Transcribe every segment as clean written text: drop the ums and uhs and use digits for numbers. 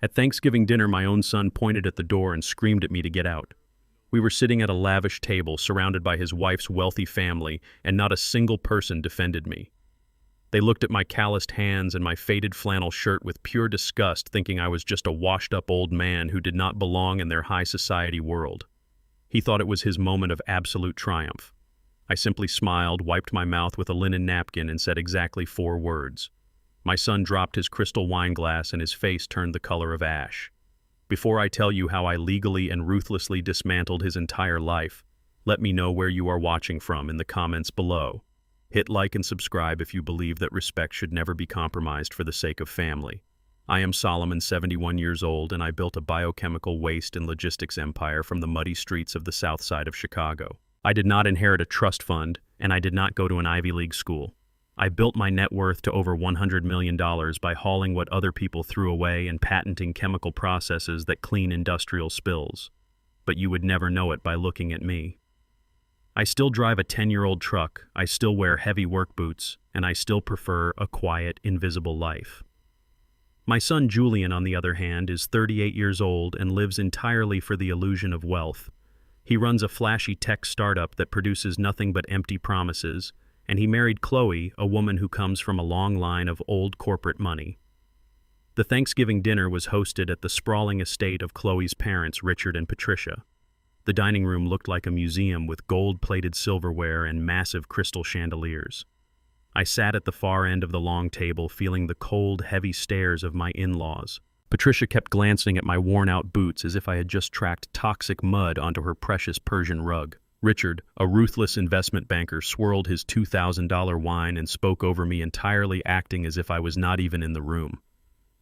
At Thanksgiving dinner, my own son pointed at the door and screamed at me to get out. We were sitting at a lavish table surrounded by his wife's wealthy family, and not a single person defended me. They looked at my calloused hands and my faded flannel shirt with pure disgust, thinking I was just a washed-up old man who did not belong in their high society world. He thought it was his moment of absolute triumph. I simply smiled, wiped my mouth with a linen napkin, and said exactly 4 words. My son dropped his crystal wine glass and his face turned the color of ash. Before I tell you how I legally and ruthlessly dismantled his entire life, let me know where you are watching from in the comments below. Hit like and subscribe if you believe that respect should never be compromised for the sake of family. I am Solomon, 71 years old, and I built a biochemical waste and logistics empire from the muddy streets of the south side of Chicago. I did not inherit a trust fund, and I did not go to an Ivy League school. I built my net worth to over $100 million by hauling what other people threw away and patenting chemical processes that clean industrial spills. But you would never know it by looking at me. I still drive a 10-year-old truck, I still wear heavy work boots, and I still prefer a quiet, invisible life. My son Julian, on the other hand, is 38 years old and lives entirely for the illusion of wealth. He runs a flashy tech startup that produces nothing but empty promises, and he married Chloe, a woman who comes from a long line of old corporate money. The Thanksgiving dinner was hosted at the sprawling estate of Chloe's parents, Richard and Patricia. The dining room looked like a museum with gold-plated silverware and massive crystal chandeliers. I sat at the far end of the long table, feeling the cold, heavy stares of my in-laws. Patricia kept glancing at my worn-out boots as if I had just tracked toxic mud onto her precious Persian rug. Richard, a ruthless investment banker, swirled his $2,000 wine and spoke over me, entirely acting as if I was not even in the room.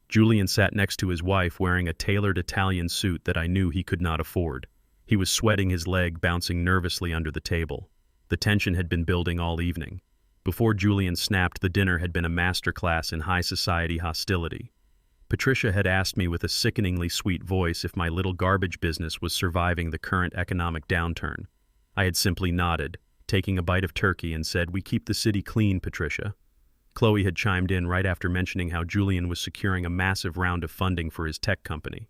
Julian sat next to his wife, wearing a tailored Italian suit that I knew he could not afford. He was sweating his leg, bouncing nervously under the table. The tension had been building all evening. Before Julian snapped, the dinner had been a masterclass in high society hostility. Patricia had asked me with a sickeningly sweet voice if my little garbage business was surviving the current economic downturn. I had simply nodded, taking a bite of turkey, and said, "We keep the city clean, Patricia." Chloe had chimed in right after mentioning how Julian was securing a massive round of funding for his tech company.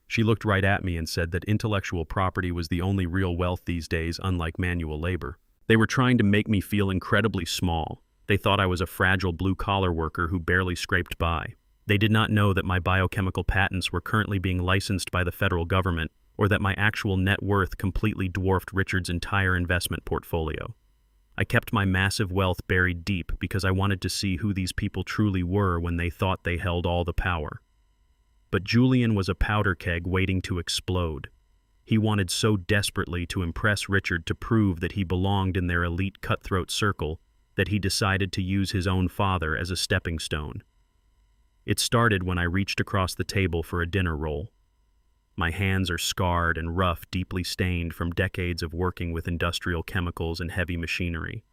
She looked right at me and said that intellectual property was the only real wealth these days, unlike manual labor. They were trying to make me feel incredibly small. They thought I was a fragile blue-collar worker who barely scraped by. They did not know that my biochemical patents were currently being licensed by the federal government, or that my actual net worth completely dwarfed Richard's entire investment portfolio. I kept my massive wealth buried deep because I wanted to see who these people truly were when they thought they held all the power. But Julian was a powder keg waiting to explode. He wanted so desperately to impress Richard, to prove that he belonged in their elite cutthroat circle, that he decided to use his own father as a stepping stone. It started when I reached across the table for a dinner roll. My hands are scarred and rough, deeply stained from decades of working with industrial chemicals and heavy machinery.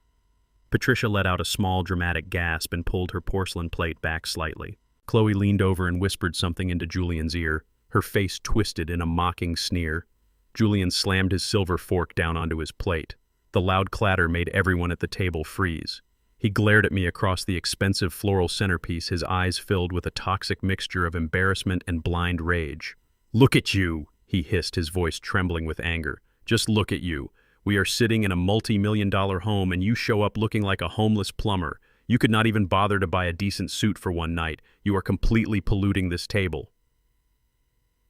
Patricia let out a small, dramatic gasp and pulled her porcelain plate back slightly. Chloe leaned over and whispered something into Julian's ear, her face twisted in a mocking sneer. Julian slammed his silver fork down onto his plate. The loud clatter made everyone at the table freeze. He glared at me across the expensive floral centerpiece, his eyes filled with a toxic mixture of embarrassment and blind rage. "Look at you," he hissed, his voice trembling with anger. "Just look at you. We are sitting in a multi-million-dollar home and you show up looking like a homeless plumber. You could not even bother to buy a decent suit for one night. You are completely polluting this table."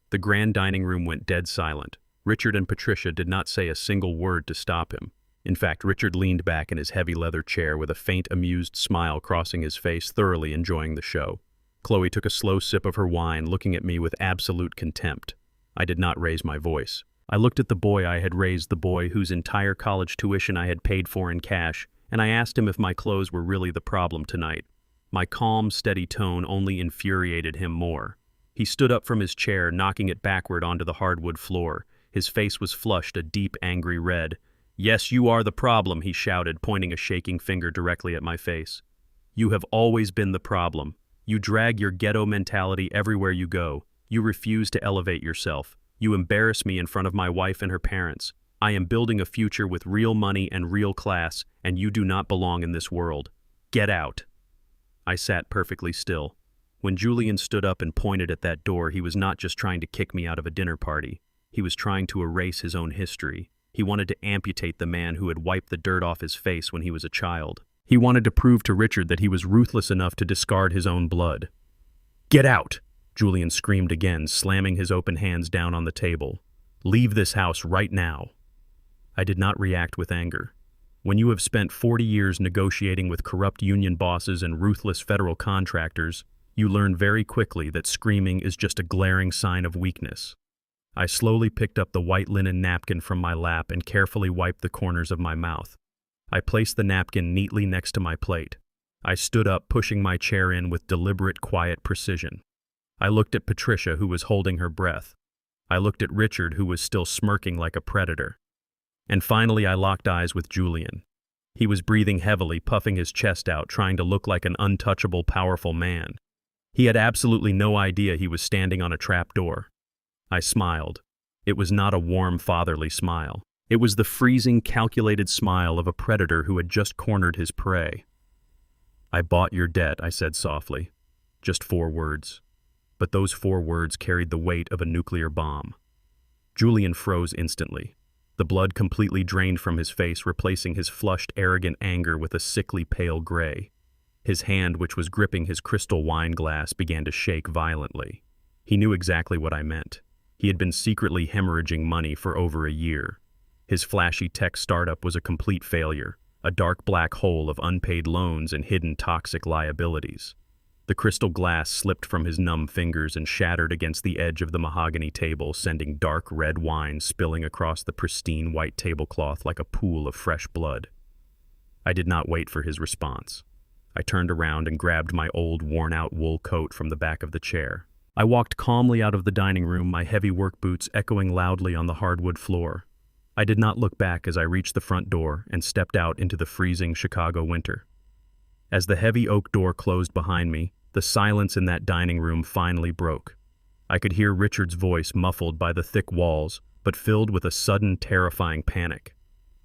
The grand dining room went dead silent. Richard and Patricia did not say a single word to stop him. In fact, Richard leaned back in his heavy leather chair with a faint, amused smile crossing his face, thoroughly enjoying the show. Chloe took a slow sip of her wine, looking at me with absolute contempt. I did not raise my voice. I looked at the boy I had raised, the boy whose entire college tuition I had paid for in cash, and I asked him if my clothes were really the problem tonight. My calm, steady tone only infuriated him more. He stood up from his chair, knocking it backward onto the hardwood floor. His face was flushed a deep, angry red. "Yes, you are the problem," he shouted, pointing a shaking finger directly at my face. "You have always been the problem. You drag your ghetto mentality everywhere you go. You refuse to elevate yourself. You embarrass me in front of my wife and her parents. I am building a future with real money and real class, and you do not belong in this world. Get out." I sat perfectly still. When Julian stood up and pointed at that door, he was not just trying to kick me out of a dinner party. He was trying to erase his own history. He wanted to amputate the man who had wiped the dirt off his face when he was a child. He wanted to prove to Richard that he was ruthless enough to discard his own blood. "Get out!" Julian screamed again, slamming his open hands down on the table. "Leave this house right now." I did not react with anger. When you have spent 40 years negotiating with corrupt union bosses and ruthless federal contractors, you learn very quickly that screaming is just a glaring sign of weakness. I slowly picked up the white linen napkin from my lap and carefully wiped the corners of my mouth. I placed the napkin neatly next to my plate. I stood up, pushing my chair in with deliberate, quiet precision. I looked at Patricia, who was holding her breath. I looked at Richard, who was still smirking like a predator. And finally, I locked eyes with Julian. He was breathing heavily, puffing his chest out, trying to look like an untouchable, powerful man. He had absolutely no idea he was standing on a trapdoor. I smiled. It was not a warm, fatherly smile. It was the freezing, calculated smile of a predator who had just cornered his prey. "I bought your debt," I said softly. Just 4 words. But those 4 words carried the weight of a nuclear bomb. Julian froze instantly. The blood completely drained from his face, replacing his flushed, arrogant anger with a sickly pale gray. His hand, which was gripping his crystal wine glass, began to shake violently. He knew exactly what I meant. He had been secretly hemorrhaging money for over a year. His flashy tech startup was a complete failure, a dark black hole of unpaid loans and hidden toxic liabilities. The crystal glass slipped from his numb fingers and shattered against the edge of the mahogany table, sending dark red wine spilling across the pristine white tablecloth like a pool of fresh blood. I did not wait for his response. I turned around and grabbed my old, worn-out wool coat from the back of the chair. I walked calmly out of the dining room, my heavy work boots echoing loudly on the hardwood floor. I did not look back as I reached the front door and stepped out into the freezing Chicago winter. As the heavy oak door closed behind me, the silence in that dining room finally broke. I could hear Richard's voice, muffled by the thick walls, but filled with a sudden, terrifying panic.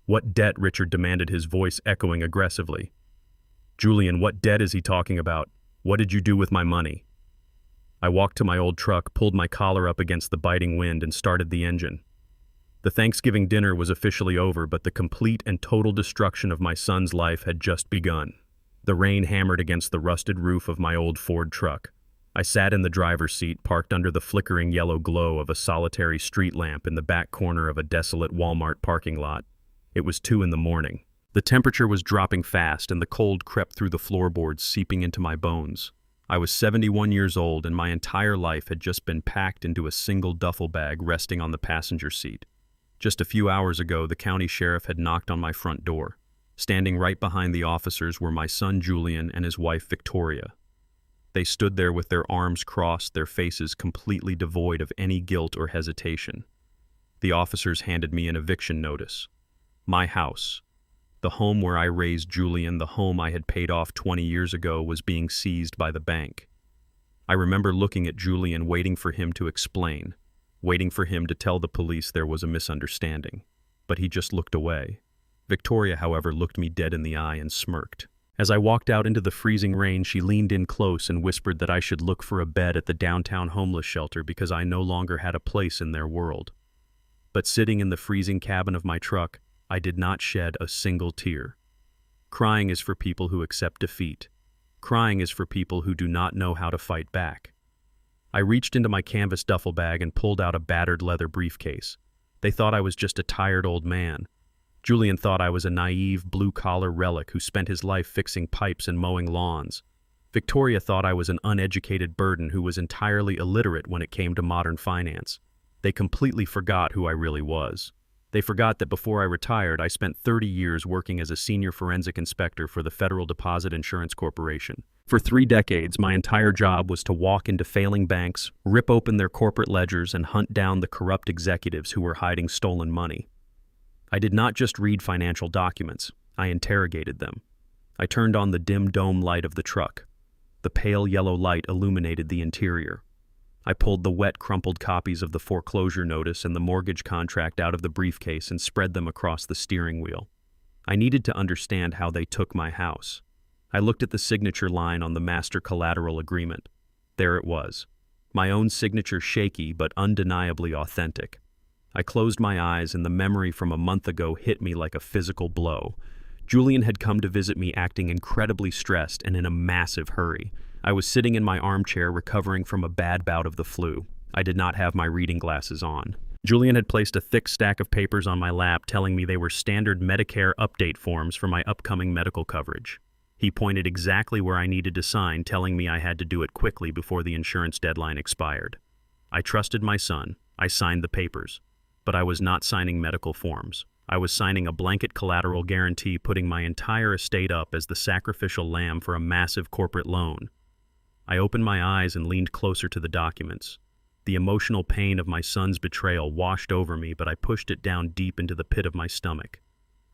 "What debt?" Richard demanded, his voice echoing aggressively. "Julian, what debt is he talking about? What did you do with my money?" I walked to my old truck, pulled my collar up against the biting wind, and started the engine. The Thanksgiving dinner was officially over, but the complete and total destruction of my son's life had just begun. The rain hammered against the rusted roof of my old Ford truck. I sat in the driver's seat, parked under the flickering yellow glow of a solitary street lamp in the back corner of a desolate Walmart parking lot. It was 2 a.m. The temperature was dropping fast, and the cold crept through the floorboards, seeping into my bones. I was 71 years old, and my entire life had just been packed into a single duffel bag resting on the passenger seat. Just a few hours ago, the county sheriff had knocked on my front door. Standing right behind the officers were my son Julian and his wife Victoria. They stood there with their arms crossed, their faces completely devoid of any guilt or hesitation. The officers handed me an eviction notice. My house, the home where I raised Julian, the home I had paid off 20 years ago, was being seized by the bank. I remember looking at Julian, waiting for him to explain, waiting for him to tell the police there was a misunderstanding. But he just looked away. Victoria, however, looked me dead in the eye and smirked. As I walked out into the freezing rain, she leaned in close and whispered that I should look for a bed at the downtown homeless shelter because I no longer had a place in their world. But sitting in the freezing cabin of my truck, I did not shed a single tear. Crying is for people who accept defeat. Crying is for people who do not know how to fight back. I reached into my canvas duffel bag and pulled out a battered leather briefcase. They thought I was just a tired old man. Julian thought I was a naive, blue-collar relic who spent his life fixing pipes and mowing lawns. Victoria thought I was an uneducated burden who was entirely illiterate when it came to modern finance. They completely forgot who I really was. They forgot that before I retired, I spent 30 years working as a senior forensic inspector for the Federal Deposit Insurance Corporation. For 3 decades, my entire job was to walk into failing banks, rip open their corporate ledgers, and hunt down the corrupt executives who were hiding stolen money. I did not just read financial documents, I interrogated them. I turned on the dim dome light of the truck. The pale yellow light illuminated the interior. I pulled the wet, crumpled copies of the foreclosure notice and the mortgage contract out of the briefcase and spread them across the steering wheel. I needed to understand how they took my house. I looked at the signature line on the master collateral agreement. There it was. My own signature shaky but undeniably authentic. I closed my eyes and the memory from a month ago hit me like a physical blow. Julian had come to visit me acting incredibly stressed and in a massive hurry. I was sitting in my armchair recovering from a bad bout of the flu. I did not have my reading glasses on. Julian had placed a thick stack of papers on my lap telling me they were standard Medicare update forms for my upcoming medical coverage. He pointed exactly where I needed to sign, telling me I had to do it quickly before the insurance deadline expired. I trusted my son. I signed the papers. But I was not signing medical forms. I was signing a blanket collateral guarantee putting my entire estate up as the sacrificial lamb for a massive corporate loan. I opened my eyes and leaned closer to the documents. The emotional pain of my son's betrayal washed over me, but I pushed it down deep into the pit of my stomach.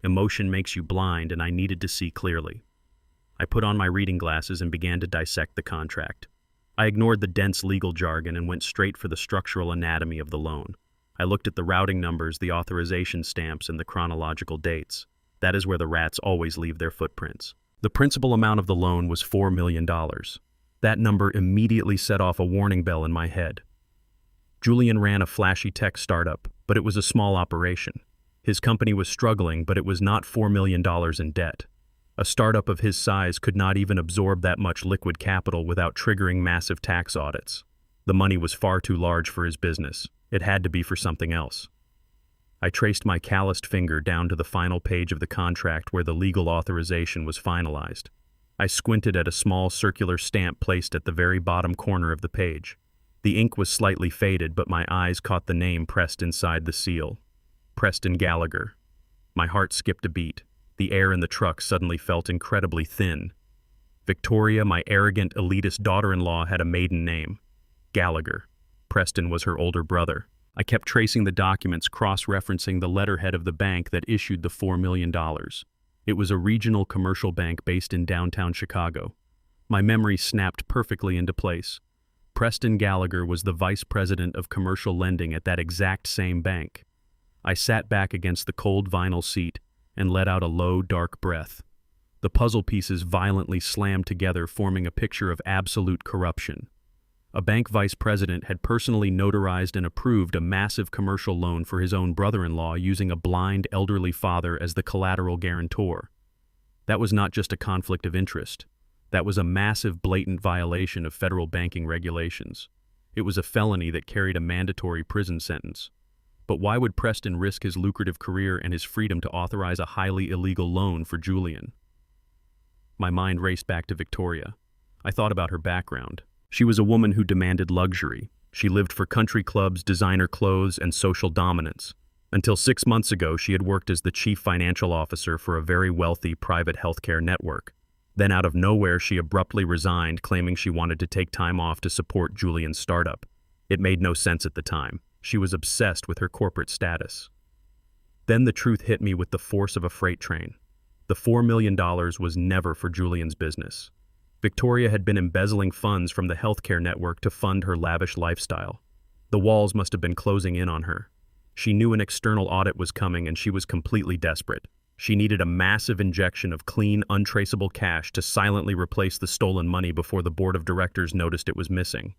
Emotion makes you blind, and I needed to see clearly. I put on my reading glasses and began to dissect the contract. I ignored the dense legal jargon and went straight for the structural anatomy of the loan. I looked at the routing numbers, the authorization stamps, and the chronological dates. That is where the rats always leave their footprints. The principal amount of the loan was $4 million. That number immediately set off a warning bell in my head. Julian ran a flashy tech startup, but it was a small operation. His company was struggling, but it was not $4 million in debt. A startup of his size could not even absorb that much liquid capital without triggering massive tax audits. The money was far too large for his business. It had to be for something else. I traced my calloused finger down to the final page of the contract where the legal authorization was finalized. I squinted at a small circular stamp placed at the very bottom corner of the page. The ink was slightly faded, but my eyes caught the name pressed inside the seal. Preston Gallagher. My heart skipped a beat. The air in the truck suddenly felt incredibly thin. Victoria, my arrogant, elitist daughter-in-law, had a maiden name. Gallagher. Preston was her older brother. I kept tracing the documents, cross-referencing the letterhead of the bank that issued the $4 million. It was a regional commercial bank based in downtown Chicago. My memory snapped perfectly into place. Preston Gallagher was the vice president of commercial lending at that exact same bank. I sat back against the cold vinyl seat and let out a low, dark breath. The puzzle pieces violently slammed together, forming a picture of absolute corruption. A bank vice president had personally notarized and approved a massive commercial loan for his own brother-in-law using a blind, elderly father as the collateral guarantor. That was not just a conflict of interest. That was a massive, blatant violation of federal banking regulations. It was a felony that carried a mandatory prison sentence. But why would Preston risk his lucrative career and his freedom to authorize a highly illegal loan for Julian? My mind raced back to Victoria. I thought about her background. She was a woman who demanded luxury. She lived for country clubs, designer clothes, and social dominance. Until 6 months ago, she had worked as the chief financial officer for a very wealthy private healthcare network. Then out of nowhere, she abruptly resigned, claiming she wanted to take time off to support Julian's startup. It made no sense at the time. She was obsessed with her corporate status. Then the truth hit me with the force of a freight train. The $4 million was never for Julian's business. Victoria had been embezzling funds from the healthcare network to fund her lavish lifestyle. The walls must have been closing in on her. She knew an external audit was coming, and she was completely desperate. She needed a massive injection of clean, untraceable cash to silently replace the stolen money before the board of directors noticed it was missing.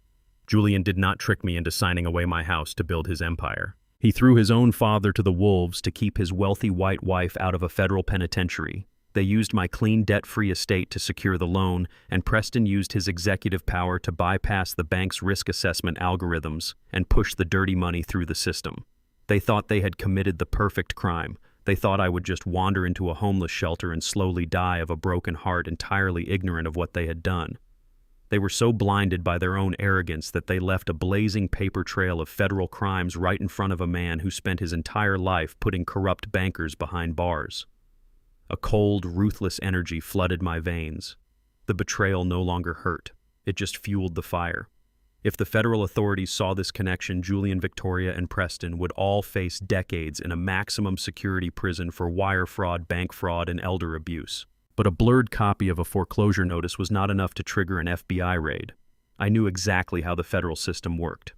Julian did not trick me into signing away my house to build his empire. He threw his own father to the wolves to keep his wealthy white wife out of a federal penitentiary. They used my clean, debt-free estate to secure the loan, and Preston used his executive power to bypass the bank's risk assessment algorithms and push the dirty money through the system. They thought they had committed the perfect crime. They thought I would just wander into a homeless shelter and slowly die of a broken heart, entirely ignorant of what they had done. They were so blinded by their own arrogance that they left a blazing paper trail of federal crimes right in front of a man who spent his entire life putting corrupt bankers behind bars. A cold, ruthless energy flooded my veins. The betrayal no longer hurt. It just fueled the fire. If the federal authorities saw this connection, Julian, Victoria, and Preston would all face decades in a maximum security prison for wire fraud, bank fraud, and elder abuse. But a blurred copy of a foreclosure notice was not enough to trigger an FBI raid. I knew exactly how the federal system worked.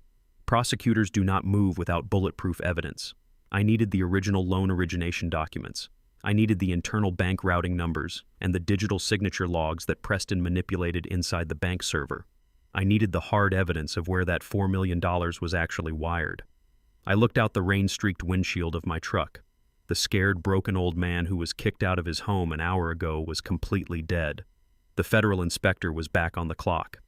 Prosecutors do not move without bulletproof evidence. I needed the original loan origination documents. I needed the internal bank routing numbers and the digital signature logs that Preston manipulated inside the bank server. I needed the hard evidence of where that $4 million was actually wired. I looked out the rain-streaked windshield of my truck. The scared, broken old man who was kicked out of his home an hour ago was completely dead. The federal inspector was back on the clock.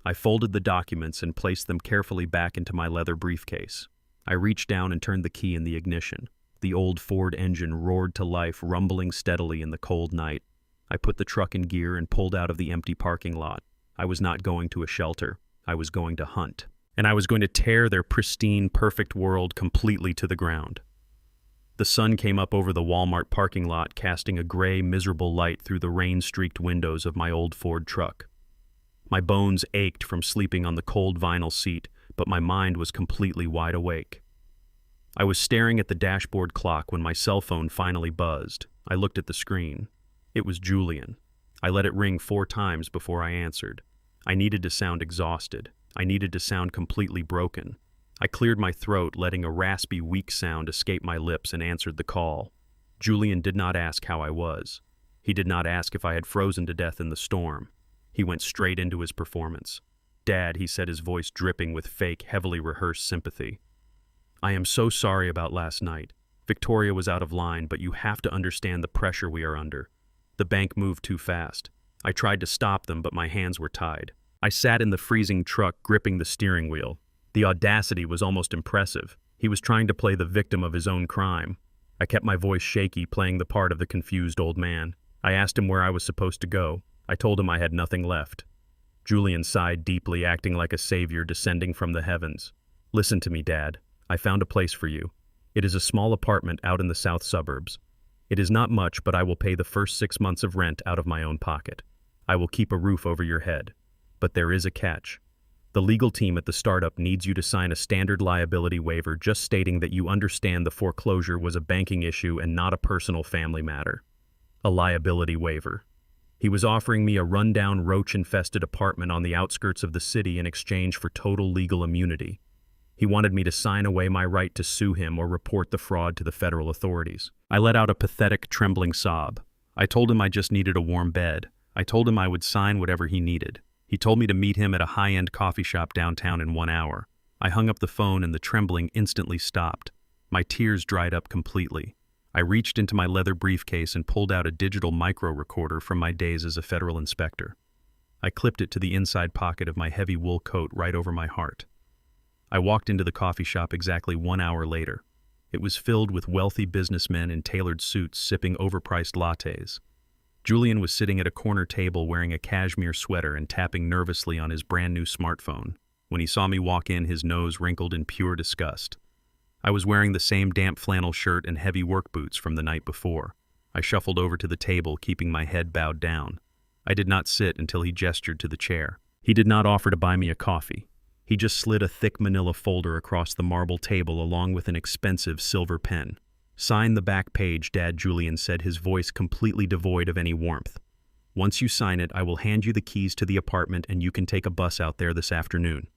I folded the documents and placed them carefully back into my leather briefcase. I reached down and turned the key in the ignition. The old Ford engine roared to life, rumbling steadily in the cold night. I put the truck in gear and pulled out of the empty parking lot. I was not going to a shelter. I was going to hunt. And I was going to tear their pristine, perfect world completely to the ground. The sun came up over the Walmart parking lot, casting a gray, miserable light through the rain-streaked windows of my old Ford truck. My bones ached from sleeping on the cold vinyl seat, but my mind was completely wide awake. I was staring at the dashboard clock when my cell phone finally buzzed. I looked at the screen. It was Julian. I let it ring 4 times before I answered. I needed to sound exhausted. I needed to sound completely broken. I cleared my throat, letting a raspy, weak sound escape my lips, and answered the call. Julian did not ask how I was. He did not ask if I had frozen to death in the storm. He went straight into his performance. "Dad," he said, his voice dripping with fake, heavily rehearsed sympathy. "I am so sorry about last night. Victoria was out of line, but you have to understand the pressure we are under. The bank moved too fast. I tried to stop them, but my hands were tied. I sat in the freezing truck, gripping the steering wheel. The audacity was almost impressive. He was trying to play the victim of his own crime. I kept my voice shaky, playing the part of the confused old man. I asked him where I was supposed to go. I told him I had nothing left." Julian sighed deeply, acting like a savior descending from the heavens. "Listen to me, Dad. I found a place for you. It is a small apartment out in the south suburbs. It is not much, but I will pay the first 6 months of rent out of my own pocket. I will keep a roof over your head. But there is a catch. The legal team at the startup needs you to sign a standard liability waiver just stating that you understand the foreclosure was a banking issue and not a personal family matter. A liability waiver. He was offering me a rundown, roach-infested apartment on the outskirts of the city in exchange for total legal immunity. He wanted me to sign away my right to sue him or report the fraud to the federal authorities. I let out a pathetic, trembling sob. I told him I just needed a warm bed. I told him I would sign whatever he needed. He told me to meet him at a high-end coffee shop downtown in 1 hour. I hung up the phone and the trembling instantly stopped. My tears dried up completely. I reached into my leather briefcase and pulled out a digital micro-recorder from my days as a federal inspector. I clipped it to the inside pocket of my heavy wool coat right over my heart. I walked into the coffee shop exactly 1 hour later. It was filled with wealthy businessmen in tailored suits sipping overpriced lattes. Julian was sitting at a corner table wearing a cashmere sweater and tapping nervously on his brand-new smartphone. When he saw me walk in, his nose wrinkled in pure disgust. I was wearing the same damp flannel shirt and heavy work boots from the night before. I shuffled over to the table, keeping my head bowed down. I did not sit until he gestured to the chair. He did not offer to buy me a coffee. He just slid a thick manila folder across the marble table along with an expensive silver pen. "Sign the back page, Dad," Julian said, his voice completely devoid of any warmth. "Once you sign it, I will hand you the keys to the apartment and you can take a bus out there this afternoon."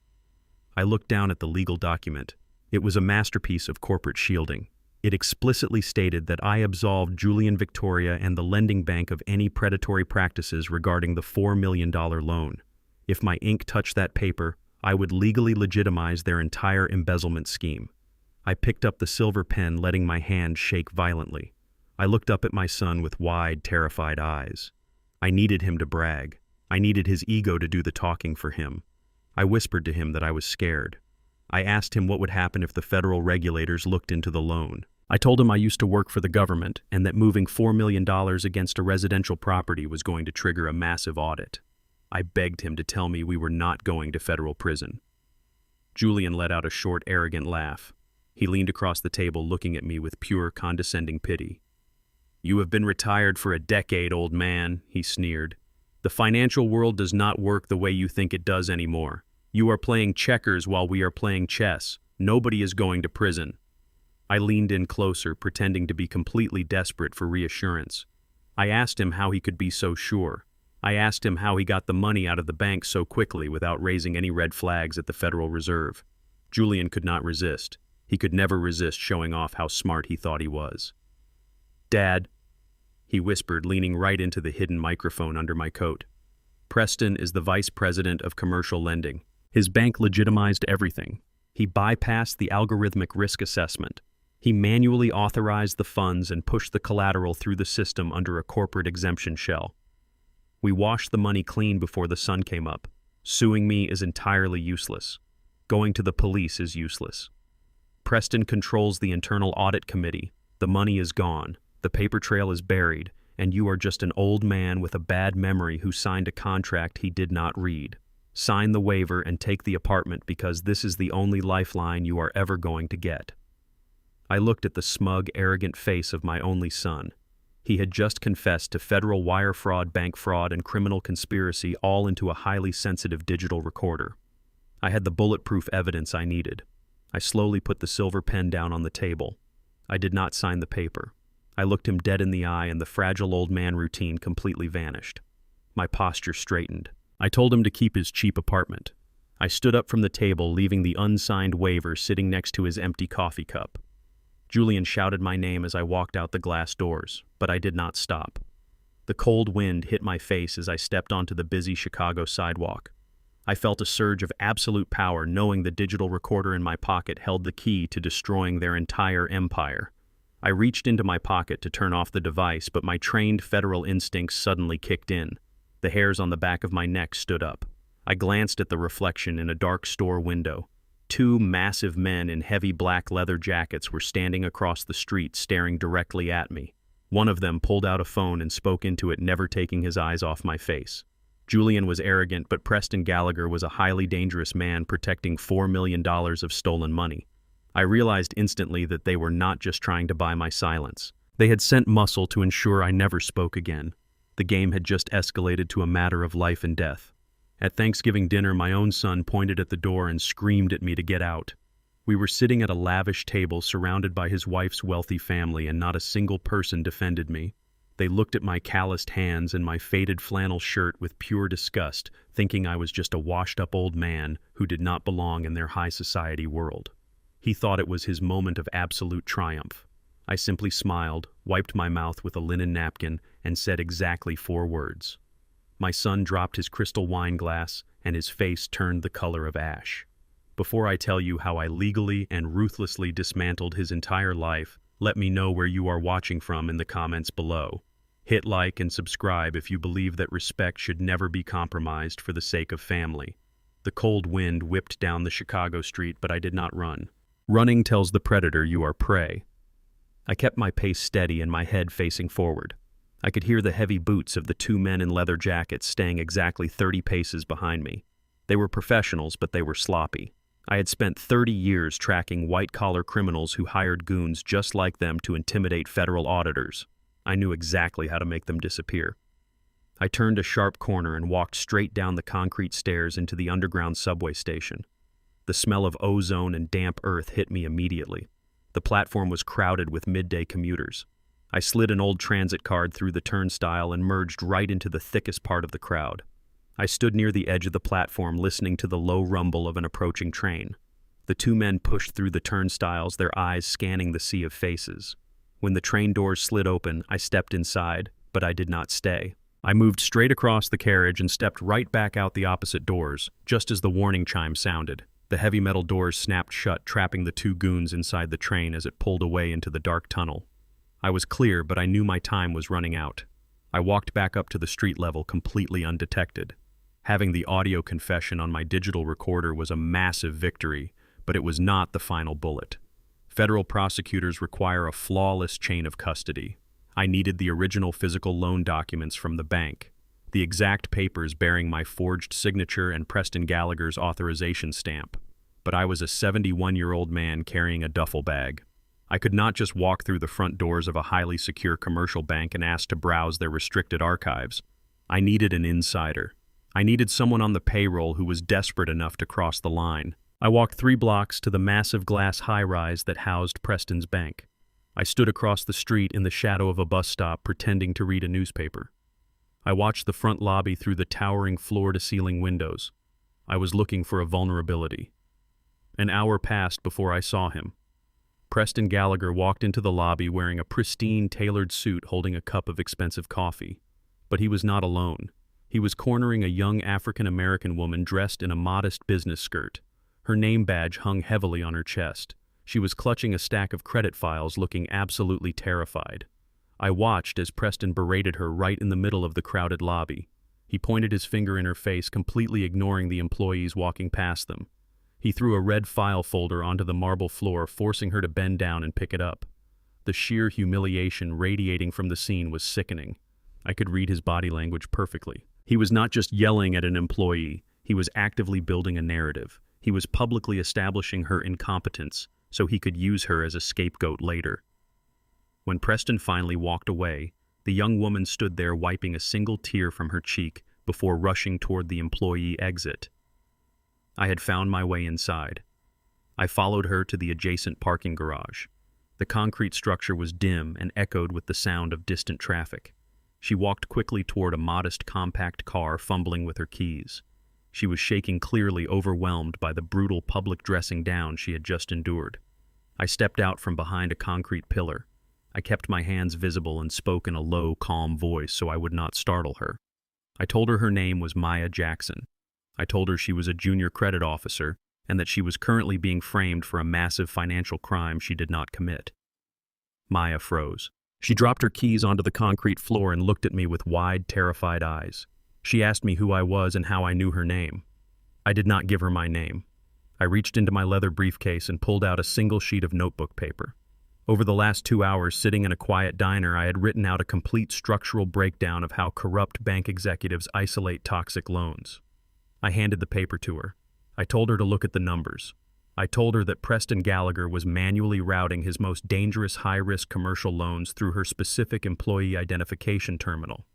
I looked down at the legal document. It was a masterpiece of corporate shielding. It explicitly stated that I absolved Julian Victoria and the lending bank of any predatory practices regarding the $4 million loan. If my ink touched that paper, I would legally legitimize their entire embezzlement scheme. I picked up the silver pen, letting my hand shake violently. I looked up at my son with wide, terrified eyes. I needed him to brag. I needed his ego to do the talking for him. I whispered to him that I was scared. I asked him what would happen if the federal regulators looked into the loan. I told him I used to work for the government and that moving $4 million against a residential property was going to trigger a massive audit. I begged him to tell me we were not going to federal prison. Julian let out a short, arrogant laugh. He leaned across the table, looking at me with pure, condescending pity. "You have been retired for a decade, old man," he sneered. "The financial world does not work the way you think it does anymore. You are playing checkers while we are playing chess. Nobody is going to prison." I leaned in closer, pretending to be completely desperate for reassurance. I asked him how he could be so sure. I asked him how he got the money out of the bank so quickly without raising any red flags at the Federal Reserve. Julian could not resist. He could never resist showing off how smart he thought he was. "Dad," he whispered, leaning right into the hidden microphone under my coat. Preston is the vice president of commercial lending. His bank legitimized everything. He bypassed the algorithmic risk assessment. He manually authorized the funds and pushed the collateral through the system under a corporate exemption shell. We washed the money clean before the sun came up. Suing me is entirely useless. Going to the police is useless. Preston controls the internal audit committee. The money is gone. The paper trail is buried, and you are just an old man with a bad memory who signed a contract he did not read. Sign the waiver and take the apartment because this is the only lifeline you are ever going to get. I looked at the smug, arrogant face of my only son. He had just confessed to federal wire fraud, bank fraud, and criminal conspiracy all into a highly sensitive digital recorder. I had the bulletproof evidence I needed. I slowly put the silver pen down on the table. I did not sign the paper. I looked him dead in the eye and the fragile old man routine completely vanished. My posture straightened. I told him to keep his cheap apartment. I stood up from the table, leaving the unsigned waiver sitting next to his empty coffee cup. Julian shouted my name as I walked out the glass doors, but I did not stop. The cold wind hit my face as I stepped onto the busy Chicago sidewalk. I felt a surge of absolute power knowing the digital recorder in my pocket held the key to destroying their entire empire. I reached into my pocket to turn off the device, but my trained federal instincts suddenly kicked in. The hairs on the back of my neck stood up. I glanced at the reflection in a dark store window. Two massive men in heavy black leather jackets were standing across the street staring directly at me. One of them pulled out a phone and spoke into it, never taking his eyes off my face. Julian was arrogant, but Preston Gallagher was a highly dangerous man protecting $4 million of stolen money. I realized instantly that they were not just trying to buy my silence. They had sent muscle to ensure I never spoke again. The game had just escalated to a matter of life and death. At Thanksgiving dinner, my own son pointed at the door and screamed at me to get out. We were sitting at a lavish table surrounded by his wife's wealthy family, and not a single person defended me. They looked at my calloused hands and my faded flannel shirt with pure disgust, thinking I was just a washed-up old man who did not belong in their high society world. He thought it was his moment of absolute triumph. I simply smiled, wiped my mouth with a linen napkin, and said exactly 4 words. My son dropped his crystal wine glass, and his face turned the color of ash. Before I tell you how I legally and ruthlessly dismantled his entire life, let me know where you are watching from in the comments below. Hit like and subscribe if you believe that respect should never be compromised for the sake of family. The cold wind whipped down the Chicago street, but I did not run. Running tells the predator you are prey. I kept my pace steady and my head facing forward. I could hear the heavy boots of the 2 men in leather jackets staying exactly 30 paces behind me. They were professionals, but they were sloppy. I had spent 30 years tracking white-collar criminals who hired goons just like them to intimidate federal auditors. I knew exactly how to make them disappear. I turned a sharp corner and walked straight down the concrete stairs into the underground subway station. The smell of ozone and damp earth hit me immediately. The platform was crowded with midday commuters. I slid an old transit card through the turnstile and merged right into the thickest part of the crowd. I stood near the edge of the platform listening to the low rumble of an approaching train. The 2 men pushed through the turnstiles, their eyes scanning the sea of faces. When the train doors slid open, I stepped inside, but I did not stay. I moved straight across the carriage and stepped right back out the opposite doors, just as the warning chime sounded. The heavy metal doors snapped shut, trapping the 2 goons inside the train as it pulled away into the dark tunnel. I was clear, but I knew my time was running out. I walked back up to the street level completely undetected. Having the audio confession on my digital recorder was a massive victory, but it was not the final bullet. Federal prosecutors require a flawless chain of custody. I needed the original physical loan documents from the bank, the exact papers bearing my forged signature and Preston Gallagher's authorization stamp. But I was a 71-year-old man carrying a duffel bag. I could not just walk through the front doors of a highly secure commercial bank and ask to browse their restricted archives. I needed an insider. I needed someone on the payroll who was desperate enough to cross the line. I walked 3 blocks to the massive glass high-rise that housed Preston's bank. I stood across the street in the shadow of a bus stop pretending to read a newspaper. I watched the front lobby through the towering floor-to-ceiling windows. I was looking for a vulnerability. An hour passed before I saw him. Preston Gallagher walked into the lobby wearing a pristine, tailored suit holding a cup of expensive coffee. But he was not alone. He was cornering a young African-American woman dressed in a modest business skirt. Her name badge hung heavily on her chest. She was clutching a stack of credit files, looking absolutely terrified. I watched as Preston berated her right in the middle of the crowded lobby. He pointed his finger in her face, completely ignoring the employees walking past them. He threw a red file folder onto the marble floor, forcing her to bend down and pick it up. The sheer humiliation radiating from the scene was sickening. I could read his body language perfectly. He was not just yelling at an employee, he was actively building a narrative. He was publicly establishing her incompetence so he could use her as a scapegoat later. When Preston finally walked away, the young woman stood there wiping a single tear from her cheek before rushing toward the employee exit. I had found my way inside. I followed her to the adjacent parking garage. The concrete structure was dim and echoed with the sound of distant traffic. She walked quickly toward a modest, compact car, fumbling with her keys. She was shaking, clearly overwhelmed by the brutal public dressing down she had just endured. I stepped out from behind a concrete pillar. I kept my hands visible and spoke in a low, calm voice so I would not startle her. I told her name was Maya Jackson. I told her she was a junior credit officer and that she was currently being framed for a massive financial crime she did not commit. Maya froze. She dropped her keys onto the concrete floor and looked at me with wide, terrified eyes. She asked me who I was and how I knew her name. I did not give her my name. I reached into my leather briefcase and pulled out a single sheet of notebook paper. Over the last 2 hours, sitting in a quiet diner, I had written out a complete structural breakdown of how corrupt bank executives isolate toxic loans. I handed the paper to her. I told her to look at the numbers. I told her that Preston Gallagher was manually routing his most dangerous high-risk commercial loans through her specific employee identification terminal.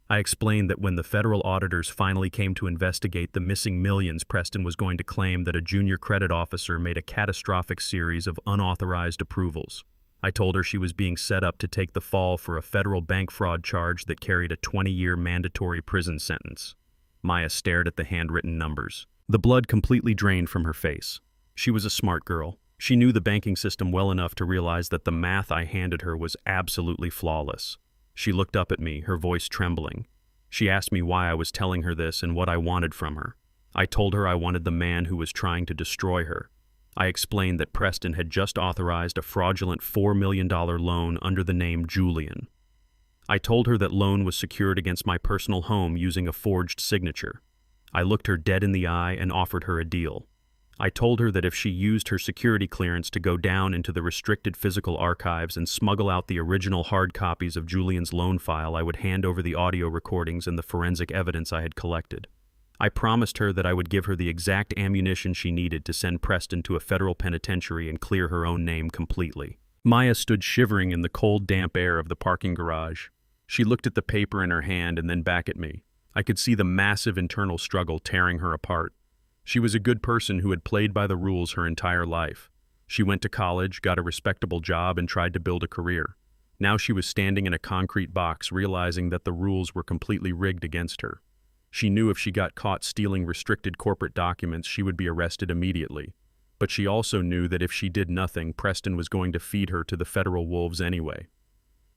I explained that when the federal auditors finally came to investigate the missing millions, Preston was going to claim that a junior credit officer made a catastrophic series of unauthorized approvals. I told her she was being set up to take the fall for a federal bank fraud charge that carried a 20-year mandatory prison sentence. Maya stared at the handwritten numbers. The blood completely drained from her face. She was a smart girl. She knew the banking system well enough to realize that the math I handed her was absolutely flawless. She looked up at me, her voice trembling. She asked me why I was telling her this and what I wanted from her. I told her I wanted the man who was trying to destroy her. I explained that Preston had just authorized a fraudulent $4 million loan under the name Julian. I told her that loan was secured against my personal home using a forged signature. I looked her dead in the eye and offered her a deal. I told her that if she used her security clearance to go down into the restricted physical archives and smuggle out the original hard copies of Julian's loan file, I would hand over the audio recordings and the forensic evidence I had collected. I promised her that I would give her the exact ammunition she needed to send Preston to a federal penitentiary and clear her own name completely. Maya stood shivering in the cold, damp air of the parking garage. She looked at the paper in her hand and then back at me. I could see the massive internal struggle tearing her apart. She was a good person who had played by the rules her entire life. She went to college, got a respectable job, and tried to build a career. Now she was standing in a concrete box, realizing that the rules were completely rigged against her. She knew if she got caught stealing restricted corporate documents, she would be arrested immediately. But she also knew that if she did nothing, Preston was going to feed her to the federal wolves anyway.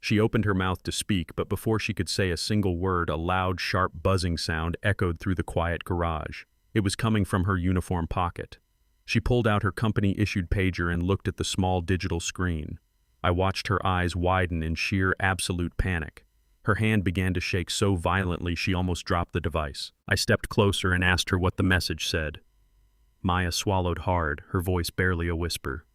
She opened her mouth to speak, but before she could say a single word, a loud, sharp buzzing sound echoed through the quiet garage. It was coming from her uniform pocket. She pulled out her company-issued pager and looked at the small digital screen. I watched her eyes widen in sheer, absolute panic. Her hand began to shake so violently she almost dropped the device. I stepped closer and asked her what the message said. Maya swallowed hard, her voice barely a whisper.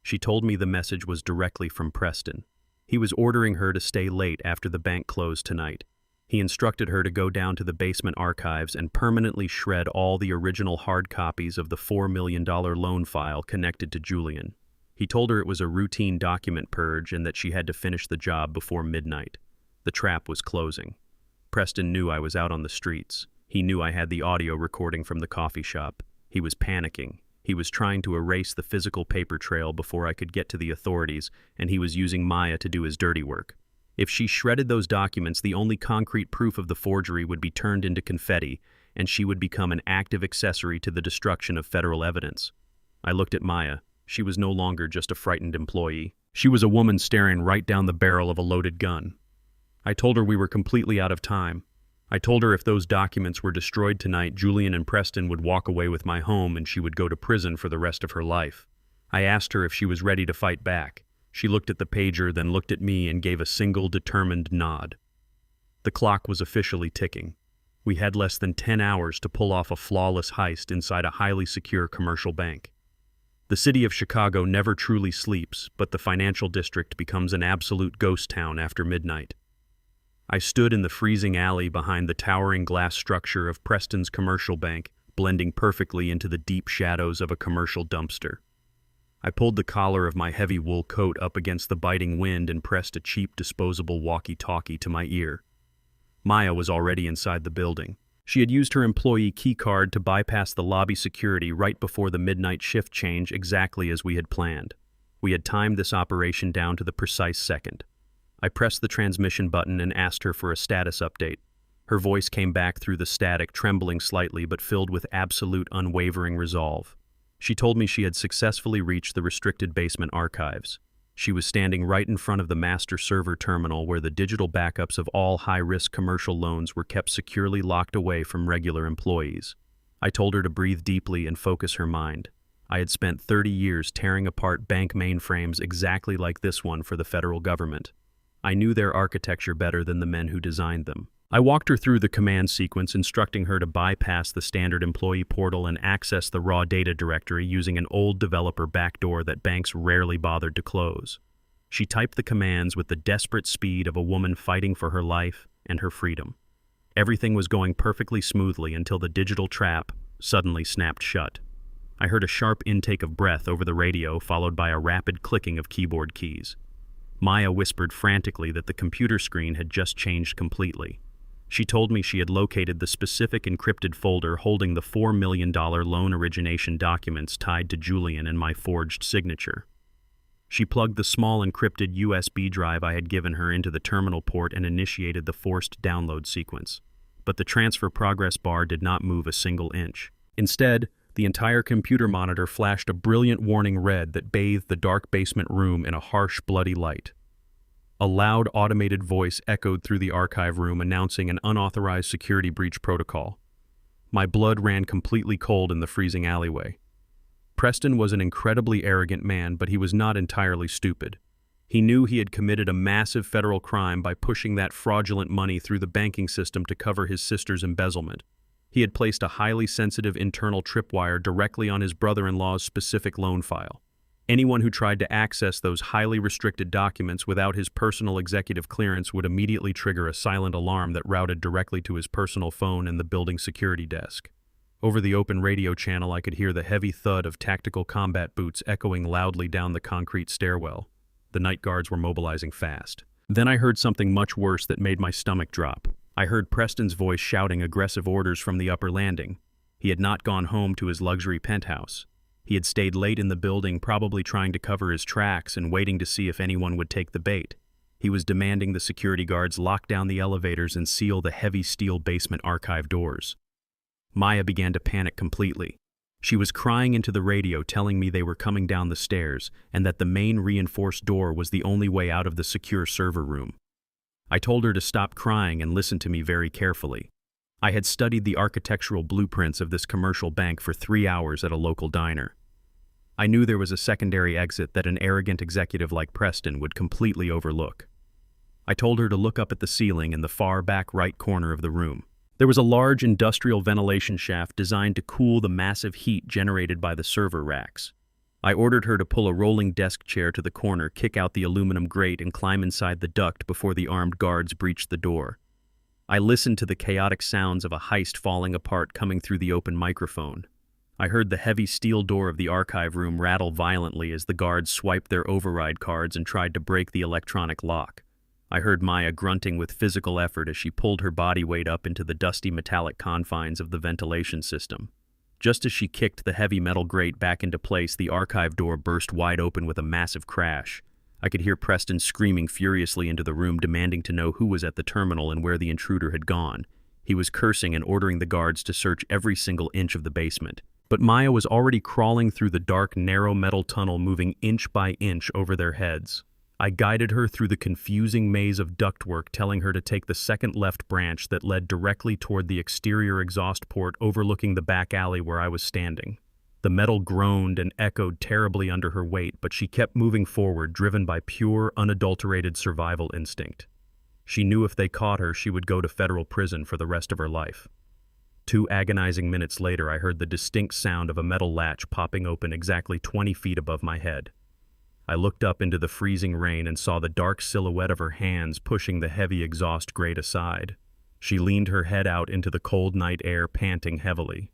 She told me the message was directly from Preston. He was ordering her to stay late after the bank closed tonight. He instructed her to go down to the basement archives and permanently shred all the original hard copies of the $4 million loan file connected to Julian. He told her it was a routine document purge and that she had to finish the job before midnight. The trap was closing. Preston knew I was out on the streets. He knew I had the audio recording from the coffee shop. He was panicking. He was trying to erase the physical paper trail before I could get to the authorities, and he was using Maya to do his dirty work. If she shredded those documents, the only concrete proof of the forgery would be turned into confetti, and she would become an active accessory to the destruction of federal evidence. I looked at Maya. She was no longer just a frightened employee. She was a woman staring right down the barrel of a loaded gun. I told her we were completely out of time. I told her if those documents were destroyed tonight, Julian and Preston would walk away with my home and she would go to prison for the rest of her life. I asked her if she was ready to fight back. She looked at the pager, then looked at me and gave a single determined nod. The clock was officially ticking. We had less than 10 hours to pull off a flawless heist inside a highly secure commercial bank. The city of Chicago never truly sleeps, but the financial district becomes an absolute ghost town after midnight. I stood in the freezing alley behind the towering glass structure of Preston's commercial bank, blending perfectly into the deep shadows of a commercial dumpster. I pulled the collar of my heavy wool coat up against the biting wind and pressed a cheap disposable walkie-talkie to my ear. Maya was already inside the building. She had used her employee key card to bypass the lobby security right before the midnight shift change, exactly as we had planned. We had timed this operation down to the precise second. I pressed the transmission button and asked her for a status update. Her voice came back through the static, trembling slightly but filled with absolute unwavering resolve. She told me she had successfully reached the restricted basement archives. She was standing right in front of the master server terminal where the digital backups of all high-risk commercial loans were kept securely locked away from regular employees. I told her to breathe deeply and focus her mind. I had spent 30 years tearing apart bank mainframes exactly like this one for the federal government. I knew their architecture better than the men who designed them. I walked her through the command sequence, instructing her to bypass the standard employee portal and access the raw data directory using an old developer backdoor that banks rarely bothered to close. She typed the commands with the desperate speed of a woman fighting for her life and her freedom. Everything was going perfectly smoothly until the digital trap suddenly snapped shut. I heard a sharp intake of breath over the radio, followed by a rapid clicking of keyboard keys. Maya whispered frantically that the computer screen had just changed completely. She told me she had located the specific encrypted folder holding the $4 million loan origination documents tied to Julian and my forged signature. She plugged the small encrypted USB drive I had given her into the terminal port and initiated the forced download sequence. But the transfer progress bar did not move a single inch. Instead, the entire computer monitor flashed a brilliant warning red that bathed the dark basement room in a harsh, bloody light. A loud, automated voice echoed through the archive room announcing an unauthorized security breach protocol. My blood ran completely cold in the freezing alleyway. Preston was an incredibly arrogant man, but he was not entirely stupid. He knew he had committed a massive federal crime by pushing that fraudulent money through the banking system to cover his sister's embezzlement. He had placed a highly sensitive internal tripwire directly on his brother-in-law's specific loan file. Anyone who tried to access those highly restricted documents without his personal executive clearance would immediately trigger a silent alarm that routed directly to his personal phone and the building security desk. Over the open radio channel, I could hear the heavy thud of tactical combat boots echoing loudly down the concrete stairwell. The night guards were mobilizing fast. Then I heard something much worse that made my stomach drop. I heard Preston's voice shouting aggressive orders from the upper landing. He had not gone home to his luxury penthouse. He had stayed late in the building, probably trying to cover his tracks and waiting to see if anyone would take the bait. He was demanding the security guards lock down the elevators and seal the heavy steel basement archive doors. Maya began to panic completely. She was crying into the radio, telling me they were coming down the stairs and that the main reinforced door was the only way out of the secure server room. I told her to stop crying and listen to me very carefully. I had studied the architectural blueprints of this commercial bank for 3 hours at a local diner. I knew there was a secondary exit that an arrogant executive like Preston would completely overlook. I told her to look up at the ceiling in the far back right corner of the room. There was a large industrial ventilation shaft designed to cool the massive heat generated by the server racks. I ordered her to pull a rolling desk chair to the corner, kick out the aluminum grate, and climb inside the duct before the armed guards breached the door. I listened to the chaotic sounds of a heist falling apart coming through the open microphone. I heard the heavy steel door of the archive room rattle violently as the guards swiped their override cards and tried to break the electronic lock. I heard Maya grunting with physical effort as she pulled her body weight up into the dusty metallic confines of the ventilation system. Just as she kicked the heavy metal grate back into place, the archive door burst wide open with a massive crash. I could hear Preston screaming furiously into the room, demanding to know who was at the terminal and where the intruder had gone. He was cursing and ordering the guards to search every single inch of the basement. But Maya was already crawling through the dark, narrow metal tunnel, moving inch by inch over their heads. I guided her through the confusing maze of ductwork, telling her to take the second left branch that led directly toward the exterior exhaust port overlooking the back alley where I was standing. The metal groaned and echoed terribly under her weight, but she kept moving forward, driven by pure, unadulterated survival instinct. She knew if they caught her, she would go to federal prison for the rest of her life. 2 agonizing minutes later, I heard the distinct sound of a metal latch popping open exactly 20 feet above my head. I looked up into the freezing rain and saw the dark silhouette of her hands pushing the heavy exhaust grate aside. She leaned her head out into the cold night air, panting heavily.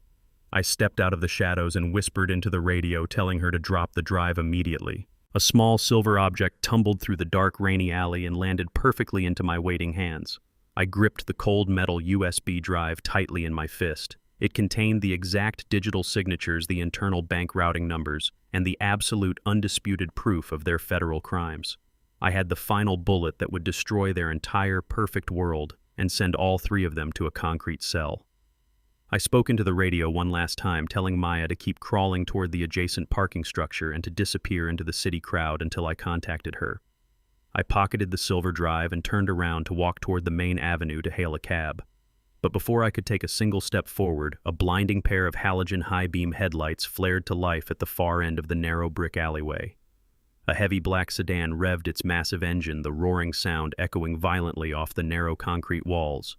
I stepped out of the shadows and whispered into the radio, telling her to drop the drive immediately. A small silver object tumbled through the dark, rainy alley and landed perfectly into my waiting hands. I gripped the cold metal USB drive tightly in my fist. It contained the exact digital signatures, the internal bank routing numbers, and the absolute undisputed proof of their federal crimes. I had the final bullet that would destroy their entire perfect world and send all 3 of them to a concrete cell. I spoke into the radio one last time, telling Maya to keep crawling toward the adjacent parking structure and to disappear into the city crowd until I contacted her. I pocketed the silver drive and turned around to walk toward the main avenue to hail a cab. But before I could take a single step forward, a blinding pair of halogen high-beam headlights flared to life at the far end of the narrow brick alleyway. A heavy black sedan revved its massive engine, the roaring sound echoing violently off the narrow concrete walls.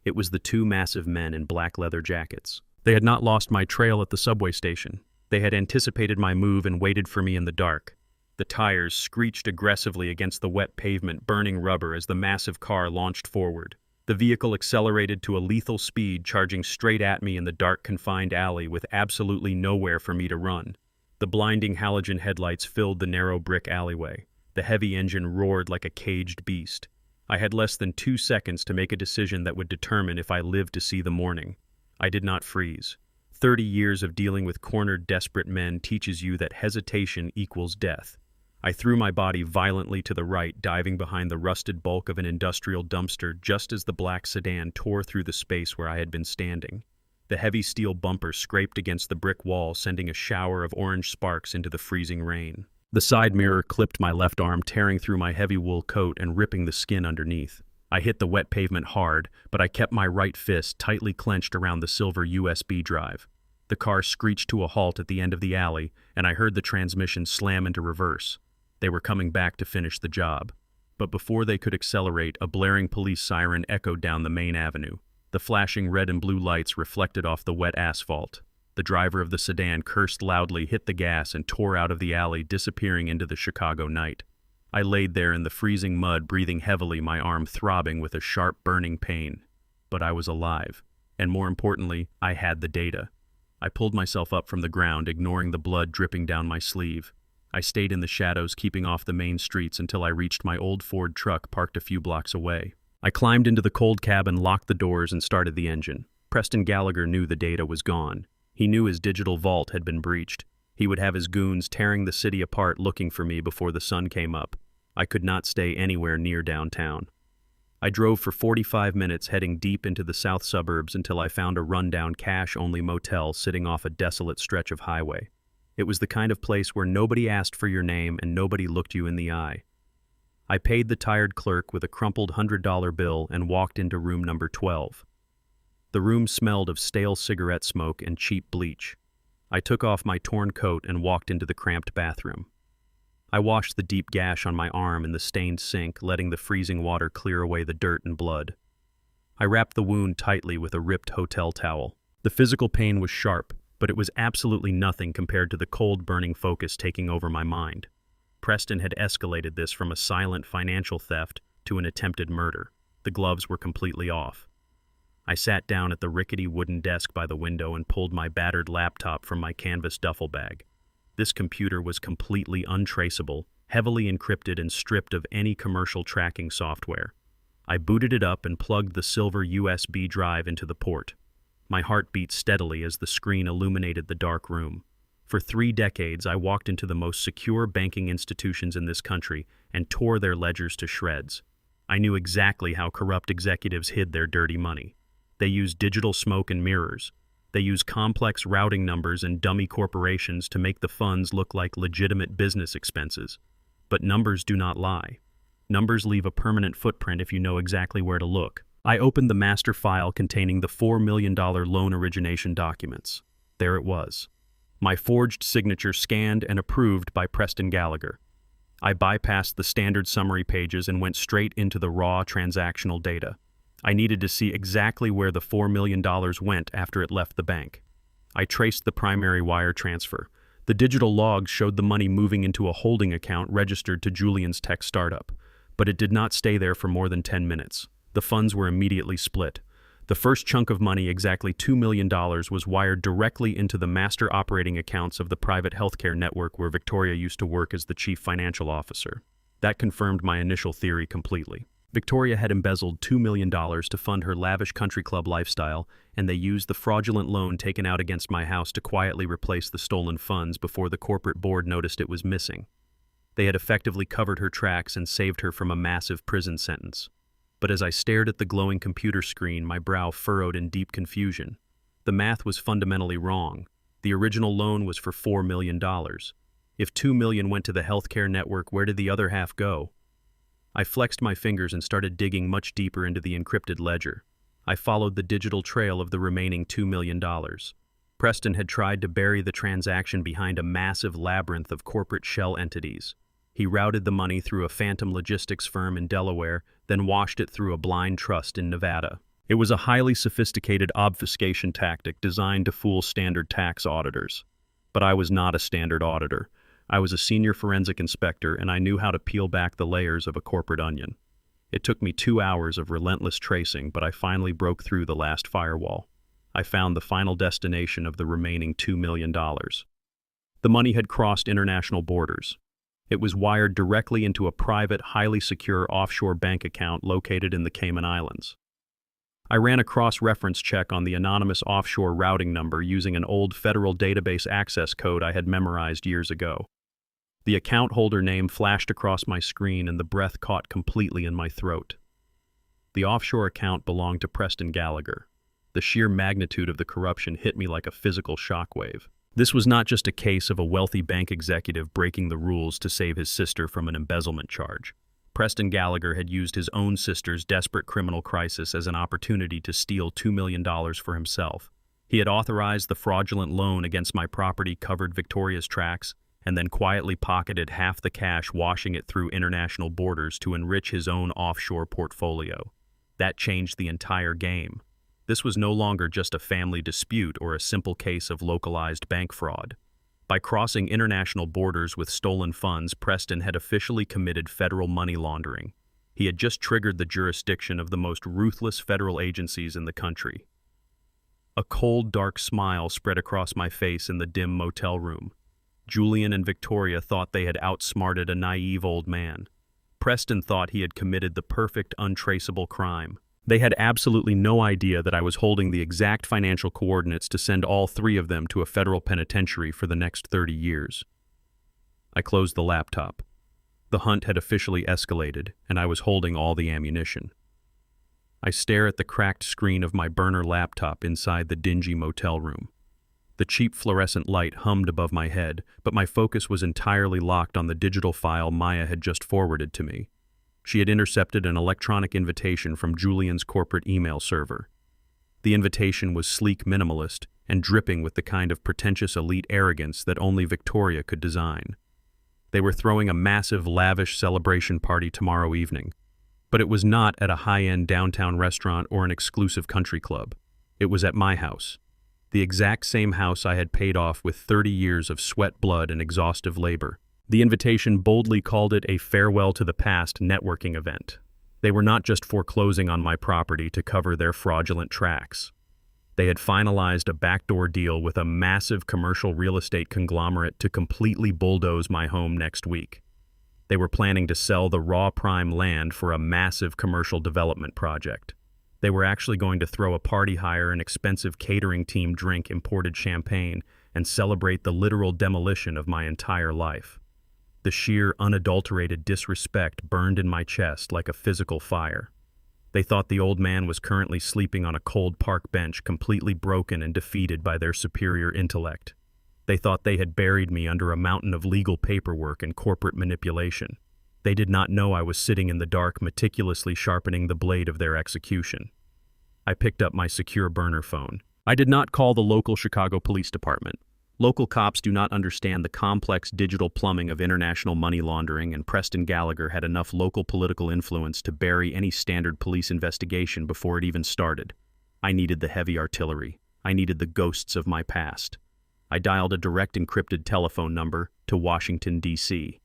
It was the 2 massive men in black leather jackets. They had not lost my trail at the subway station. They had anticipated my move and waited for me in the dark. The tires screeched aggressively against the wet pavement, burning rubber as the massive car launched forward. The vehicle accelerated to a lethal speed, charging straight at me in the dark, confined alley with absolutely nowhere for me to run. The blinding halogen headlights filled the narrow brick alleyway. The heavy engine roared like a caged beast. I had less than 2 seconds to make a decision that would determine if I lived to see the morning. I did not freeze. 30 years of dealing with cornered, desperate men teaches you that hesitation equals death. I threw my body violently to the right, diving behind the rusted bulk of an industrial dumpster just as the black sedan tore through the space where I had been standing. The heavy steel bumper scraped against the brick wall, sending a shower of orange sparks into the freezing rain. The side mirror clipped my left arm, tearing through my heavy wool coat and ripping the skin underneath. I hit the wet pavement hard, but I kept my right fist tightly clenched around the silver USB drive. The car screeched to a halt at the end of the alley, and I heard the transmission slam into reverse. They were coming back to finish the job. But before they could accelerate, a blaring police siren echoed down the main avenue. The flashing red and blue lights reflected off the wet asphalt. The driver of the sedan cursed loudly, hit the gas, and tore out of the alley, disappearing into the Chicago night. I laid there in the freezing mud, breathing heavily, my arm throbbing with a sharp, burning pain. But I was alive. And more importantly, I had the data. I pulled myself up from the ground, ignoring the blood dripping down my sleeve. I stayed in the shadows, keeping off the main streets until I reached my old Ford truck parked a few blocks away. I climbed into the cold cabin, locked the doors, and started the engine. Preston Gallagher knew the data was gone. He knew his digital vault had been breached. He would have his goons tearing the city apart looking for me before the sun came up. I could not stay anywhere near downtown. I drove for 45 minutes, heading deep into the south suburbs until I found a rundown cash-only motel sitting off a desolate stretch of highway. It was the kind of place where nobody asked for your name and nobody looked you in the eye. I paid the tired clerk with a crumpled $100 bill and walked into room number 12. The room smelled of stale cigarette smoke and cheap bleach. I took off my torn coat and walked into the cramped bathroom. I washed the deep gash on my arm in the stained sink, letting the freezing water clear away the dirt and blood. I wrapped the wound tightly with a ripped hotel towel. The physical pain was sharp, but it was absolutely nothing compared to the cold, burning focus taking over my mind. Preston had escalated this from a silent financial theft to an attempted murder. The gloves were completely off. I sat down at the rickety wooden desk by the window and pulled my battered laptop from my canvas duffel bag. This computer was completely untraceable, heavily encrypted and stripped of any commercial tracking software. I booted it up and plugged the silver USB drive into the port. My heart beat steadily as the screen illuminated the dark room. For 3 decades, I walked into the most secure banking institutions in this country and tore their ledgers to shreds. I knew exactly how corrupt executives hid their dirty money. They used digital smoke and mirrors. They used complex routing numbers and dummy corporations to make the funds look like legitimate business expenses. But numbers do not lie. Numbers leave a permanent footprint if you know exactly where to look. I opened the master file containing the $4 million loan origination documents. There it was. My forged signature scanned and approved by Preston Gallagher. I bypassed the standard summary pages and went straight into the raw transactional data. I needed to see exactly where the $4 million went after it left the bank. I traced the primary wire transfer. The digital logs showed the money moving into a holding account registered to Julian's tech startup, but it did not stay there for more than 10 minutes. The funds were immediately split. The first chunk of money, exactly $2 million, was wired directly into the master operating accounts of the private healthcare network where Victoria used to work as the chief financial officer. That confirmed my initial theory completely. Victoria had embezzled $2 million to fund her lavish country club lifestyle, and they used the fraudulent loan taken out against my house to quietly replace the stolen funds before the corporate board noticed it was missing. They had effectively covered her tracks and saved her from a massive prison sentence. But as I stared at the glowing computer screen, my brow furrowed in deep confusion. The math was fundamentally wrong. The original loan was for $4 million. If $2 million went to the healthcare network, where did the other half go? I flexed my fingers and started digging much deeper into the encrypted ledger. I followed the digital trail of the remaining $2 million. Preston had tried to bury the transaction behind a massive labyrinth of corporate shell entities. He routed the money through a phantom logistics firm in Delaware, then washed it through a blind trust in Nevada. It was a highly sophisticated obfuscation tactic designed to fool standard tax auditors. But I was not a standard auditor. I was a senior forensic inspector, and I knew how to peel back the layers of a corporate onion. It took me 2 hours of relentless tracing, but I finally broke through the last firewall. I found the final destination of the remaining $2 million. The money had crossed international borders. It was wired directly into a private, highly secure offshore bank account located in the Cayman Islands. I ran a cross-reference check on the anonymous offshore routing number using an old federal database access code I had memorized years ago. The account holder name flashed across my screen and the breath caught completely in my throat. The offshore account belonged to Preston Gallagher. The sheer magnitude of the corruption hit me like a physical shockwave. This was not just a case of a wealthy bank executive breaking the rules to save his sister from an embezzlement charge. Preston Gallagher had used his own sister's desperate criminal crisis as an opportunity to steal $2 million for himself. He had authorized the fraudulent loan against my property, covered Victoria's tracks, and then quietly pocketed half the cash, washing it through international borders to enrich his own offshore portfolio. That changed the entire game. This was no longer just a family dispute or a simple case of localized bank fraud. By crossing international borders with stolen funds, Preston had officially committed federal money laundering. He had just triggered the jurisdiction of the most ruthless federal agencies in the country. A cold, dark smile spread across my face in the dim motel room. Julian and Victoria thought they had outsmarted a naive old man. Preston thought he had committed the perfect, untraceable crime. They had absolutely no idea that I was holding the exact financial coordinates to send all 3 of them to a federal penitentiary for the next 30 years. I closed the laptop. The hunt had officially escalated, and I was holding all the ammunition. I stare at the cracked screen of my burner laptop inside the dingy motel room. The cheap fluorescent light hummed above my head, but my focus was entirely locked on the digital file Maya had just forwarded to me. She had intercepted an electronic invitation from Julian's corporate email server. The invitation was sleek minimalist and dripping with the kind of pretentious elite arrogance that only Victoria could design. They were throwing a massive, lavish celebration party tomorrow evening. But it was not at a high-end downtown restaurant or an exclusive country club. It was at my house. The exact same house I had paid off with 30 years of sweat, blood, and exhaustive labor. The invitation boldly called it a farewell to the past networking event. They were not just foreclosing on my property to cover their fraudulent tracks. They had finalized a backdoor deal with a massive commercial real estate conglomerate to completely bulldoze my home next week. They were planning to sell the raw prime land for a massive commercial development project. They were actually going to throw a party, hire an expensive catering team, drink imported champagne, and celebrate the literal demolition of my entire life. The sheer, unadulterated disrespect burned in my chest like a physical fire. They thought the old man was currently sleeping on a cold park bench, completely broken and defeated by their superior intellect. They thought they had buried me under a mountain of legal paperwork and corporate manipulation. They did not know I was sitting in the dark, meticulously sharpening the blade of their execution. I picked up my secure burner phone. I did not call the local Chicago Police Department. Local cops do not understand the complex digital plumbing of international money laundering, and Preston Gallagher had enough local political influence to bury any standard police investigation before it even started. I needed the heavy artillery. I needed the ghosts of my past. I dialed a direct encrypted telephone number to Washington, D.C.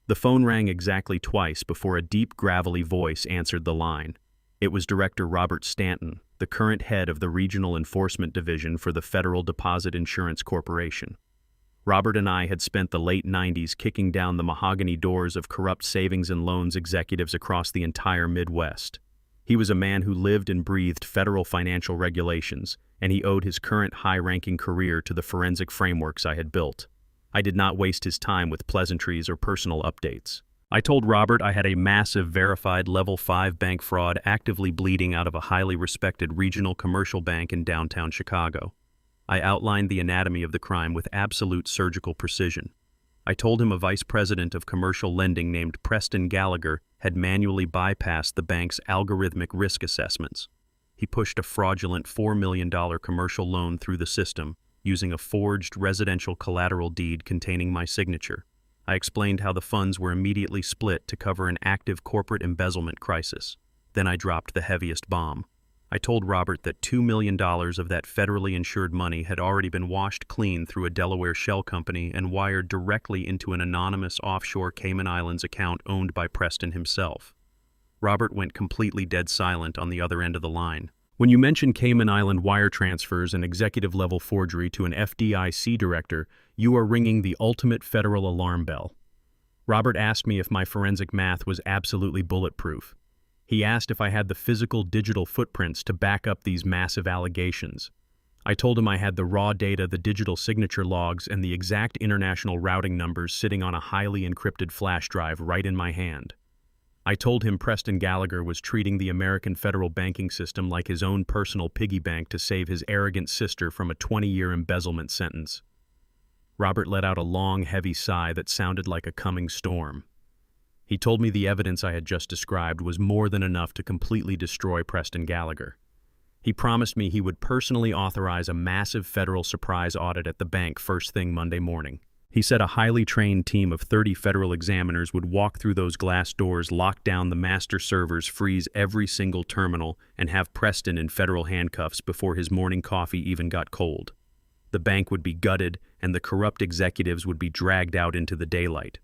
The phone rang exactly twice before a deep, gravelly voice answered the line. It was Director Robert Stanton, the current head of the Regional Enforcement Division for the Federal Deposit Insurance Corporation. Robert and I had spent the late 90s kicking down the mahogany doors of corrupt savings and loans executives across the entire Midwest. He was a man who lived and breathed federal financial regulations, and he owed his current high-ranking career to the forensic frameworks I had built. I did not waste his time with pleasantries or personal updates. I told Robert I had a massive verified Level 5 bank fraud actively bleeding out of a highly respected regional commercial bank in downtown Chicago. I outlined the anatomy of the crime with absolute surgical precision. I told him a vice president of commercial lending named Preston Gallagher had manually bypassed the bank's algorithmic risk assessments. He pushed a fraudulent $4 million commercial loan through the system using a forged residential collateral deed containing my signature. I explained how the funds were immediately split to cover an active corporate embezzlement crisis. Then I dropped the heaviest bomb. I told Robert that $2 million of that federally insured money had already been washed clean through a Delaware shell company and wired directly into an anonymous offshore Cayman Islands account owned by Preston himself. Robert went completely dead silent on the other end of the line. When you mention Cayman Island wire transfers and executive-level forgery to an FDIC director, you are ringing the ultimate federal alarm bell. Robert asked me if my forensic math was absolutely bulletproof. He asked if I had the physical digital footprints to back up these massive allegations. I told him I had the raw data, the digital signature logs, and the exact international routing numbers sitting on a highly encrypted flash drive right in my hand. I told him Preston Gallagher was treating the American federal banking system like his own personal piggy bank to save his arrogant sister from a 20-year embezzlement sentence. Robert let out a long, heavy sigh that sounded like a coming storm. He told me the evidence I had just described was more than enough to completely destroy Preston Gallagher. He promised me he would personally authorize a massive federal surprise audit at the bank first thing Monday morning. He said a highly trained team of 30 federal examiners would walk through those glass doors, lock down the master servers, freeze every single terminal, and have Preston in federal handcuffs before his morning coffee even got cold. The bank would be gutted, and the corrupt executives would be dragged out into the daylight.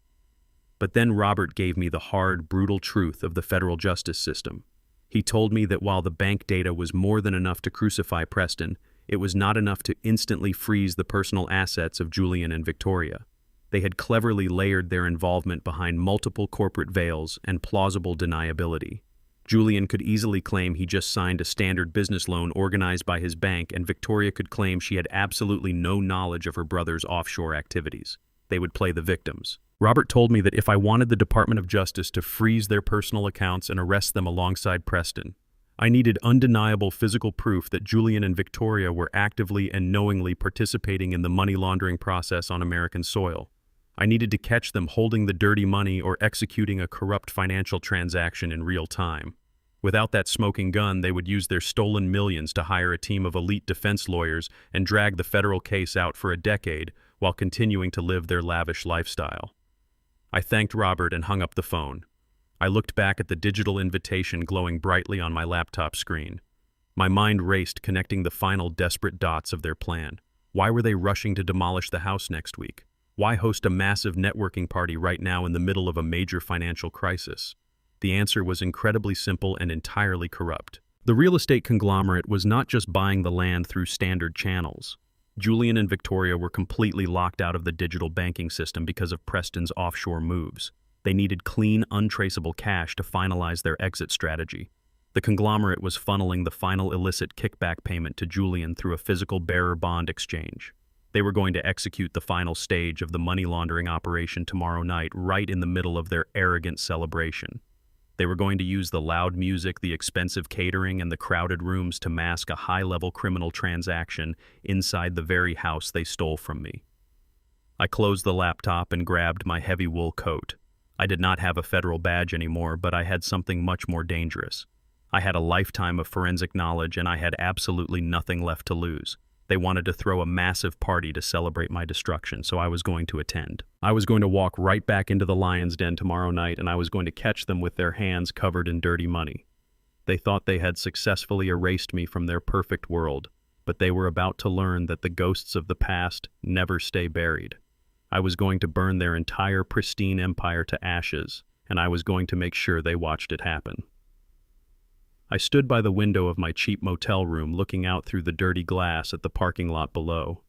But then Robert gave me the hard, brutal truth of the federal justice system. He told me that while the bank data was more than enough to crucify Preston, it was not enough to instantly freeze the personal assets of Julian and Victoria. They had cleverly layered their involvement behind multiple corporate veils and plausible deniability. Julian could easily claim he just signed a standard business loan organized by his bank, and Victoria could claim she had absolutely no knowledge of her brother's offshore activities. They would play the victims. Robert told me that if I wanted the Department of Justice to freeze their personal accounts and arrest them alongside Preston, I needed undeniable physical proof that Julian and Victoria were actively and knowingly participating in the money laundering process on American soil. I needed to catch them holding the dirty money or executing a corrupt financial transaction in real time. Without that smoking gun, they would use their stolen millions to hire a team of elite defense lawyers and drag the federal case out for a decade while continuing to live their lavish lifestyle. I thanked Robert and hung up the phone. I looked back at the digital invitation glowing brightly on my laptop screen. My mind raced, connecting the final desperate dots of their plan. Why were they rushing to demolish the house next week? Why host a massive networking party right now in the middle of a major financial crisis? The answer was incredibly simple and entirely corrupt. The real estate conglomerate was not just buying the land through standard channels. Julian and Victoria were completely locked out of the digital banking system because of Preston's offshore moves. They needed clean, untraceable cash to finalize their exit strategy. The conglomerate was funneling the final illicit kickback payment to Julian through a physical bearer bond exchange. They were going to execute the final stage of the money laundering operation tomorrow night, right in the middle of their arrogant celebration. They were going to use the loud music, the expensive catering, and the crowded rooms to mask a high-level criminal transaction inside the very house they stole from me. I closed the laptop and grabbed my heavy wool coat. I did not have a federal badge anymore, but I had something much more dangerous. I had a lifetime of forensic knowledge, and I had absolutely nothing left to lose. They wanted to throw a massive party to celebrate my destruction, so I was going to attend. I was going to walk right back into the lion's den tomorrow night, and I was going to catch them with their hands covered in dirty money. They thought they had successfully erased me from their perfect world, but they were about to learn that the ghosts of the past never stay buried. I was going to burn their entire pristine empire to ashes, and I was going to make sure they watched it happen. I stood by the window of my cheap motel room looking out through the dirty glass at the parking lot below.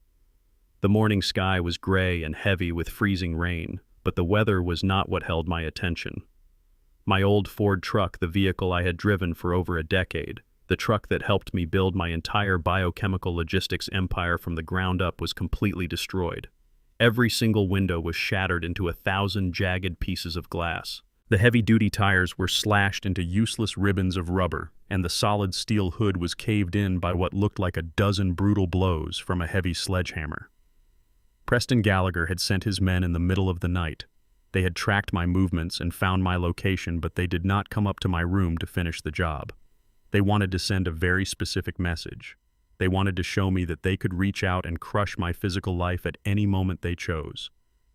The morning sky was gray and heavy with freezing rain, but the weather was not what held my attention. My old Ford truck, the vehicle I had driven for over a decade, the truck that helped me build my entire biochemical logistics empire from the ground up, was completely destroyed. Every single window was shattered into 1,000 jagged pieces of glass. The heavy-duty tires were slashed into useless ribbons of rubber, and the solid steel hood was caved in by what looked like a dozen brutal blows from a heavy sledgehammer. Preston Gallagher had sent his men in the middle of the night. They had tracked my movements and found my location, but they did not come up to my room to finish the job. They wanted to send a very specific message. They wanted to show me that they could reach out and crush my physical life at any moment they chose.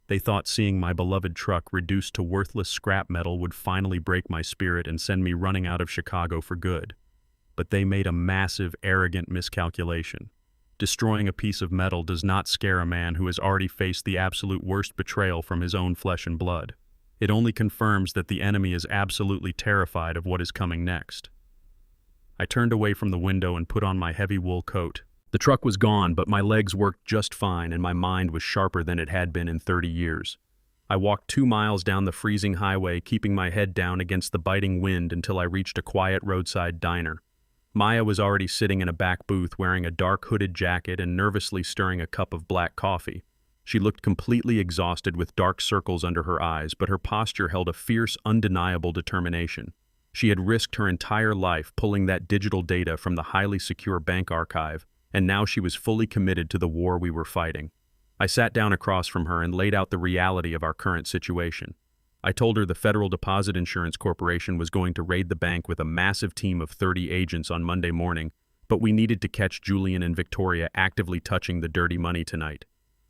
They thought seeing my beloved truck reduced to worthless scrap metal would finally break my spirit and send me running out of Chicago for good. But they made a massive, arrogant miscalculation. Destroying a piece of metal does not scare a man who has already faced the absolute worst betrayal from his own flesh and blood. It only confirms that the enemy is absolutely terrified of what is coming next. I turned away from the window and put on my heavy wool coat. The truck was gone, but my legs worked just fine and my mind was sharper than it had been in 30 years. I walked 2 miles down the freezing highway, keeping my head down against the biting wind until I reached a quiet roadside diner. Maya was already sitting in a back booth wearing a dark hooded jacket and nervously stirring a cup of black coffee. She looked completely exhausted with dark circles under her eyes, but her posture held a fierce, undeniable determination. She had risked her entire life pulling that digital data from the highly secure bank archive, and now she was fully committed to the war we were fighting. I sat down across from her and laid out the reality of our current situation. I told her the Federal Deposit Insurance Corporation was going to raid the bank with a massive team of 30 agents on Monday morning, but we needed to catch Julian and Victoria actively touching the dirty money tonight.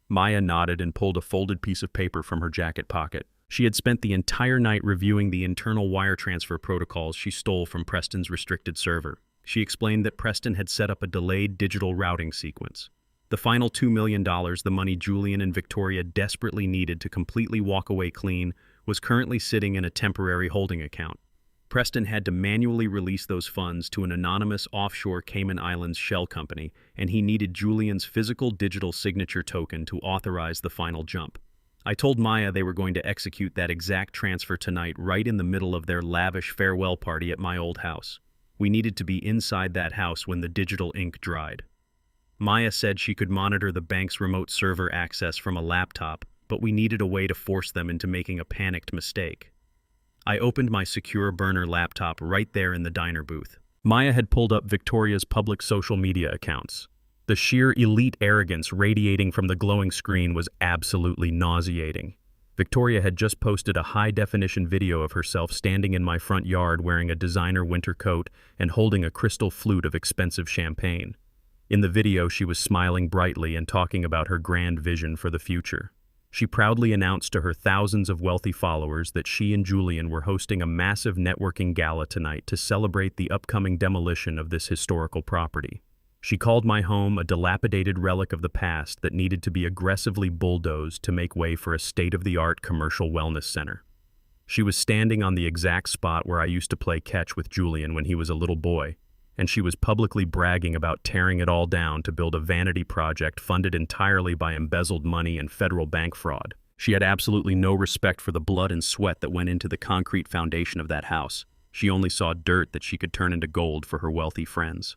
Maya nodded and pulled a folded piece of paper from her jacket pocket. She had spent the entire night reviewing the internal wire transfer protocols she stole from Preston's restricted server. She explained that Preston had set up a delayed digital routing sequence. The final $2 million, the money Julian and Victoria desperately needed to completely walk away clean, was currently sitting in a temporary holding account. Preston had to manually release those funds to an anonymous offshore Cayman Islands shell company, and he needed Julian's physical digital signature token to authorize the final jump. I told Maya they were going to execute that exact transfer tonight right in the middle of their lavish farewell party at my old house. We needed to be inside that house when the digital ink dried. Maya said she could monitor the bank's remote server access from a laptop, but we needed a way to force them into making a panicked mistake. I opened my secure burner laptop right there in the diner booth. Maya had pulled up Victoria's public social media accounts. The sheer elite arrogance radiating from the glowing screen was absolutely nauseating. Victoria had just posted a high-definition video of herself standing in my front yard wearing a designer winter coat and holding a crystal flute of expensive champagne. In the video, she was smiling brightly and talking about her grand vision for the future. She proudly announced to her thousands of wealthy followers that she and Julian were hosting a massive networking gala tonight to celebrate the upcoming demolition of this historical property. She called my home a dilapidated relic of the past that needed to be aggressively bulldozed to make way for a state-of-the-art commercial wellness center. She was standing on the exact spot where I used to play catch with Julian when he was a little boy, and she was publicly bragging about tearing it all down to build a vanity project funded entirely by embezzled money and federal bank fraud. She had absolutely no respect for the blood and sweat that went into the concrete foundation of that house. She only saw dirt that she could turn into gold for her wealthy friends.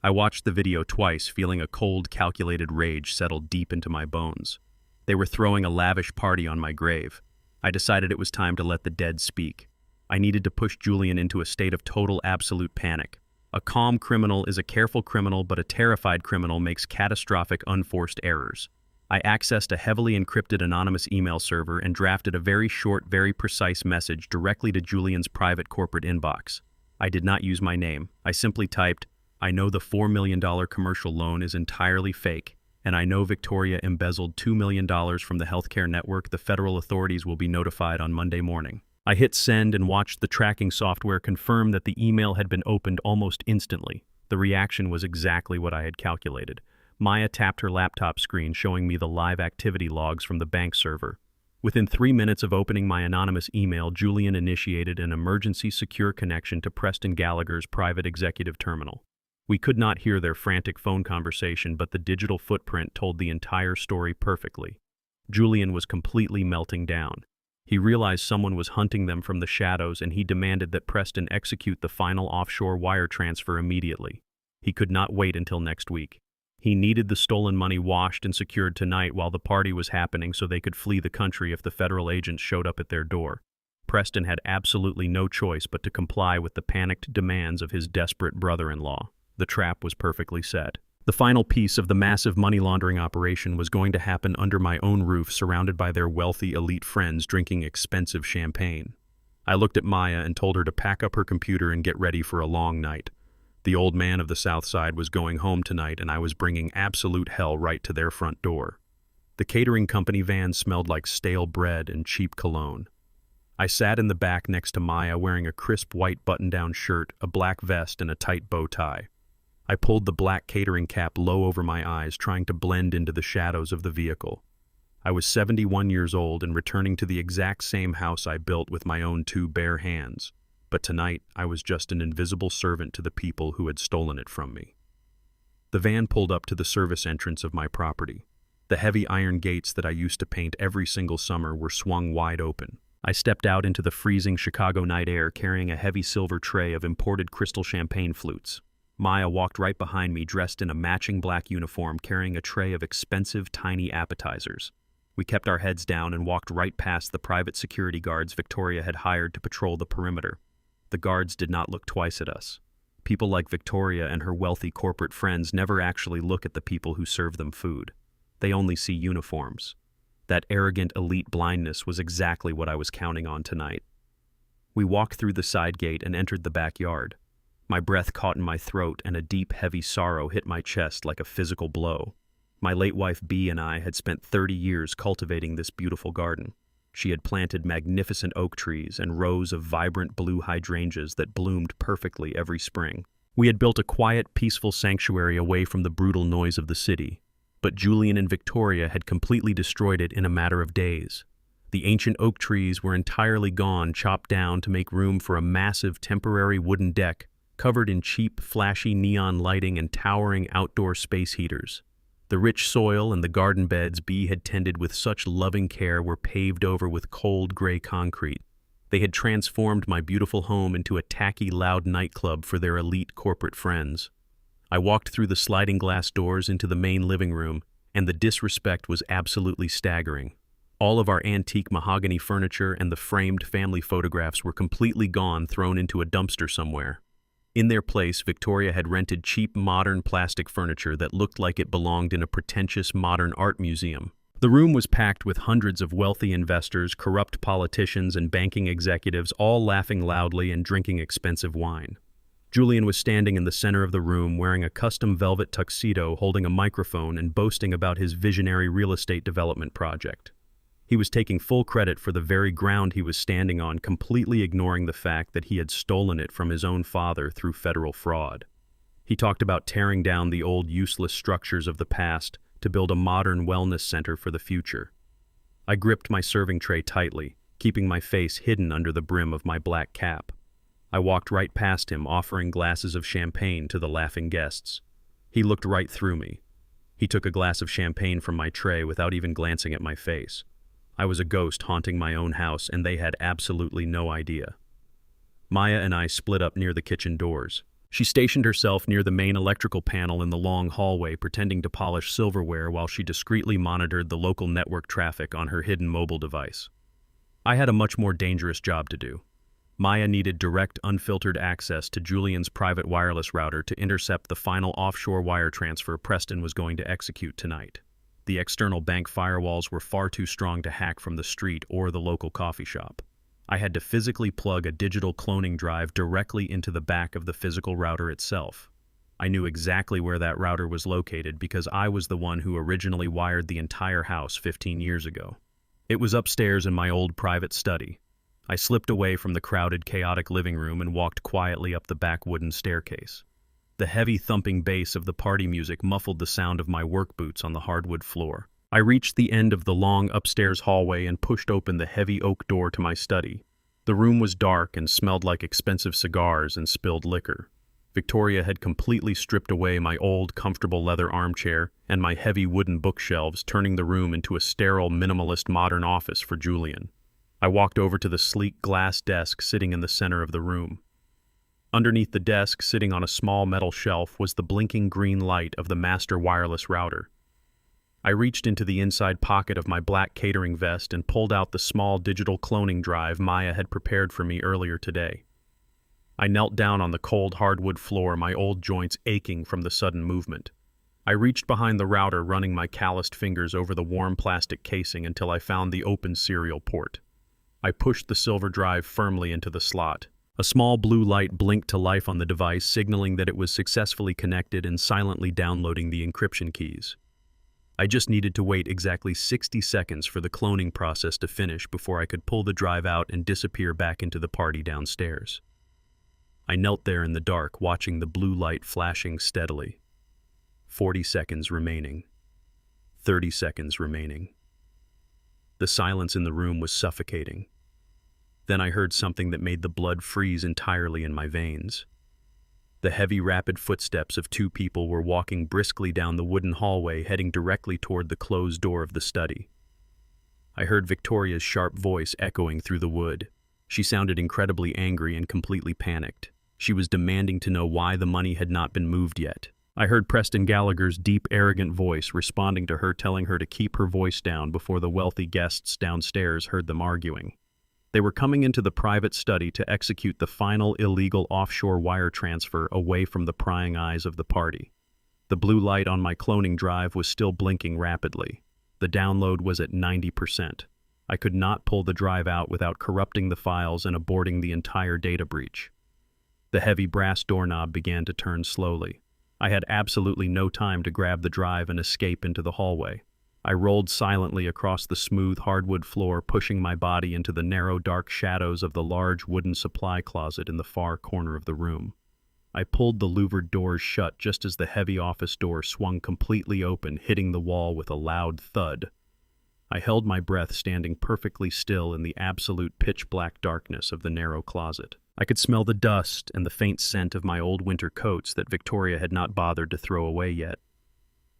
I watched the video twice, feeling a cold, calculated rage settle deep into my bones. They were throwing a lavish party on my grave. I decided it was time to let the dead speak. I needed to push Julian into a state of total, absolute panic. A calm criminal is a careful criminal, but a terrified criminal makes catastrophic, unforced errors. I accessed a heavily encrypted anonymous email server and drafted a very short, very precise message directly to Julian's private corporate inbox. I did not use my name. I simply typed, "I know the $4 million commercial loan is entirely fake, and I know Victoria embezzled $2 million from the healthcare network. The federal authorities will be notified on Monday morning." I hit send and watched the tracking software confirm that the email had been opened almost instantly. The reaction was exactly what I had calculated. Maya tapped her laptop screen, showing me the live activity logs from the bank server. Within 3 minutes of opening my anonymous email, Julian initiated an emergency secure connection to Preston Gallagher's private executive terminal. We could not hear their frantic phone conversation, but the digital footprint told the entire story perfectly. Julian was completely melting down. He realized someone was hunting them from the shadows, and he demanded that Preston execute the final offshore wire transfer immediately. He could not wait until next week. He needed the stolen money washed and secured tonight while the party was happening so they could flee the country if the federal agents showed up at their door. Preston had absolutely no choice but to comply with the panicked demands of his desperate brother-in-law. The trap was perfectly set. The final piece of the massive money laundering operation was going to happen under my own roof, surrounded by their wealthy elite friends drinking expensive champagne. I looked at Maya and told her to pack up her computer and get ready for a long night. The old man of the South Side was going home tonight, and I was bringing absolute hell right to their front door. The catering company van smelled like stale bread and cheap cologne. I sat in the back next to Maya, wearing a crisp white button-down shirt, a black vest, and a tight bow tie. I pulled the black catering cap low over my eyes, trying to blend into the shadows of the vehicle. I was 71 years old and returning to the exact same house I built with my own 2 bare hands. But tonight, I was just an invisible servant to the people who had stolen it from me. The van pulled up to the service entrance of my property. The heavy iron gates that I used to paint every single summer were swung wide open. I stepped out into the freezing Chicago night air, carrying a heavy silver tray of imported crystal champagne flutes. Maya walked right behind me, dressed in a matching black uniform, carrying a tray of expensive, tiny appetizers. We kept our heads down and walked right past the private security guards Victoria had hired to patrol the perimeter. The guards did not look twice at us. People like Victoria and her wealthy corporate friends never actually look at the people who serve them food. They only see uniforms. That arrogant elite blindness was exactly what I was counting on tonight. We walked through the side gate and entered the backyard. My breath caught in my throat, and a deep, heavy sorrow hit my chest like a physical blow. My late wife Bea and I had spent 30 years cultivating this beautiful garden. She had planted magnificent oak trees and rows of vibrant blue hydrangeas that bloomed perfectly every spring. We had built a quiet, peaceful sanctuary away from the brutal noise of the city. But Julian and Victoria had completely destroyed it in a matter of days. The ancient oak trees were entirely gone, chopped down to make room for a massive temporary wooden deck covered in cheap, flashy neon lighting and towering outdoor space heaters. The rich soil and the garden beds Bea had tended with such loving care were paved over with cold gray concrete. They had transformed my beautiful home into a tacky, loud nightclub for their elite corporate friends. I walked through the sliding glass doors into the main living room, and the disrespect was absolutely staggering. All of our antique mahogany furniture and the framed family photographs were completely gone, thrown into a dumpster somewhere. In their place, Victoria had rented cheap modern plastic furniture that looked like it belonged in a pretentious modern art museum. The room was packed with hundreds of wealthy investors, corrupt politicians, and banking executives, all laughing loudly and drinking expensive wine. Julian was standing in the center of the room, wearing a custom velvet tuxedo, holding a microphone and boasting about his visionary real estate development project. He was taking full credit for the very ground he was standing on, completely ignoring the fact that he had stolen it from his own father through federal fraud. He talked about tearing down the old useless structures of the past to build a modern wellness center for the future. I gripped my serving tray tightly, keeping my face hidden under the brim of my black cap. I walked right past him, offering glasses of champagne to the laughing guests. He looked right through me. He took a glass of champagne from my tray without even glancing at my face. I was a ghost haunting my own house, and they had absolutely no idea. Maya and I split up near the kitchen doors. She stationed herself near the main electrical panel in the long hallway, pretending to polish silverware while she discreetly monitored the local network traffic on her hidden mobile device. I had a much more dangerous job to do. Maya needed direct, unfiltered access to Julian's private wireless router to intercept the final offshore wire transfer Preston was going to execute tonight. The external bank firewalls were far too strong to hack from the street or the local coffee shop. I had to physically plug a digital cloning drive directly into the back of the physical router itself. I knew exactly where that router was located because I was the one who originally wired the entire house 15 years ago. It was upstairs in my old private study. I slipped away from the crowded, chaotic living room and walked quietly up the back wooden staircase. The heavy thumping bass of the party music muffled the sound of my work boots on the hardwood floor. I reached the end of the long upstairs hallway and pushed open the heavy oak door to my study. The room was dark and smelled like expensive cigars and spilled liquor. Victoria had completely stripped away my old, comfortable leather armchair and my heavy wooden bookshelves, turning the room into a sterile, minimalist modern office for Julian. I walked over to the sleek glass desk sitting in the center of the room. Underneath the desk, sitting on a small metal shelf, was the blinking green light of the master wireless router. I reached into the inside pocket of my black catering vest and pulled out the small digital cloning drive Maya had prepared for me earlier today. I knelt down on the cold hardwood floor, my old joints aching from the sudden movement. I reached behind the router, running my calloused fingers over the warm plastic casing until I found the open serial port. I pushed the silver drive firmly into the slot. A small blue light blinked to life on the device, signaling that it was successfully connected and silently downloading the encryption keys. I just needed to wait exactly 60 seconds for the cloning process to finish before I could pull the drive out and disappear back into the party downstairs. I knelt there in the dark, watching the blue light flashing steadily. 40 seconds remaining. 30 seconds remaining. The silence in the room was suffocating. Then I heard something that made the blood freeze entirely in my veins. The heavy, rapid footsteps of two people were walking briskly down the wooden hallway, heading directly toward the closed door of the study. I heard Victoria's sharp voice echoing through the wood. She sounded incredibly angry and completely panicked. She was demanding to know why the money had not been moved yet. I heard Preston Gallagher's deep, arrogant voice responding to her, telling her to keep her voice down before the wealthy guests downstairs heard them arguing. They were coming into the private study to execute the final illegal offshore wire transfer away from the prying eyes of the party. The blue light on my cloning drive was still blinking rapidly. The download was at 90%. I could not pull the drive out without corrupting the files and aborting the entire data breach. The heavy brass doorknob began to turn slowly. I had absolutely no time to grab the drive and escape into the hallway. I rolled silently across the smooth hardwood floor, pushing my body into the narrow, dark shadows of the large wooden supply closet in the far corner of the room. I pulled the louvered doors shut just as the heavy office door swung completely open, hitting the wall with a loud thud. I held my breath, standing perfectly still in the absolute pitch-black darkness of the narrow closet. I could smell the dust and the faint scent of my old winter coats that Victoria had not bothered to throw away yet.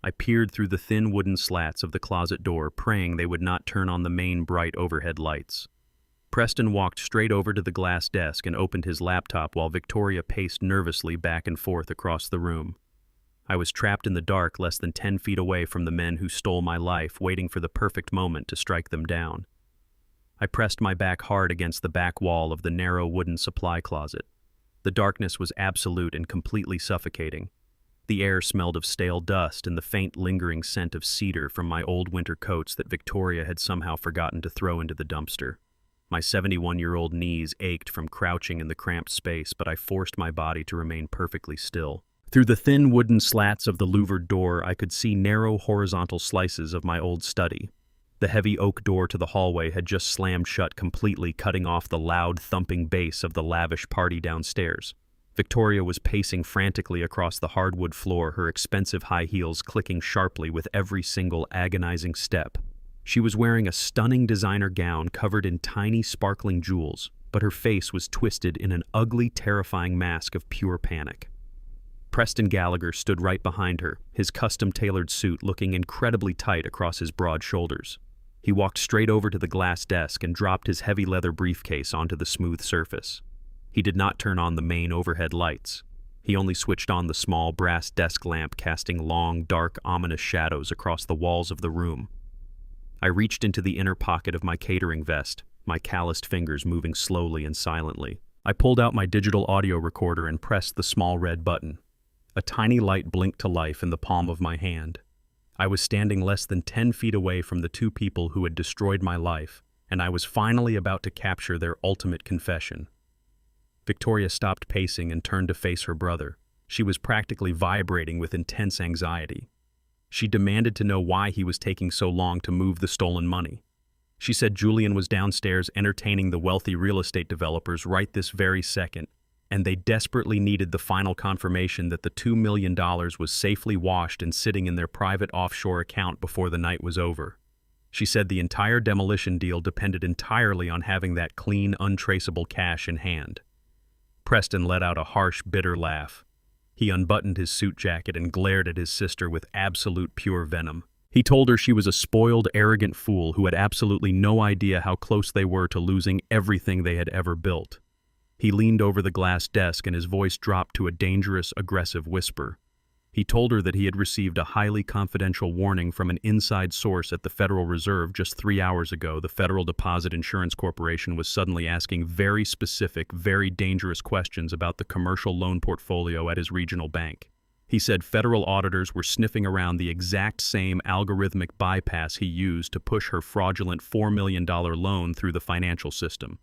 I peered through the thin wooden slats of the closet door, praying they would not turn on the main bright overhead lights. Preston walked straight over to the glass desk and opened his laptop while Victoria paced nervously back and forth across the room. I was trapped in the dark, less than 10 feet away from the men who stole my life, waiting for the perfect moment to strike them down. I pressed my back hard against the back wall of the narrow wooden supply closet. The darkness was absolute and completely suffocating. The air smelled of stale dust and the faint lingering scent of cedar from my old winter coats that Victoria had somehow forgotten to throw into the dumpster. My 71-year-old knees ached from crouching in the cramped space, but I forced my body to remain perfectly still. Through the thin wooden slats of the louvered door, I could see narrow horizontal slices of my old study. The heavy oak door to the hallway had just slammed shut completely, cutting off the loud, thumping bass of the lavish party downstairs. Victoria was pacing frantically across the hardwood floor, her expensive high heels clicking sharply with every single agonizing step. She was wearing a stunning designer gown covered in tiny, sparkling jewels, but her face was twisted in an ugly, terrifying mask of pure panic. Preston Gallagher stood right behind her, his custom-tailored suit looking incredibly tight across his broad shoulders. He walked straight over to the glass desk and dropped his heavy leather briefcase onto the smooth surface. He did not turn on the main overhead lights. He only switched on the small brass desk lamp, casting long, dark, ominous shadows across the walls of the room. I reached into the inner pocket of my catering vest, my calloused fingers moving slowly and silently. I pulled out my digital audio recorder and pressed the small red button. A tiny light blinked to life in the palm of my hand. I was standing less than 10 feet away from the two people who had destroyed my life, and I was finally about to capture their ultimate confession. Victoria stopped pacing and turned to face her brother. She was practically vibrating with intense anxiety. She demanded to know why he was taking so long to move the stolen money. She said Julian was downstairs entertaining the wealthy real estate developers right this very second, and they desperately needed the final confirmation that the $2 million was safely washed and sitting in their private offshore account before the night was over. She said the entire demolition deal depended entirely on having that clean, untraceable cash in hand. Preston let out a harsh, bitter laugh. He unbuttoned his suit jacket and glared at his sister with absolute pure venom. He told her she was a spoiled, arrogant fool who had absolutely no idea how close they were to losing everything they had ever built. He leaned over the glass desk and his voice dropped to a dangerous, aggressive whisper. He told her that he had received a highly confidential warning from an inside source at the Federal Reserve just 3 hours ago. The Federal Deposit Insurance Corporation was suddenly asking very specific, very dangerous questions about the commercial loan portfolio at his regional bank. He said federal auditors were sniffing around the exact same algorithmic bypass he used to push her fraudulent $4 million loan through the financial system.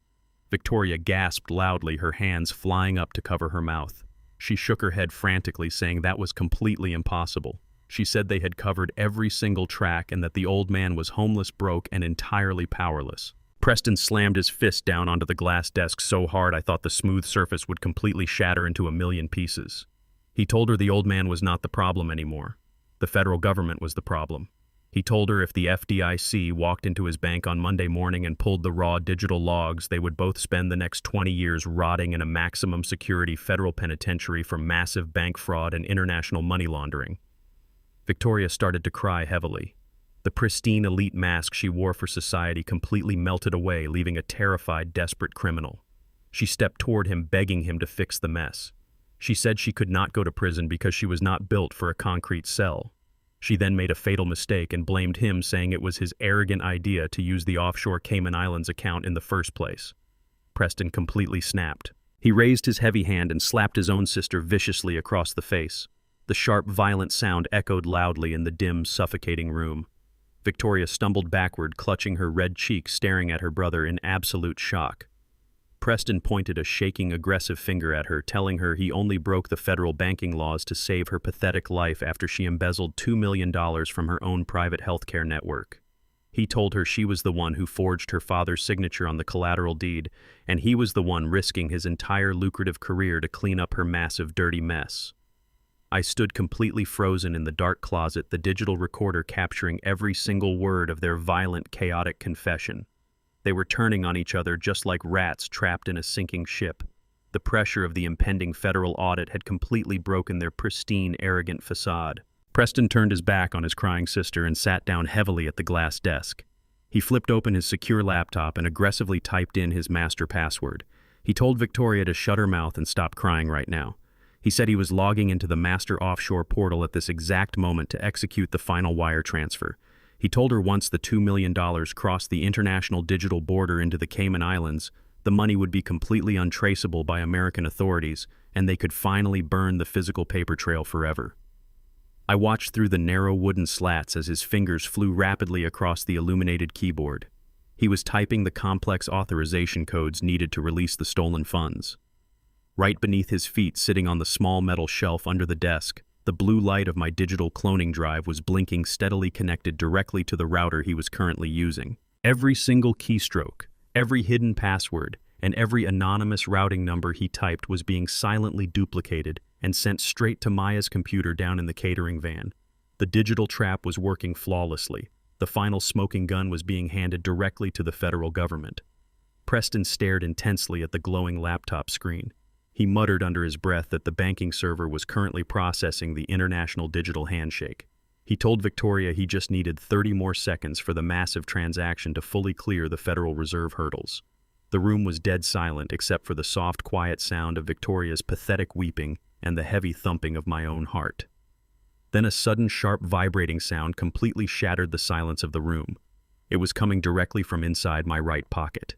Victoria gasped loudly, her hands flying up to cover her mouth. She shook her head frantically, saying that was completely impossible. She said they had covered every single track and that the old man was homeless, broke, and entirely powerless. Preston slammed his fist down onto the glass desk so hard I thought the smooth surface would completely shatter into a million pieces. He told her the old man was not the problem anymore. The federal government was the problem. He told her if the FDIC walked into his bank on Monday morning and pulled the raw digital logs, they would both spend the next 20 years rotting in a maximum security federal penitentiary for massive bank fraud and international money laundering. Victoria started to cry heavily. The pristine elite mask she wore for society completely melted away, leaving a terrified, desperate criminal. She stepped toward him, begging him to fix the mess. She said she could not go to prison because she was not built for a concrete cell. She then made a fatal mistake and blamed him, saying it was his arrogant idea to use the offshore Cayman Islands account in the first place. Preston completely snapped. He raised his heavy hand and slapped his own sister viciously across the face. The sharp, violent sound echoed loudly in the dim, suffocating room. Victoria stumbled backward, clutching her red cheek, staring at her brother in absolute shock. Preston pointed a shaking, aggressive finger at her, telling her he only broke the federal banking laws to save her pathetic life after she embezzled $2 million from her own private healthcare network. He told her she was the one who forged her father's signature on the collateral deed, and he was the one risking his entire lucrative career to clean up her massive, dirty mess. I stood completely frozen in the dark closet, the digital recorder capturing every single word of their violent, chaotic confession. They were turning on each other just like rats trapped in a sinking ship. The pressure of the impending federal audit had completely broken their pristine, arrogant facade. Preston turned his back on his crying sister and sat down heavily at the glass desk. He flipped open his secure laptop and aggressively typed in his master password. He told Victoria to shut her mouth and stop crying right now. He said he was logging into the master offshore portal at this exact moment to execute the final wire transfer. He told her once the $2 million crossed the international digital border into the Cayman Islands, the money would be completely untraceable by American authorities, and they could finally burn the physical paper trail forever. I watched through the narrow wooden slats as his fingers flew rapidly across the illuminated keyboard. He was typing the complex authorization codes needed to release the stolen funds. Right beneath his feet, sitting on the small metal shelf under the desk, the blue light of my digital cloning drive was blinking, steadily connected directly to the router he was currently using. Every single keystroke, every hidden password, and every anonymous routing number he typed was being silently duplicated and sent straight to Maya's computer down in the catering van. The digital trap was working flawlessly. The final smoking gun was being handed directly to the federal government. Preston stared intensely at the glowing laptop screen. He muttered under his breath that the banking server was currently processing the international digital handshake. He told Victoria he just needed 30 more seconds for the massive transaction to fully clear the Federal Reserve hurdles. The room was dead silent except for the soft, quiet sound of Victoria's pathetic weeping and the heavy thumping of my own heart. Then a sudden, sharp, vibrating sound completely shattered the silence of the room. It was coming directly from inside my right pocket.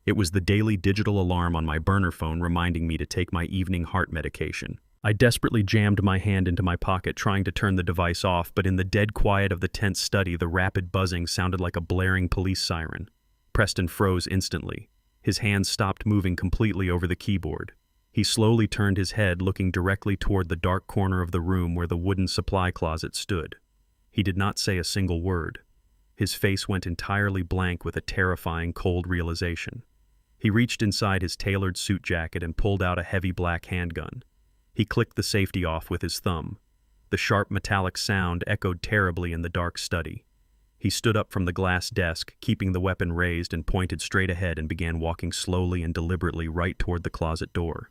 It was the daily digital alarm on my burner phone reminding me to take my evening heart medication. I desperately jammed my hand into my pocket, trying to turn the device off, but in the dead quiet of the tense study, the rapid buzzing sounded like a blaring police siren. Preston froze instantly. His hands stopped moving completely over the keyboard. He slowly turned his head, looking directly toward the dark corner of the room where the wooden supply closet stood. He did not say a single word. His face went entirely blank with a terrifying, cold realization. He reached inside his tailored suit jacket and pulled out a heavy black handgun. He clicked the safety off with his thumb. The sharp metallic sound echoed terribly in the dark study. He stood up from the glass desk, keeping the weapon raised, and pointed straight ahead and began walking slowly and deliberately right toward the closet door.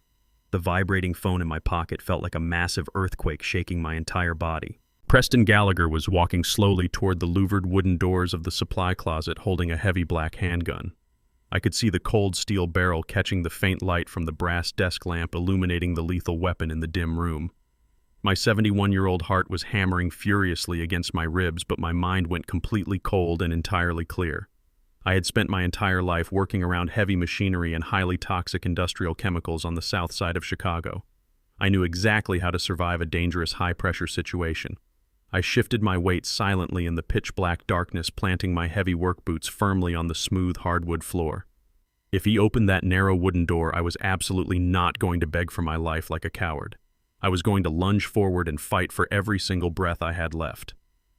The vibrating phone in my pocket felt like a massive earthquake shaking my entire body. Preston Gallagher was walking slowly toward the louvered wooden doors of the supply closet, holding a heavy black handgun. I could see the cold steel barrel catching the faint light from the brass desk lamp, illuminating the lethal weapon in the dim room. My 71-year-old heart was hammering furiously against my ribs, but my mind went completely cold and entirely clear. I had spent my entire life working around heavy machinery and highly toxic industrial chemicals on the south side of Chicago. I knew exactly how to survive a dangerous high-pressure situation. I shifted my weight silently in the pitch-black darkness, planting my heavy work boots firmly on the smooth hardwood floor. If he opened that narrow wooden door, I was absolutely not going to beg for my life like a coward. I was going to lunge forward and fight for every single breath I had left.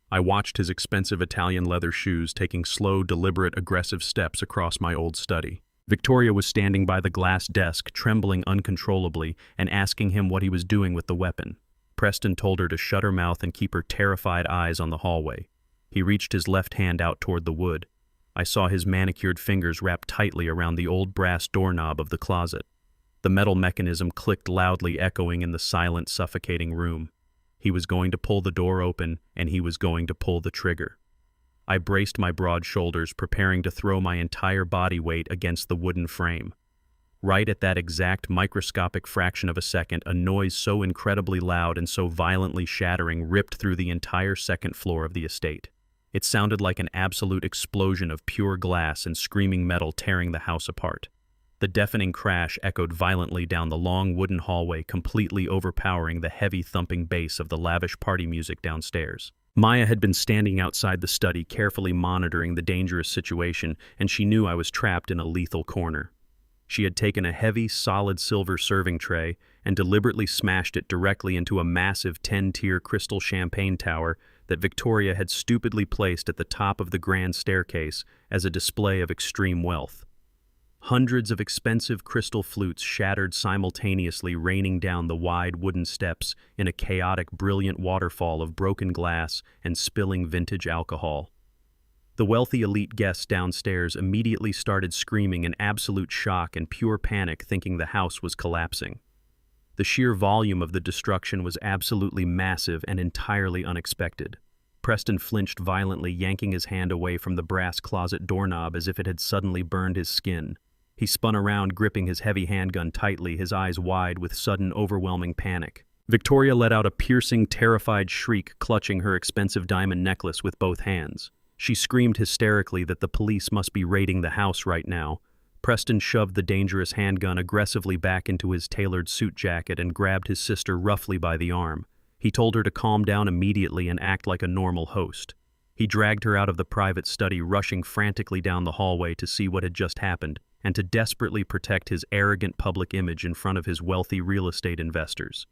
I watched his expensive Italian leather shoes taking slow, deliberate, aggressive steps across my old study. Victoria was standing by the glass desk, trembling uncontrollably, and asking him what he was doing with the weapon. Preston told her to shut her mouth and keep her terrified eyes on the hallway. He reached his left hand out toward the wood. I saw his manicured fingers wrap tightly around the old brass doorknob of the closet. The metal mechanism clicked loudly, echoing in the silent, suffocating room. He was going to pull the door open, and he was going to pull the trigger. I braced my broad shoulders, preparing to throw my entire body weight against the wooden frame. Right at that exact microscopic fraction of a second, a noise so incredibly loud and so violently shattering ripped through the entire second floor of the estate. It sounded like an absolute explosion of pure glass and screaming metal tearing the house apart. The deafening crash echoed violently down the long wooden hallway, completely overpowering the heavy thumping bass of the lavish party music downstairs. Maya had been standing outside the study, carefully monitoring the dangerous situation, and she knew I was trapped in a lethal corner. She had taken a heavy, solid silver serving tray and deliberately smashed it directly into a massive 10-tier crystal champagne tower that Victoria had stupidly placed at the top of the grand staircase as a display of extreme wealth. Hundreds of expensive crystal flutes shattered simultaneously, raining down the wide wooden steps in a chaotic, brilliant waterfall of broken glass and spilling vintage alcohol. The wealthy elite guests downstairs immediately started screaming in absolute shock and pure panic, thinking the house was collapsing. The sheer volume of the destruction was absolutely massive and entirely unexpected. Preston flinched violently, yanking his hand away from the brass closet doorknob as if it had suddenly burned his skin. He spun around, gripping his heavy handgun tightly, his eyes wide with sudden, overwhelming panic. Victoria let out a piercing, terrified shriek, clutching her expensive diamond necklace with both hands. She screamed hysterically that the police must be raiding the house right now. Preston shoved the dangerous handgun aggressively back into his tailored suit jacket and grabbed his sister roughly by the arm. He told her to calm down immediately and act like a normal host. He dragged her out of the private study, rushing frantically down the hallway to see what had just happened, and to desperately protect his arrogant public image in front of his wealthy real estate investors.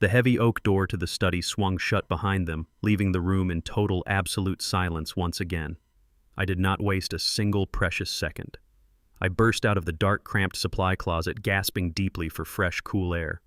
The heavy oak door to the study swung shut behind them, leaving the room in total, absolute silence once again. I did not waste a single precious second. I burst out of the dark, cramped supply closet, gasping deeply for fresh, cool air.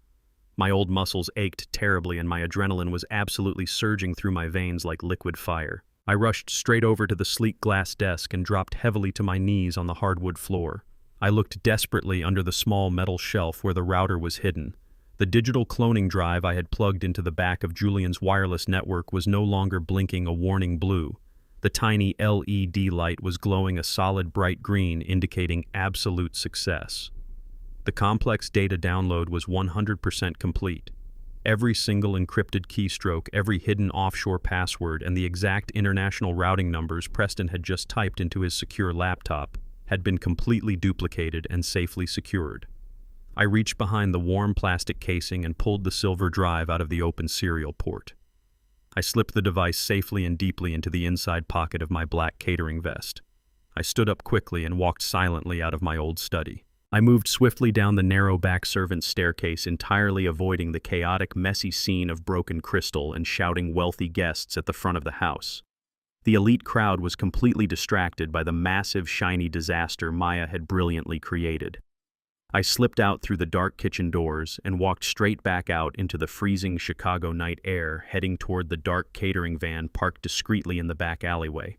My old muscles ached terribly, and my adrenaline was absolutely surging through my veins like liquid fire. I rushed straight over to the sleek glass desk and dropped heavily to my knees on the hardwood floor. I looked desperately under the small metal shelf where the router was hidden. The digital cloning drive I had plugged into the back of Julian's wireless network was no longer blinking a warning blue. The tiny LED light was glowing a solid bright green, indicating absolute success. The complex data download was 100% complete. Every single encrypted keystroke, every hidden offshore password, and the exact international routing numbers Preston had just typed into his secure laptop had been completely duplicated and safely secured. I reached behind the warm plastic casing and pulled the silver drive out of the open serial port. I slipped the device safely and deeply into the inside pocket of my black catering vest. I stood up quickly and walked silently out of my old study. I moved swiftly down the narrow back servants' staircase, entirely avoiding the chaotic, messy scene of broken crystal and shouting wealthy guests at the front of the house. The elite crowd was completely distracted by the massive, shiny disaster Maya had brilliantly created. I slipped out through the dark kitchen doors and walked straight back out into the freezing Chicago night air, heading toward the dark catering van parked discreetly in the back alleyway.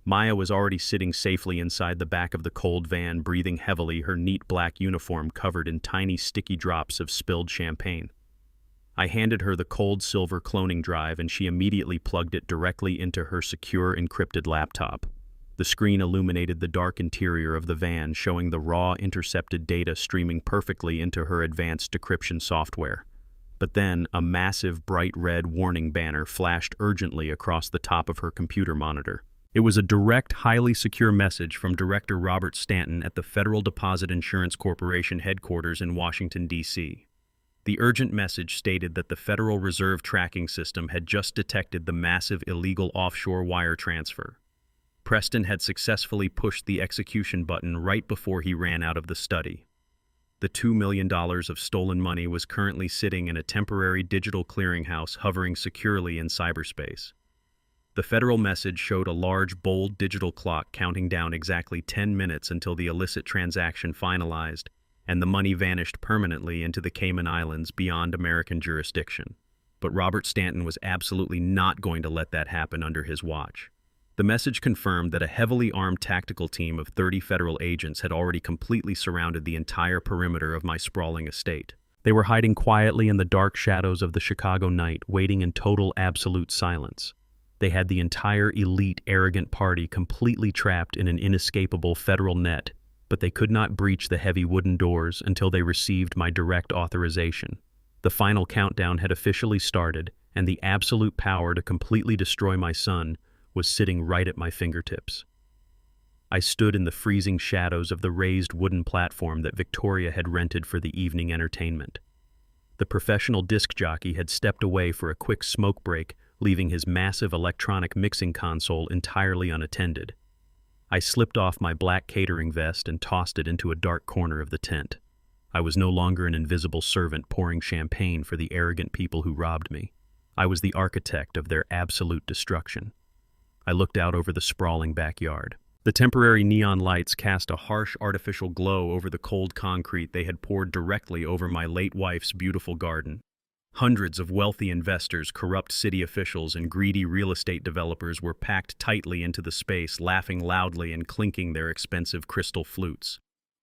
Maya was already sitting safely inside the back of the cold van, breathing heavily, her neat black uniform covered in tiny sticky drops of spilled champagne. I handed her the cold silver cloning drive and she immediately plugged it directly into her secure encrypted laptop. The screen illuminated the dark interior of the van, showing the raw, intercepted data streaming perfectly into her advanced decryption software. But then, a massive, bright red warning banner flashed urgently across the top of her computer monitor. It was a direct, highly secure message from Director Robert Stanton at the Federal Deposit Insurance Corporation headquarters in Washington, D.C. The urgent message stated that the Federal Reserve Tracking System had just detected the massive illegal offshore wire transfer. Preston had successfully pushed the execution button right before he ran out of the study. The $2 million of stolen money was currently sitting in a temporary digital clearinghouse hovering securely in cyberspace. The federal message showed a large, bold digital clock counting down exactly 10 minutes until the illicit transaction finalized, and the money vanished permanently into the Cayman Islands beyond American jurisdiction. But Robert Stanton was absolutely not going to let that happen under his watch. The message confirmed that a heavily armed tactical team of 30 federal agents had already completely surrounded the entire perimeter of my sprawling estate. They were hiding quietly in the dark shadows of the Chicago night, waiting in total absolute silence. They had the entire elite, arrogant party completely trapped in an inescapable federal net, but they could not breach the heavy wooden doors until they received my direct authorization. The final countdown had officially started, and the absolute power to completely destroy my son was sitting right at my fingertips. I stood in the freezing shadows of the raised wooden platform that Victoria had rented for the evening entertainment. The professional disc jockey had stepped away for a quick smoke break, leaving his massive electronic mixing console entirely unattended. I slipped off my black catering vest and tossed it into a dark corner of the tent. I was no longer an invisible servant pouring champagne for the arrogant people who robbed me. I was the architect of their absolute destruction. I looked out over the sprawling backyard. The temporary neon lights cast a harsh artificial glow over the cold concrete they had poured directly over my late wife's beautiful garden. Hundreds of wealthy investors, corrupt city officials, and greedy real estate developers were packed tightly into the space, laughing loudly and clinking their expensive crystal flutes.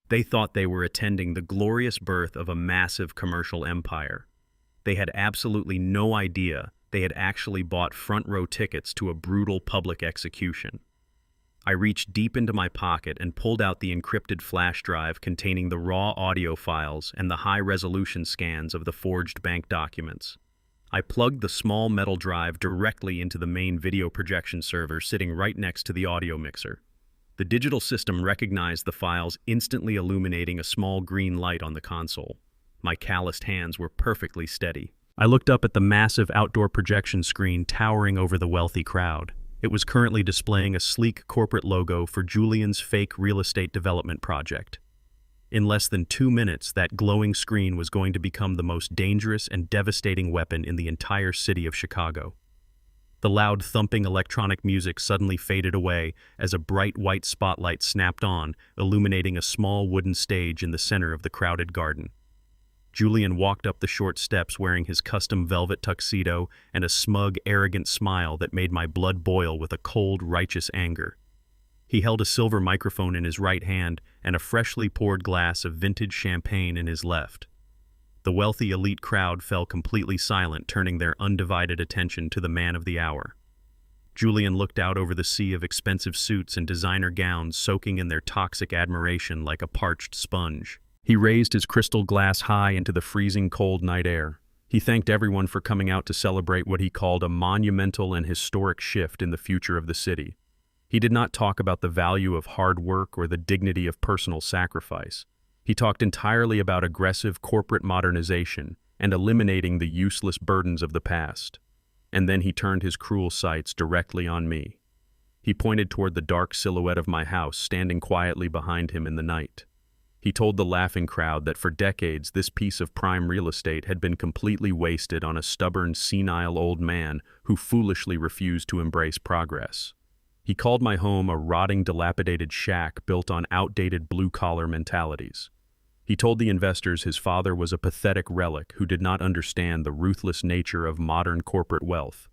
They thought they were attending the glorious birth of a massive commercial empire. They had absolutely no idea they had actually bought front-row tickets to a brutal public execution. I reached deep into my pocket and pulled out the encrypted flash drive containing the raw audio files and the high-resolution scans of the forged bank documents. I plugged the small metal drive directly into the main video projection server sitting right next to the audio mixer. The digital system recognized the files, instantly illuminating a small green light on the console. My calloused hands were perfectly steady. I looked up at the massive outdoor projection screen towering over the wealthy crowd. It was currently displaying a sleek corporate logo for Julian's fake real estate development project. In less than 2 minutes, that glowing screen was going to become the most dangerous and devastating weapon in the entire city of Chicago. The loud thumping electronic music suddenly faded away as a bright white spotlight snapped on, illuminating a small wooden stage in the center of the crowded garden. Julian walked up the short steps wearing his custom velvet tuxedo and a smug, arrogant smile that made my blood boil with a cold, righteous anger. He held a silver microphone in his right hand and a freshly poured glass of vintage champagne in his left. The wealthy elite crowd fell completely silent, turning their undivided attention to the man of the hour. Julian looked out over the sea of expensive suits and designer gowns soaking in their toxic admiration like a parched sponge. He raised his crystal glass high into the freezing cold night air. He thanked everyone for coming out to celebrate what he called a monumental and historic shift in the future of the city. He did not talk about the value of hard work or the dignity of personal sacrifice. He talked entirely about aggressive corporate modernization and eliminating the useless burdens of the past. And then he turned his cruel sights directly on me. He pointed toward the dark silhouette of my house standing quietly behind him in the night. He told the laughing crowd that for decades this piece of prime real estate had been completely wasted on a stubborn, senile old man who foolishly refused to embrace progress. He called my home a rotting, dilapidated shack built on outdated blue-collar mentalities. He told the investors his father was a pathetic relic who did not understand the ruthless nature of modern corporate wealth.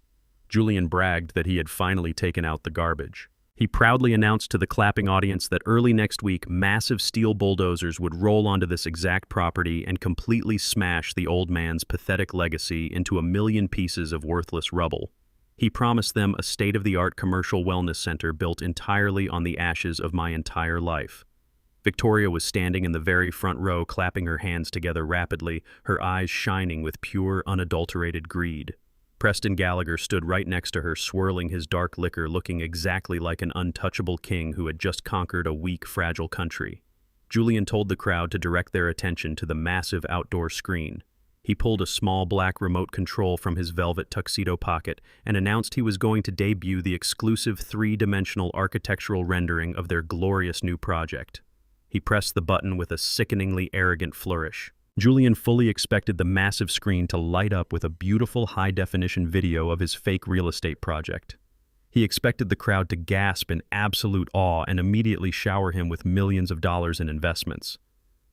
Julian bragged that he had finally taken out the garbage. He proudly announced to the clapping audience that early next week, massive steel bulldozers would roll onto this exact property and completely smash the old man's pathetic legacy into 1,000,000 pieces of worthless rubble. He promised them a state-of-the-art commercial wellness center built entirely on the ashes of my entire life. Victoria was standing in the very front row, clapping her hands together rapidly, her eyes shining with pure, unadulterated greed. Preston Gallagher stood right next to her, swirling his dark liquor, looking exactly like an untouchable king who had just conquered a weak, fragile country. Julian told the crowd to direct their attention to the massive outdoor screen. He pulled a small black remote control from his velvet tuxedo pocket and announced he was going to debut the exclusive 3-dimensional architectural rendering of their glorious new project. He pressed the button with a sickeningly arrogant flourish. Julian fully expected the massive screen to light up with a beautiful high-definition video of his fake real estate project. He expected the crowd to gasp in absolute awe and immediately shower him with millions of dollars in investments.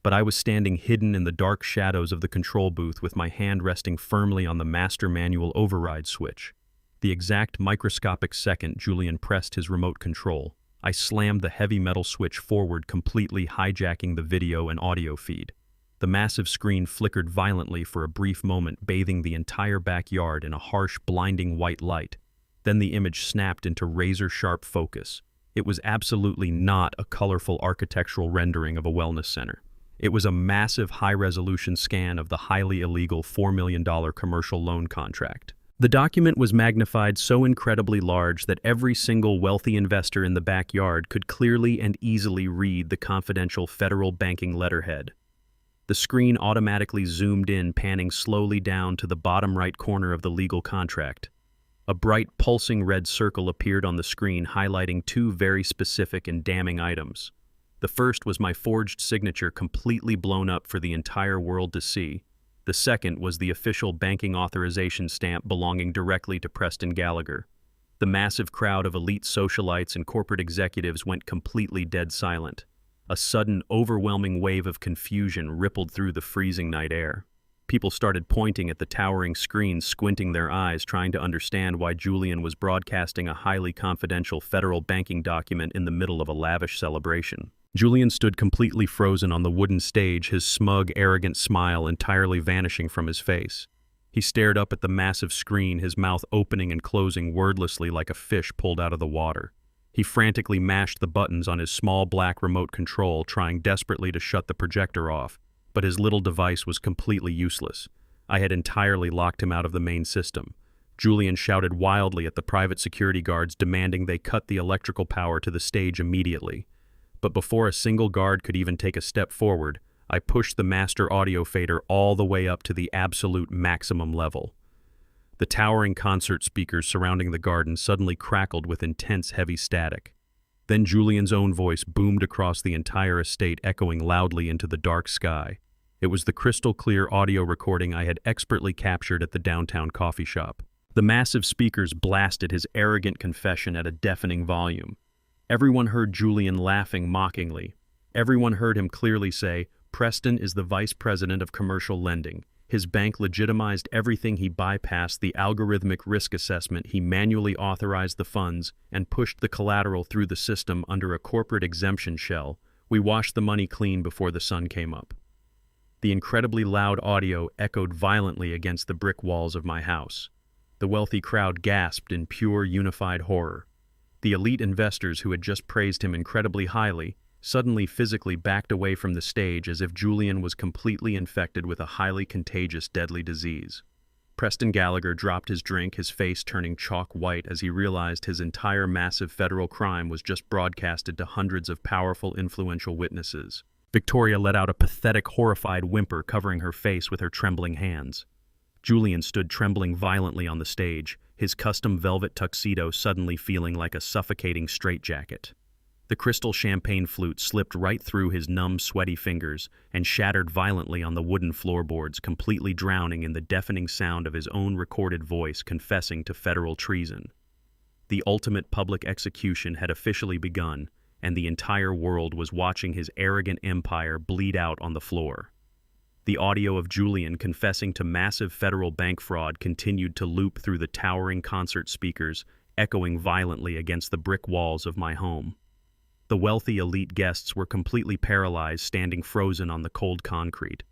But I was standing hidden in the dark shadows of the control booth with my hand resting firmly on the master manual override switch. The exact microscopic second Julian pressed his remote control, I slammed the heavy metal switch forward, completely hijacking the video and audio feed. The massive screen flickered violently for a brief moment, bathing the entire backyard in a harsh, blinding white light. Then the image snapped into razor-sharp focus. It was absolutely not a colorful architectural rendering of a wellness center. It was a massive, high-resolution scan of the highly illegal $4 million commercial loan contract. The document was magnified so incredibly large that every single wealthy investor in the backyard could clearly and easily read the confidential federal banking letterhead. The screen automatically zoomed in, panning slowly down to the bottom right corner of the legal contract. A bright, pulsing red circle appeared on the screen, highlighting 2 very specific and damning items. The first was my forged signature, completely blown up for the entire world to see. The second was the official banking authorization stamp belonging directly to Preston Gallagher. The massive crowd of elite socialites and corporate executives went completely dead silent. A sudden, overwhelming wave of confusion rippled through the freezing night air. People started pointing at the towering screen, squinting their eyes, trying to understand why Julian was broadcasting a highly confidential federal banking document in the middle of a lavish celebration. Julian stood completely frozen on the wooden stage, his smug, arrogant smile entirely vanishing from his face. He stared up at the massive screen, his mouth opening and closing wordlessly like a fish pulled out of the water. He frantically mashed the buttons on his small black remote control, trying desperately to shut the projector off, but his little device was completely useless. I had entirely locked him out of the main system. Julian shouted wildly at the private security guards, demanding they cut the electrical power to the stage immediately. But before a single guard could even take a step forward, I pushed the master audio fader all the way up to the absolute maximum level. The towering concert speakers surrounding the garden suddenly crackled with intense, heavy static. Then Julian's own voice boomed across the entire estate, echoing loudly into the dark sky. It was the crystal-clear audio recording I had expertly captured at the downtown coffee shop. The massive speakers blasted his arrogant confession at a deafening volume. Everyone heard Julian laughing mockingly. Everyone heard him clearly say, "Preston is the vice president of commercial lending. His bank legitimized everything. He bypassed the algorithmic risk assessment. He manually authorized the funds and pushed the collateral through the system under a corporate exemption shell. We washed the money clean before the sun came up." The incredibly loud audio echoed violently against the brick walls of my house. The wealthy crowd gasped in pure, unified horror. The elite investors who had just praised him incredibly highly suddenly physically backed away from the stage as if Julian was completely infected with a highly contagious, deadly disease. Preston Gallagher dropped his drink, his face turning chalk white as he realized his entire massive federal crime was just broadcasted to hundreds of powerful, influential witnesses. Victoria let out a pathetic, horrified whimper, covering her face with her trembling hands. Julian stood trembling violently on the stage, his custom velvet tuxedo suddenly feeling like a suffocating straitjacket. The crystal champagne flute slipped right through his numb, sweaty fingers and shattered violently on the wooden floorboards, completely drowning in the deafening sound of his own recorded voice confessing to federal treason. The ultimate public execution had officially begun, and the entire world was watching his arrogant empire bleed out on the floor. The audio of Julian confessing to massive federal bank fraud continued to loop through the towering concert speakers, echoing violently against the brick walls of my home. The wealthy elite guests were completely paralyzed, standing frozen on the cold concrete.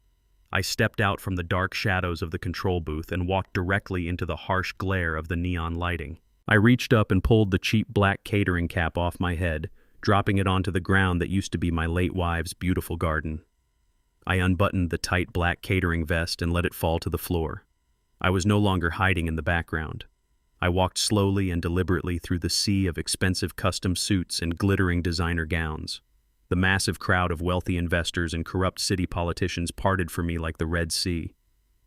I stepped out from the dark shadows of the control booth and walked directly into the harsh glare of the neon lighting. I reached up and pulled the cheap black catering cap off my head, dropping it onto the ground that used to be my late wife's beautiful garden. I unbuttoned the tight black catering vest and let it fall to the floor. I was no longer hiding in the background. I walked slowly and deliberately through the sea of expensive custom suits and glittering designer gowns. The massive crowd of wealthy investors and corrupt city politicians parted for me like the Red Sea.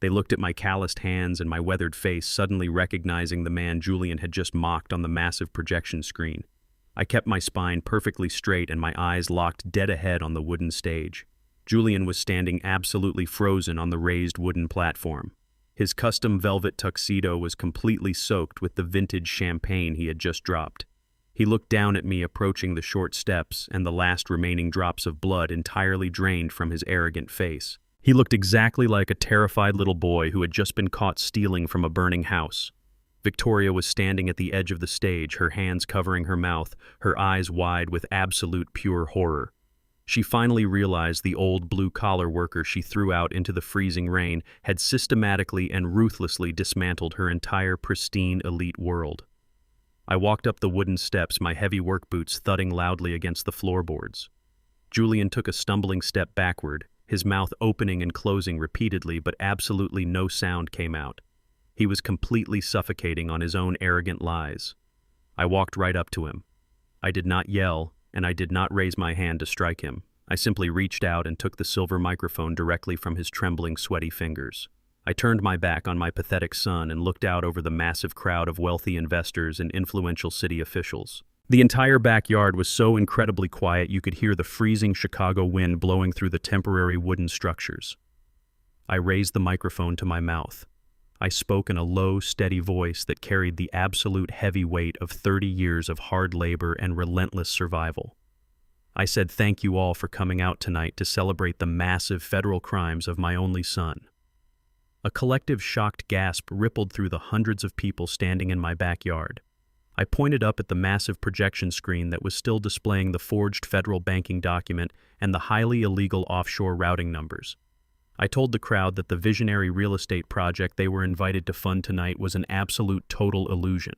They looked at my calloused hands and my weathered face, suddenly recognizing the man Julian had just mocked on the massive projection screen. I kept my spine perfectly straight and my eyes locked dead ahead on the wooden stage. Julian was standing absolutely frozen on the raised wooden platform. His custom velvet tuxedo was completely soaked with the vintage champagne he had just dropped. He looked down at me approaching the short steps, and the last remaining drops of blood entirely drained from his arrogant face. He looked exactly like a terrified little boy who had just been caught stealing from a burning house. Victoria was standing at the edge of the stage, her hands covering her mouth, her eyes wide with absolute pure horror. She finally realized the old blue-collar worker she threw out into the freezing rain had systematically and ruthlessly dismantled her entire pristine elite world. I walked up the wooden steps, my heavy work boots thudding loudly against the floorboards. Julian took a stumbling step backward, his mouth opening and closing repeatedly, but absolutely no sound came out. He was completely suffocating on his own arrogant lies. I walked right up to him. I did not yell, and I did not raise my hand to strike him. I simply reached out and took the silver microphone directly from his trembling, sweaty fingers. I turned my back on my pathetic son and looked out over the massive crowd of wealthy investors and influential city officials. The entire backyard was so incredibly quiet you could hear the freezing Chicago wind blowing through the temporary wooden structures. I raised the microphone to my mouth. I spoke in a low, steady voice that carried the absolute heavy weight of 30 years of hard labor and relentless survival. I said thank you all for coming out tonight to celebrate the massive federal crimes of my only son. A collective shocked gasp rippled through the hundreds of people standing in my backyard. I pointed up at the massive projection screen that was still displaying the forged federal banking document and the highly illegal offshore routing numbers. I told the crowd that the visionary real estate project they were invited to fund tonight was an absolute total illusion.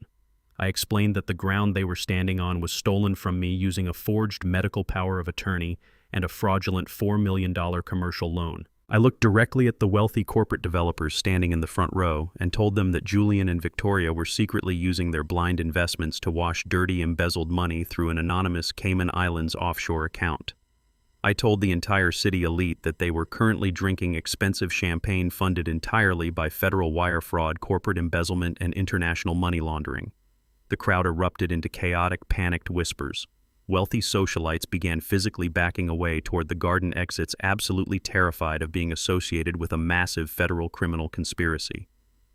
I explained that the ground they were standing on was stolen from me using a forged medical power of attorney and a fraudulent $4 million commercial loan. I looked directly at the wealthy corporate developers standing in the front row and told them that Julian and Victoria were secretly using their blind investments to wash dirty, embezzled money through an anonymous Cayman Islands offshore account. I told the entire city elite that they were currently drinking expensive champagne funded entirely by federal wire fraud, corporate embezzlement, and international money laundering. The crowd erupted into chaotic, panicked whispers. Wealthy socialites began physically backing away toward the garden exits, absolutely terrified of being associated with a massive federal criminal conspiracy.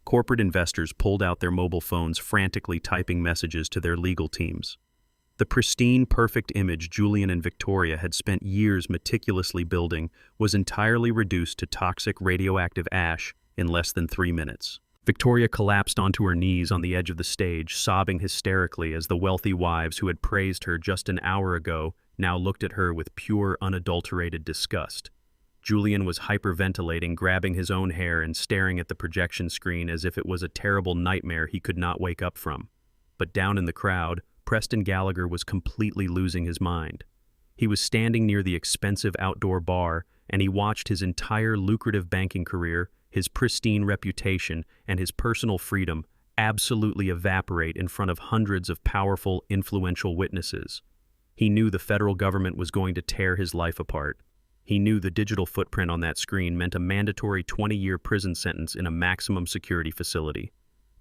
Corporate investors pulled out their mobile phones, frantically typing messages to their legal teams. The pristine, perfect image Julian and Victoria had spent years meticulously building was entirely reduced to toxic radioactive ash in less than 3 minutes. Victoria collapsed onto her knees on the edge of the stage, sobbing hysterically as the wealthy wives who had praised her just an hour ago now looked at her with pure, unadulterated disgust. Julian was hyperventilating, grabbing his own hair and staring at the projection screen as if it was a terrible nightmare he could not wake up from. But down in the crowd, Preston Gallagher was completely losing his mind. He was standing near the expensive outdoor bar, and he watched his entire lucrative banking career, his pristine reputation, and his personal freedom absolutely evaporate in front of hundreds of powerful, influential witnesses. He knew the federal government was going to tear his life apart. He knew the digital footprint on that screen meant a mandatory 20-year prison sentence in a maximum security facility.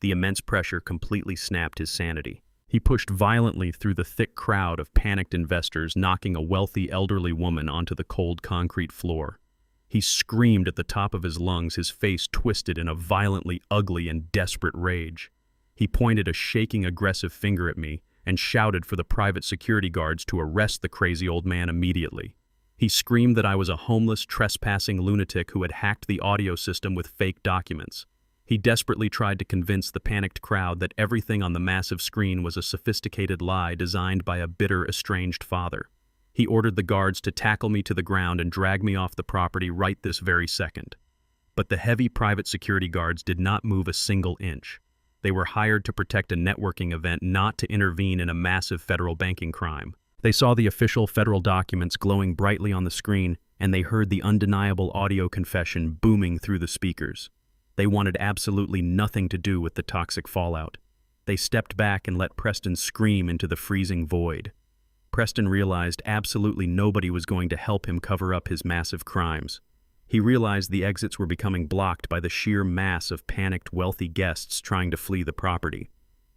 The immense pressure completely snapped his sanity. He pushed violently through the thick crowd of panicked investors, knocking a wealthy elderly woman onto the cold concrete floor. He screamed at the top of his lungs, his face twisted in a violently ugly and desperate rage. He pointed a shaking, aggressive finger at me and shouted for the private security guards to arrest the crazy old man immediately. He screamed that I was a homeless, trespassing lunatic who had hacked the audio system with fake documents. He desperately tried to convince the panicked crowd that everything on the massive screen was a sophisticated lie designed by a bitter, estranged father. He ordered the guards to tackle me to the ground and drag me off the property right this very second. But the heavy private security guards did not move a single inch. They were hired to protect a networking event, not to intervene in a massive federal banking crime. They saw the official federal documents glowing brightly on the screen, and they heard the undeniable audio confession booming through the speakers. They wanted absolutely nothing to do with the toxic fallout. They stepped back and let Preston scream into the freezing void. Preston realized absolutely nobody was going to help him cover up his massive crimes. He realized the exits were becoming blocked by the sheer mass of panicked, wealthy guests trying to flee the property.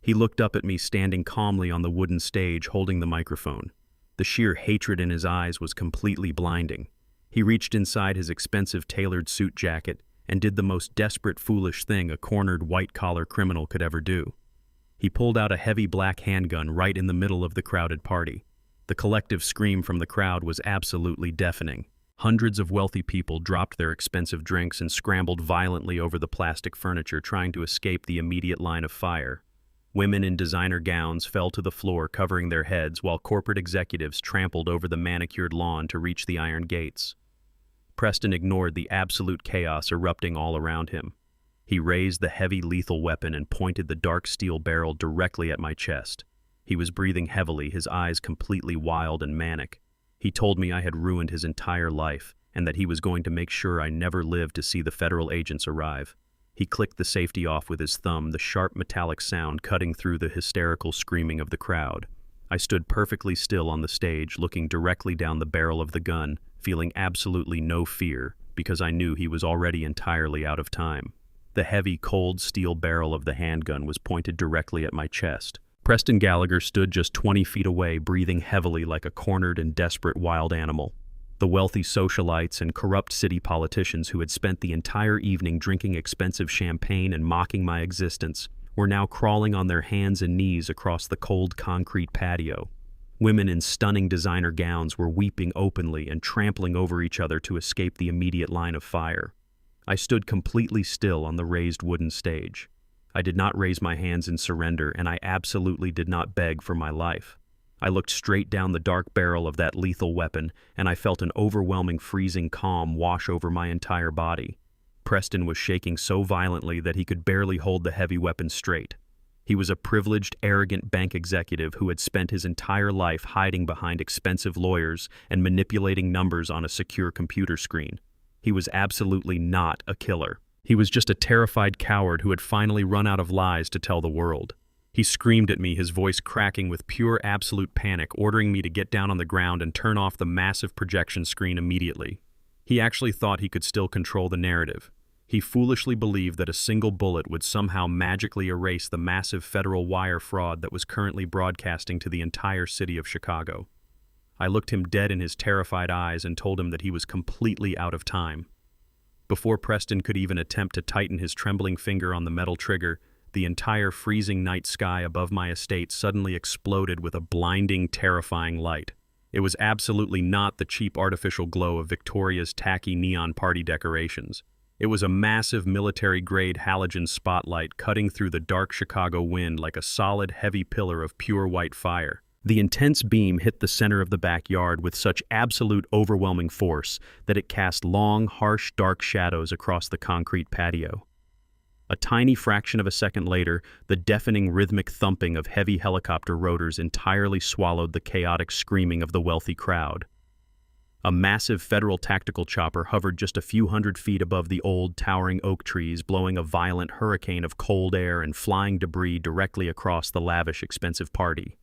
He looked up at me standing calmly on the wooden stage holding the microphone. The sheer hatred in his eyes was completely blinding. He reached inside his expensive tailored suit jacket and did the most desperate, foolish thing a cornered, white-collar criminal could ever do. He pulled out a heavy black handgun right in the middle of the crowded party. The collective scream from the crowd was absolutely deafening. Hundreds of wealthy people dropped their expensive drinks and scrambled violently over the plastic furniture, trying to escape the immediate line of fire. Women in designer gowns fell to the floor, covering their heads, while corporate executives trampled over the manicured lawn to reach the iron gates. Preston ignored the absolute chaos erupting all around him. He raised the heavy, lethal weapon and pointed the dark steel barrel directly at my chest. He was breathing heavily, his eyes completely wild and manic. He told me I had ruined his entire life and that he was going to make sure I never lived to see the federal agents arrive. He clicked the safety off with his thumb, the sharp metallic sound cutting through the hysterical screaming of the crowd. I stood perfectly still on the stage, looking directly down the barrel of the gun, feeling absolutely no fear, because I knew he was already entirely out of time. The heavy, cold steel barrel of the handgun was pointed directly at my chest. Preston Gallagher stood just 20 feet away, breathing heavily like a cornered and desperate wild animal. The wealthy socialites and corrupt city politicians who had spent the entire evening drinking expensive champagne and mocking my existence were now crawling on their hands and knees across the cold concrete patio. Women in stunning designer gowns were weeping openly and trampling over each other to escape the immediate line of fire. I stood completely still on the raised wooden stage. I did not raise my hands in surrender, and I absolutely did not beg for my life. I looked straight down the dark barrel of that lethal weapon, and I felt an overwhelming freezing calm wash over my entire body. Preston was shaking so violently that he could barely hold the heavy weapon straight. He was a privileged, arrogant bank executive who had spent his entire life hiding behind expensive lawyers and manipulating numbers on a secure computer screen. He was absolutely not a killer. He was just a terrified coward who had finally run out of lies to tell the world. He screamed at me, his voice cracking with pure absolute panic, ordering me to get down on the ground and turn off the massive projection screen immediately. He actually thought he could still control the narrative. He foolishly believed that a single bullet would somehow magically erase the massive federal wire fraud that was currently broadcasting to the entire city of Chicago. I looked him dead in his terrified eyes and told him that he was completely out of time. Before Preston could even attempt to tighten his trembling finger on the metal trigger, the entire freezing night sky above my estate suddenly exploded with a blinding, terrifying light. It was absolutely not the cheap artificial glow of Victoria's tacky neon party decorations. It was a massive military-grade halogen spotlight cutting through the dark Chicago wind like a solid, heavy pillar of pure white fire. The intense beam hit the center of the backyard with such absolute overwhelming force that it cast long, harsh, dark shadows across the concrete patio. A tiny fraction of a second later, the deafening rhythmic thumping of heavy helicopter rotors entirely swallowed the chaotic screaming of the wealthy crowd. A massive federal tactical chopper hovered just a few hundred feet above the old, towering oak trees, blowing a violent hurricane of cold air and flying debris directly across the lavish, expensive party.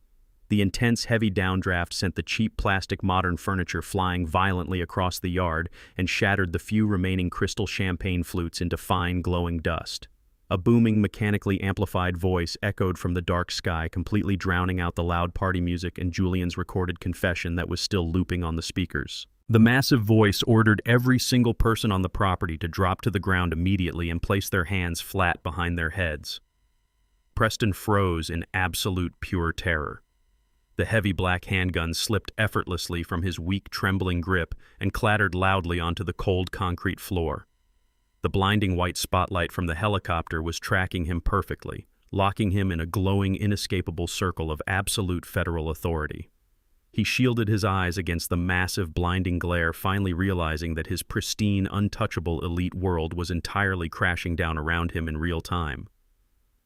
The intense, heavy downdraft sent the cheap plastic modern furniture flying violently across the yard and shattered the few remaining crystal champagne flutes into fine, glowing dust. A booming, mechanically amplified voice echoed from the dark sky, completely drowning out the loud party music and Julian's recorded confession that was still looping on the speakers. The massive voice ordered every single person on the property to drop to the ground immediately and place their hands flat behind their heads. Preston froze in absolute pure terror. The heavy black handgun slipped effortlessly from his weak, trembling grip and clattered loudly onto the cold concrete floor. The blinding white spotlight from the helicopter was tracking him perfectly, locking him in a glowing, inescapable circle of absolute federal authority. He shielded his eyes against the massive, blinding glare, finally realizing that his pristine, untouchable elite world was entirely crashing down around him in real time.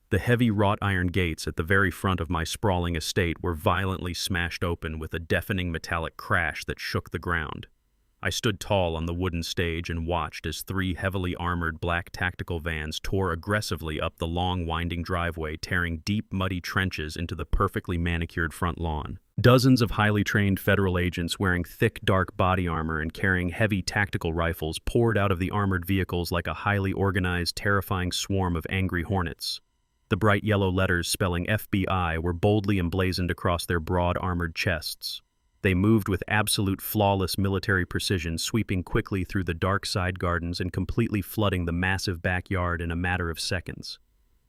The heavy wrought iron gates at the very front of my sprawling estate were violently smashed open with a deafening metallic crash that shook the ground. I stood tall on the wooden stage and watched as 3 heavily armored black tactical vans tore aggressively up the long, winding driveway, tearing deep, muddy trenches into the perfectly manicured front lawn. Dozens of highly trained federal agents wearing thick, dark body armor and carrying heavy tactical rifles poured out of the armored vehicles like a highly organized, terrifying swarm of angry hornets. The bright yellow letters spelling FBI were boldly emblazoned across their broad, armored chests. They moved with absolute flawless military precision, sweeping quickly through the dark side gardens and completely flooding the massive backyard in a matter of seconds.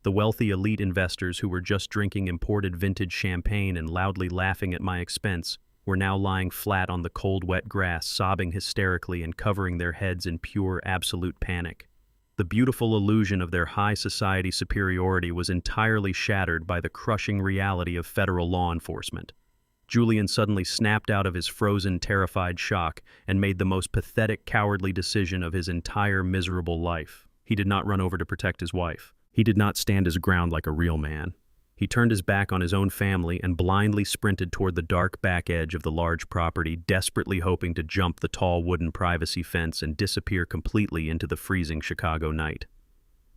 The wealthy elite investors who were just drinking imported vintage champagne and loudly laughing at my expense were now lying flat on the cold, wet grass, sobbing hysterically and covering their heads in pure, absolute panic. The beautiful illusion of their high society superiority was entirely shattered by the crushing reality of federal law enforcement. Julian suddenly snapped out of his frozen, terrified shock and made the most pathetic, cowardly decision of his entire miserable life. He did not run over to protect his wife. He did not stand his ground like a real man. He turned his back on his own family and blindly sprinted toward the dark back edge of the large property, desperately hoping to jump the tall wooden privacy fence and disappear completely into the freezing Chicago night.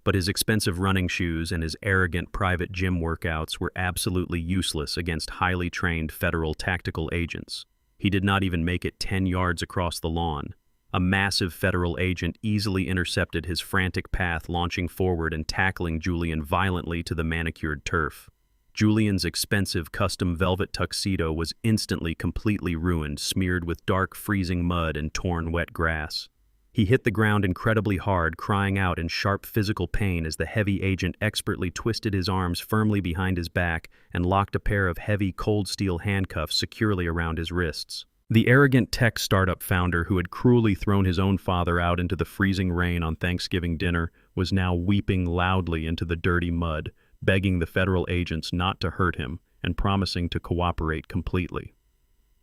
But his expensive running shoes and his arrogant private gym workouts were absolutely useless against highly trained federal tactical agents. He did not even make it 10 yards across the lawn. A massive federal agent easily intercepted his frantic path, launching forward and tackling Julian violently to the manicured turf. Julian's expensive custom velvet tuxedo was instantly completely ruined, smeared with dark, freezing mud and torn, wet grass. He hit the ground incredibly hard, crying out in sharp physical pain as the heavy agent expertly twisted his arms firmly behind his back and locked a pair of heavy, cold steel handcuffs securely around his wrists. The arrogant tech startup founder who had cruelly thrown his own father out into the freezing rain on Thanksgiving dinner was now weeping loudly into the dirty mud, begging the federal agents not to hurt him and promising to cooperate completely.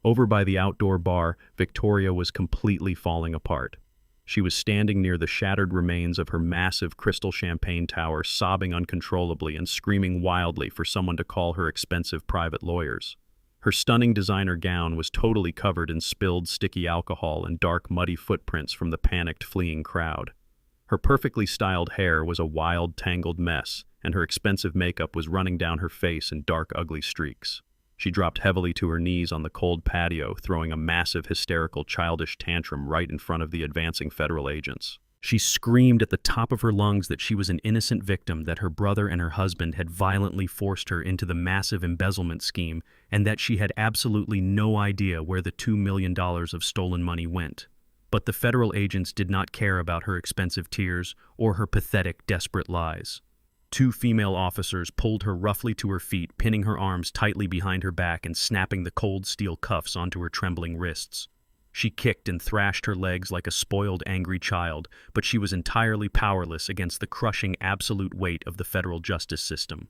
Over by the outdoor bar, Victoria was completely falling apart. She was standing near the shattered remains of her massive crystal champagne tower, sobbing uncontrollably and screaming wildly for someone to call her expensive private lawyers. Her stunning designer gown was totally covered in spilled, sticky alcohol and dark, muddy footprints from the panicked, fleeing crowd. Her perfectly styled hair was a wild, tangled mess, and her expensive makeup was running down her face in dark, ugly streaks. She dropped heavily to her knees on the cold patio, throwing a massive, hysterical, childish tantrum right in front of the advancing federal agents. She screamed at the top of her lungs that she was an innocent victim, that her brother and her husband had violently forced her into the massive embezzlement scheme, and that she had absolutely no idea where the $2 million of stolen money went. But the federal agents did not care about her expensive tears or her pathetic, desperate lies. 2 female officers pulled her roughly to her feet, pinning her arms tightly behind her back and snapping the cold steel cuffs onto her trembling wrists. She kicked and thrashed her legs like a spoiled, angry child, but she was entirely powerless against the crushing absolute weight of the federal justice system.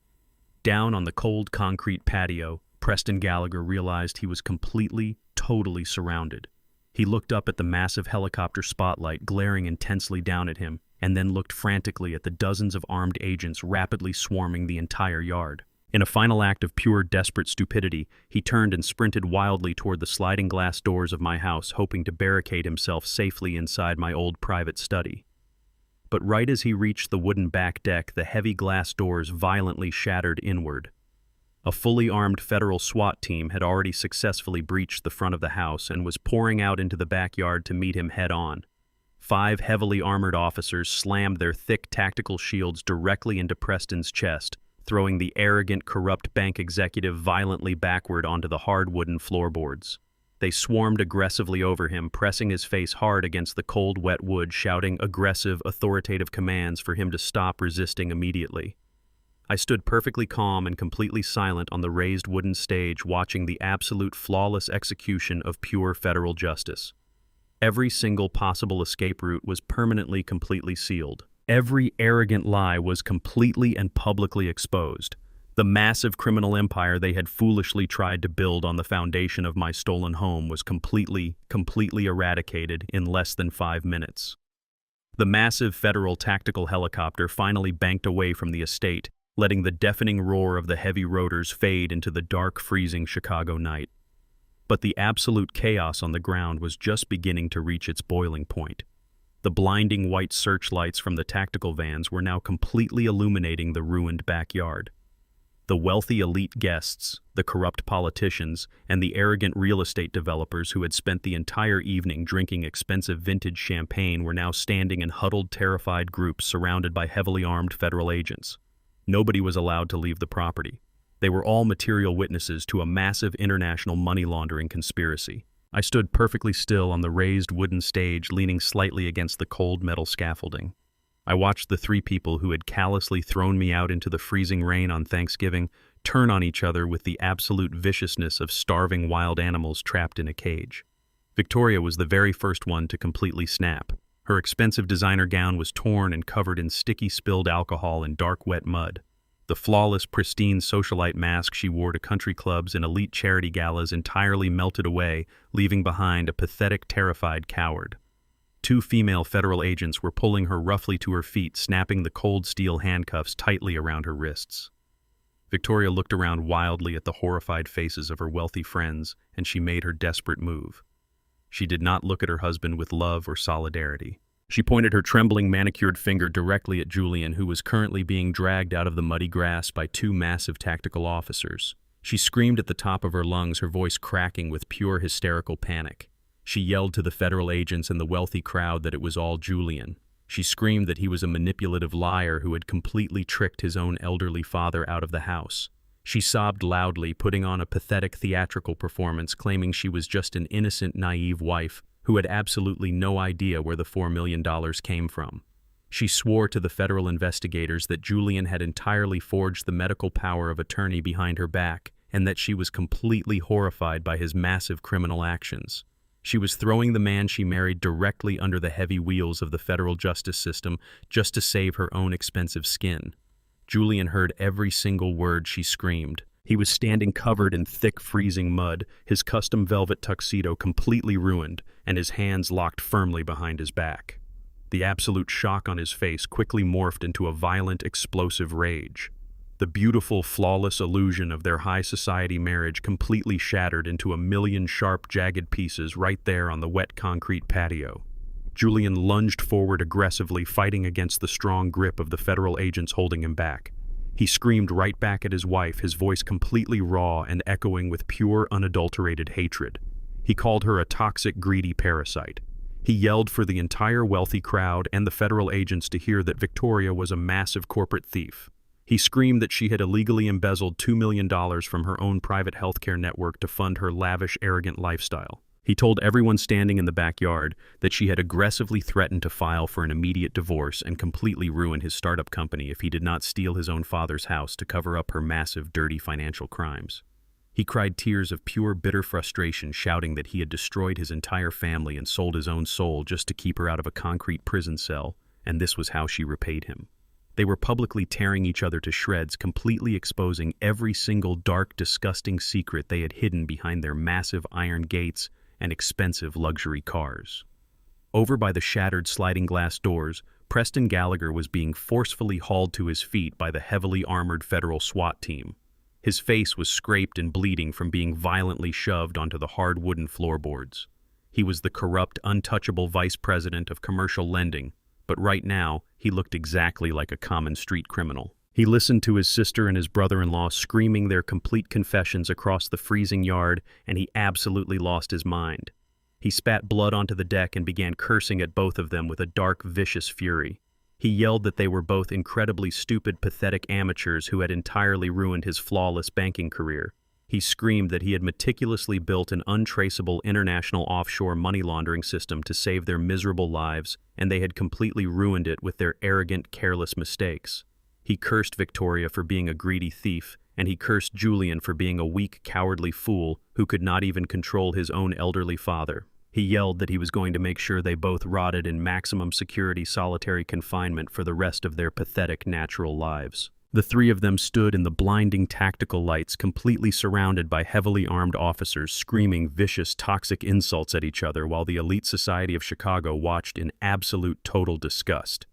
Down on the cold concrete patio, Preston Gallagher realized he was completely, totally surrounded. He looked up at the massive helicopter spotlight glaring intensely down at him, and then looked frantically at the dozens of armed agents rapidly swarming the entire yard. In a final act of pure, desperate stupidity, he turned and sprinted wildly toward the sliding glass doors of my house, hoping to barricade himself safely inside my old private study. But right as he reached the wooden back deck, the heavy glass doors violently shattered inward. A fully armed federal SWAT team had already successfully breached the front of the house and was pouring out into the backyard to meet him head-on. 5 heavily armored officers slammed their thick tactical shields directly into Preston's chest, throwing the arrogant, corrupt bank executive violently backward onto the hard wooden floorboards. They swarmed aggressively over him, pressing his face hard against the cold, wet wood, shouting aggressive, authoritative commands for him to stop resisting immediately. I stood perfectly calm and completely silent on the raised wooden stage, watching the absolute flawless execution of pure federal justice. Every single possible escape route was permanently, completely sealed. Every arrogant lie was completely and publicly exposed. The massive criminal empire they had foolishly tried to build on the foundation of my stolen home was completely eradicated in less than 5 minutes. The massive federal tactical helicopter finally banked away from the estate, letting the deafening roar of the heavy rotors fade into the dark, freezing Chicago night. But the absolute chaos on the ground was just beginning to reach its boiling point. The blinding white searchlights from the tactical vans were now completely illuminating the ruined backyard. The wealthy elite guests, the corrupt politicians, and the arrogant real estate developers who had spent the entire evening drinking expensive vintage champagne were now standing in huddled, terrified groups surrounded by heavily armed federal agents. Nobody was allowed to leave the property. They were all material witnesses to a massive international money laundering conspiracy. I stood perfectly still on the raised wooden stage, leaning slightly against the cold metal scaffolding. I watched the 3 people who had callously thrown me out into the freezing rain on Thanksgiving turn on each other with the absolute viciousness of starving wild animals trapped in a cage. Victoria was the very first one to completely snap. Her expensive designer gown was torn and covered in sticky spilled alcohol and dark wet mud. The flawless, pristine socialite mask she wore to country clubs and elite charity galas entirely melted away, leaving behind a pathetic, terrified coward. 2 female federal agents were pulling her roughly to her feet, snapping the cold steel handcuffs tightly around her wrists. Victoria looked around wildly at the horrified faces of her wealthy friends, and she made her desperate move. She did not look at her husband with love or solidarity. She pointed her trembling, manicured finger directly at Julian, who was currently being dragged out of the muddy grass by 2 massive tactical officers. She screamed at the top of her lungs, her voice cracking with pure hysterical panic. She yelled to the federal agents and the wealthy crowd that it was all Julian. She screamed that he was a manipulative liar who had completely tricked his own elderly father out of the house. She sobbed loudly, putting on a pathetic theatrical performance, claiming she was just an innocent, naive wife who had absolutely no idea where the $4 million came from. She swore to the federal investigators that Julian had entirely forged the medical power of attorney behind her back, and that she was completely horrified by his massive criminal actions. She was throwing the man she married directly under the heavy wheels of the federal justice system just to save her own expensive skin. Julian heard every single word she screamed. He was standing covered in thick, freezing mud, his custom velvet tuxedo completely ruined, and his hands locked firmly behind his back. The absolute shock on his face quickly morphed into a violent, explosive rage. The beautiful, flawless illusion of their high society marriage completely shattered into a million sharp, jagged pieces right there on the wet concrete patio. Julian lunged forward aggressively, fighting against the strong grip of the federal agents holding him back. He screamed right back at his wife, his voice completely raw and echoing with pure, unadulterated hatred. He called her a toxic, greedy parasite. He yelled for the entire wealthy crowd and the federal agents to hear that Victoria was a massive corporate thief. He screamed that she had illegally embezzled $2 million from her own private healthcare network to fund her lavish, arrogant lifestyle. He told everyone standing in the backyard that she had aggressively threatened to file for an immediate divorce and completely ruin his startup company if he did not steal his own father's house to cover up her massive, dirty financial crimes. He cried tears of pure, bitter frustration, shouting that he had destroyed his entire family and sold his own soul just to keep her out of a concrete prison cell, and this was how she repaid him. They were publicly tearing each other to shreds, completely exposing every single dark, disgusting secret they had hidden behind their massive iron gates and expensive luxury cars. Over by the shattered sliding glass doors, Preston Gallagher was being forcefully hauled to his feet by the heavily armored federal SWAT team. His face was scraped and bleeding from being violently shoved onto the hard wooden floorboards. He was the corrupt, untouchable vice president of commercial lending, but right now he looked exactly like a common street criminal. He listened to his sister and his brother-in-law screaming their complete confessions across the freezing yard, and he absolutely lost his mind. He spat blood onto the deck and began cursing at both of them with a dark, vicious fury. He yelled that they were both incredibly stupid, pathetic amateurs who had entirely ruined his flawless banking career. He screamed that he had meticulously built an untraceable international offshore money laundering system to save their miserable lives, and they had completely ruined it with their arrogant, careless mistakes. He cursed Victoria for being a greedy thief, and he cursed Julian for being a weak, cowardly fool who could not even control his own elderly father. He yelled that he was going to make sure they both rotted in maximum security solitary confinement for the rest of their pathetic natural lives. The three of them stood in the blinding tactical lights, completely surrounded by heavily armed officers screaming vicious, toxic insults at each other while the elite society of Chicago watched in absolute total disgust.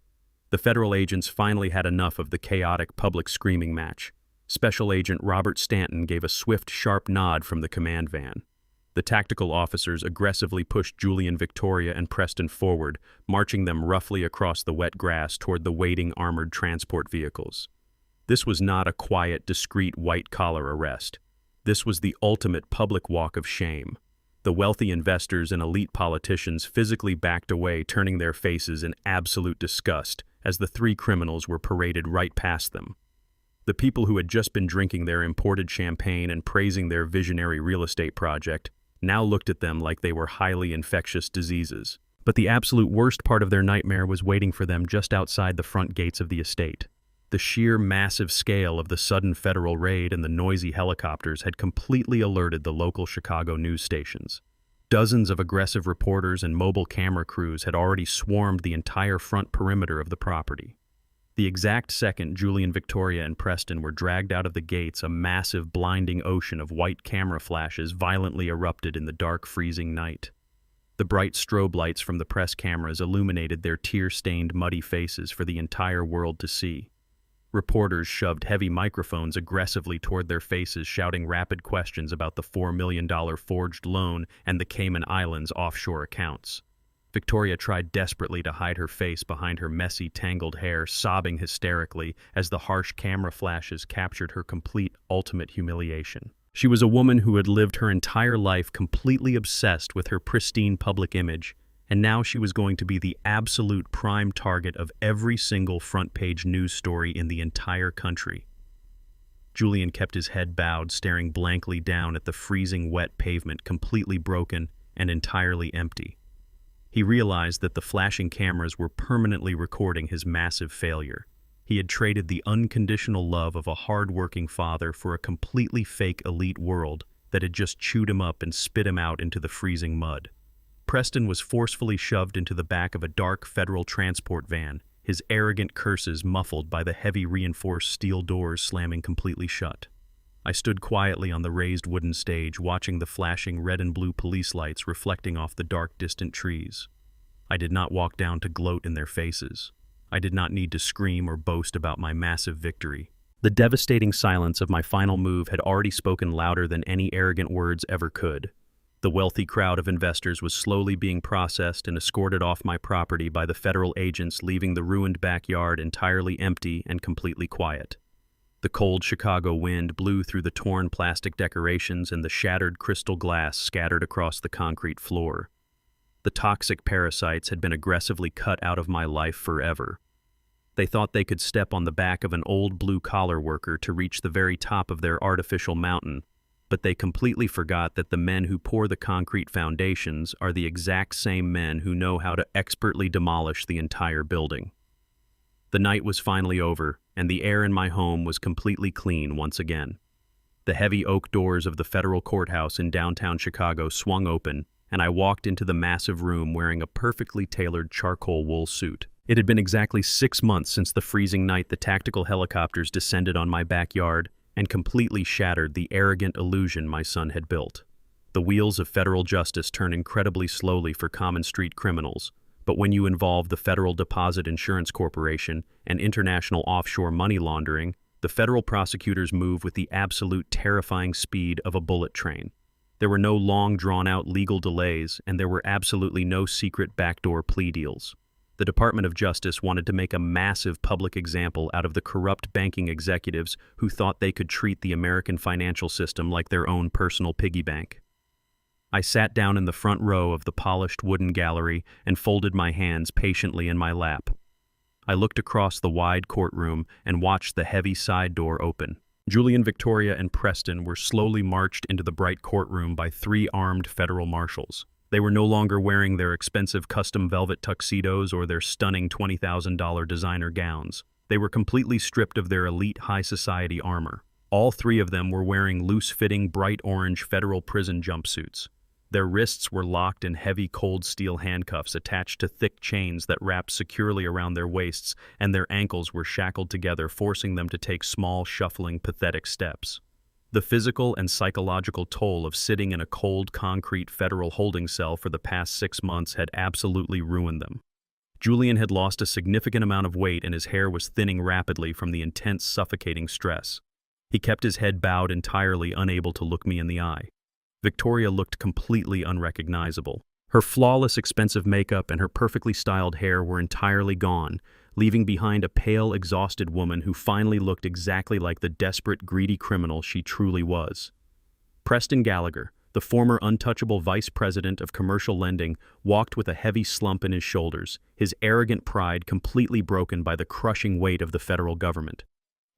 The federal agents finally had enough of the chaotic public screaming match. Special Agent Robert Stanton gave a swift, sharp nod from the command van. The tactical officers aggressively pushed Julian, Victoria, and Preston forward, marching them roughly across the wet grass toward the waiting armored transport vehicles. This was not a quiet, discreet, white-collar arrest. This was the ultimate public walk of shame. The wealthy investors and elite politicians physically backed away, turning their faces in absolute disgust as the three criminals were paraded right past them. The people who had just been drinking their imported champagne and praising their visionary real estate project now looked at them like they were highly infectious diseases. But the absolute worst part of their nightmare was waiting for them just outside the front gates of the estate. The sheer massive scale of the sudden federal raid and the noisy helicopters had completely alerted the local Chicago news stations. Dozens of aggressive reporters and mobile camera crews had already swarmed the entire front perimeter of the property. The exact second Julian, Victoria, and Preston were dragged out of the gates, a massive, blinding ocean of white camera flashes violently erupted in the dark, freezing night. The bright strobe lights from the press cameras illuminated their tear-stained, muddy faces for the entire world to see. Reporters shoved heavy microphones aggressively toward their faces, shouting rapid questions about the $4 million forged loan and the Cayman Islands offshore accounts. Victoria tried desperately to hide her face behind her messy, tangled hair, sobbing hysterically as the harsh camera flashes captured her complete, ultimate humiliation. She was a woman who had lived her entire life completely obsessed with her pristine public image, and now she was going to be the absolute prime target of every single front-page news story in the entire country. Julian kept his head bowed, staring blankly down at the freezing wet pavement, completely broken and entirely empty. He realized that the flashing cameras were permanently recording his massive failure. He had traded the unconditional love of a hard-working father for a completely fake elite world that had just chewed him up and spit him out into the freezing mud. Preston was forcefully shoved into the back of a dark federal transport van, his arrogant curses muffled by the heavy reinforced steel doors slamming completely shut. I stood quietly on the raised wooden stage, watching the flashing red and blue police lights reflecting off the dark, distant trees. I did not walk down to gloat in their faces. I did not need to scream or boast about my massive victory. The devastating silence of my final move had already spoken louder than any arrogant words ever could. The wealthy crowd of investors was slowly being processed and escorted off my property by the federal agents, leaving the ruined backyard entirely empty and completely quiet. The cold Chicago wind blew through the torn plastic decorations and the shattered crystal glass scattered across the concrete floor. The toxic parasites had been aggressively cut out of my life forever. They thought they could step on the back of an old blue-collar worker to reach the very top of their artificial mountain, but they completely forgot that the men who pour the concrete foundations are the exact same men who know how to expertly demolish the entire building. The night was finally over, and the air in my home was completely clean once again. The heavy oak doors of the federal courthouse in downtown Chicago swung open, and I walked into the massive room wearing a perfectly tailored charcoal wool suit. It had been exactly 6 months since the freezing night the tactical helicopters descended on my backyard and completely shattered the arrogant illusion my son had built. The wheels of federal justice turn incredibly slowly for common street criminals, but when you involve the Federal Deposit Insurance Corporation and international offshore money laundering, the federal prosecutors move with the absolute terrifying speed of a bullet train. There were no long, drawn-out legal delays, and there were absolutely no secret backdoor plea deals. The The Department of Justice wanted to make a massive public example out of the corrupt banking executives who thought they could treat the American financial system like their own personal piggy bank. I sat down in the front row of the polished wooden gallery and folded my hands patiently in my lap. I looked across the wide courtroom and watched the heavy side door open. Julian, Victoria, and Preston were slowly marched into the bright courtroom by 3 armed federal marshals. They were no longer wearing their expensive custom velvet tuxedos or their stunning $20,000 designer gowns. They were completely stripped of their elite high society armor. All 3 of them were wearing loose-fitting, bright orange federal prison jumpsuits. Their wrists were locked in heavy cold steel handcuffs attached to thick chains that wrapped securely around their waists, and their ankles were shackled together, forcing them to take small, shuffling, pathetic steps. The physical and psychological toll of sitting in a cold, concrete federal holding cell for the past 6 months had absolutely ruined them. Julian had lost a significant amount of weight and his hair was thinning rapidly from the intense, suffocating stress. He kept his head bowed, entirely unable to look me in the eye. Victoria looked completely unrecognizable. Her flawless, expensive makeup and her perfectly styled hair were entirely gone, leaving behind a pale, exhausted woman who finally looked exactly like the desperate, greedy criminal she truly was. Preston Gallagher, the former untouchable vice president of commercial lending, walked with a heavy slump in his shoulders, his arrogant pride completely broken by the crushing weight of the federal government.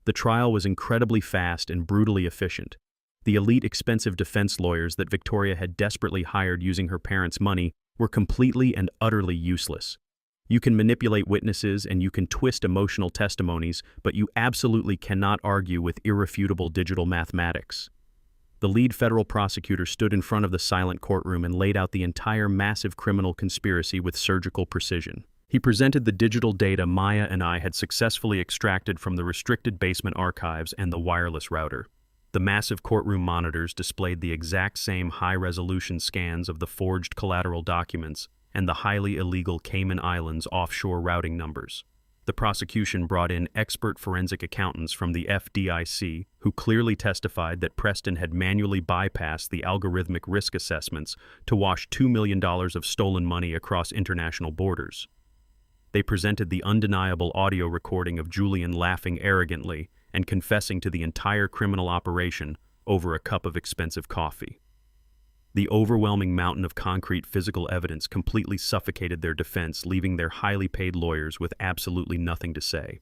The trial was incredibly fast and brutally efficient. The elite, expensive defense lawyers that Victoria had desperately hired using her parents' money were completely and utterly useless. You can manipulate witnesses and you can twist emotional testimonies, but you absolutely cannot argue with irrefutable digital mathematics. The lead federal prosecutor stood in front of the silent courtroom and laid out the entire massive criminal conspiracy with surgical precision. He presented the digital data Maya and I had successfully extracted from the restricted basement archives and the wireless router. The massive courtroom monitors displayed the exact same high-resolution scans of the forged collateral documents and the highly illegal Cayman Islands offshore routing numbers. The prosecution brought in expert forensic accountants from the FDIC who clearly testified that Preston had manually bypassed the algorithmic risk assessments to wash $2 million of stolen money across international borders. They presented the undeniable audio recording of Julian laughing arrogantly and confessing to the entire criminal operation over a cup of expensive coffee. The overwhelming mountain of concrete physical evidence completely suffocated their defense, leaving their highly paid lawyers with absolutely nothing to say.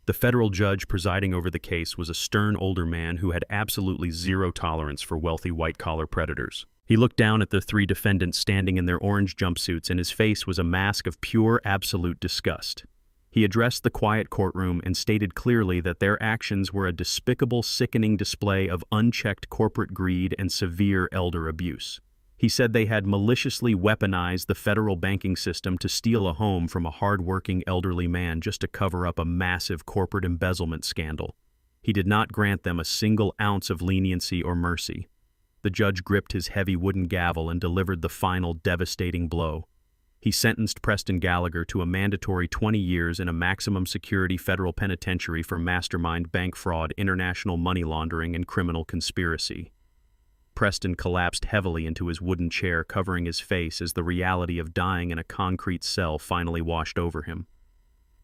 The federal judge presiding over the case was a stern older man who had absolutely zero tolerance for wealthy white-collar predators. He looked down at the 3 defendants standing in their orange jumpsuits, and his face was a mask of pure, absolute disgust. He addressed the quiet courtroom and stated clearly that their actions were a despicable, sickening display of unchecked corporate greed and severe elder abuse. He said they had maliciously weaponized the federal banking system to steal a home from a hard-working elderly man just to cover up a massive corporate embezzlement scandal. He did not grant them a single ounce of leniency or mercy. The judge gripped his heavy wooden gavel and delivered the final devastating blow. He sentenced Preston Gallagher to a mandatory 20 years in a maximum security federal penitentiary for mastermind bank fraud, international money laundering, and criminal conspiracy. Preston collapsed heavily into his wooden chair, covering his face as the reality of dying in a concrete cell finally washed over him.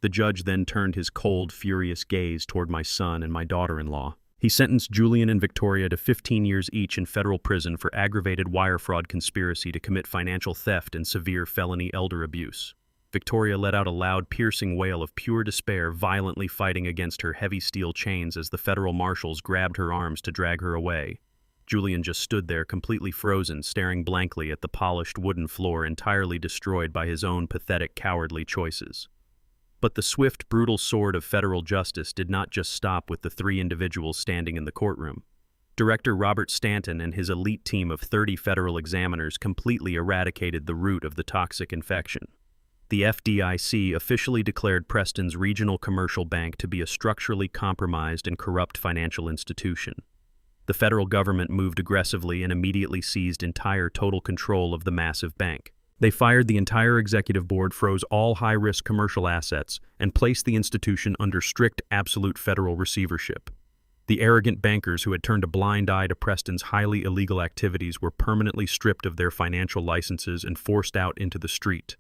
The judge then turned his cold, furious gaze toward my son and my daughter-in-law. He sentenced Julian and Victoria to 15 years each in federal prison for aggravated wire fraud conspiracy to commit financial theft and severe felony elder abuse. Victoria let out a loud, piercing wail of pure despair, violently fighting against her heavy steel chains as the federal marshals grabbed her arms to drag her away. Julian just stood there, completely frozen, staring blankly at the polished wooden floor, entirely destroyed by his own pathetic, cowardly choices. But the swift, brutal sword of federal justice did not just stop with the 3 individuals standing in the courtroom. Director Robert Stanton and his elite team of 30 federal examiners completely eradicated the root of the toxic infection. The FDIC officially declared Preston's regional commercial bank to be a structurally compromised and corrupt financial institution. The federal government moved aggressively and immediately seized entire total control of the massive bank. They fired the entire executive board, froze all high-risk commercial assets, and placed the institution under strict, absolute federal receivership. The arrogant bankers who had turned a blind eye to Preston's highly illegal activities were permanently stripped of their financial licenses and forced out into the street.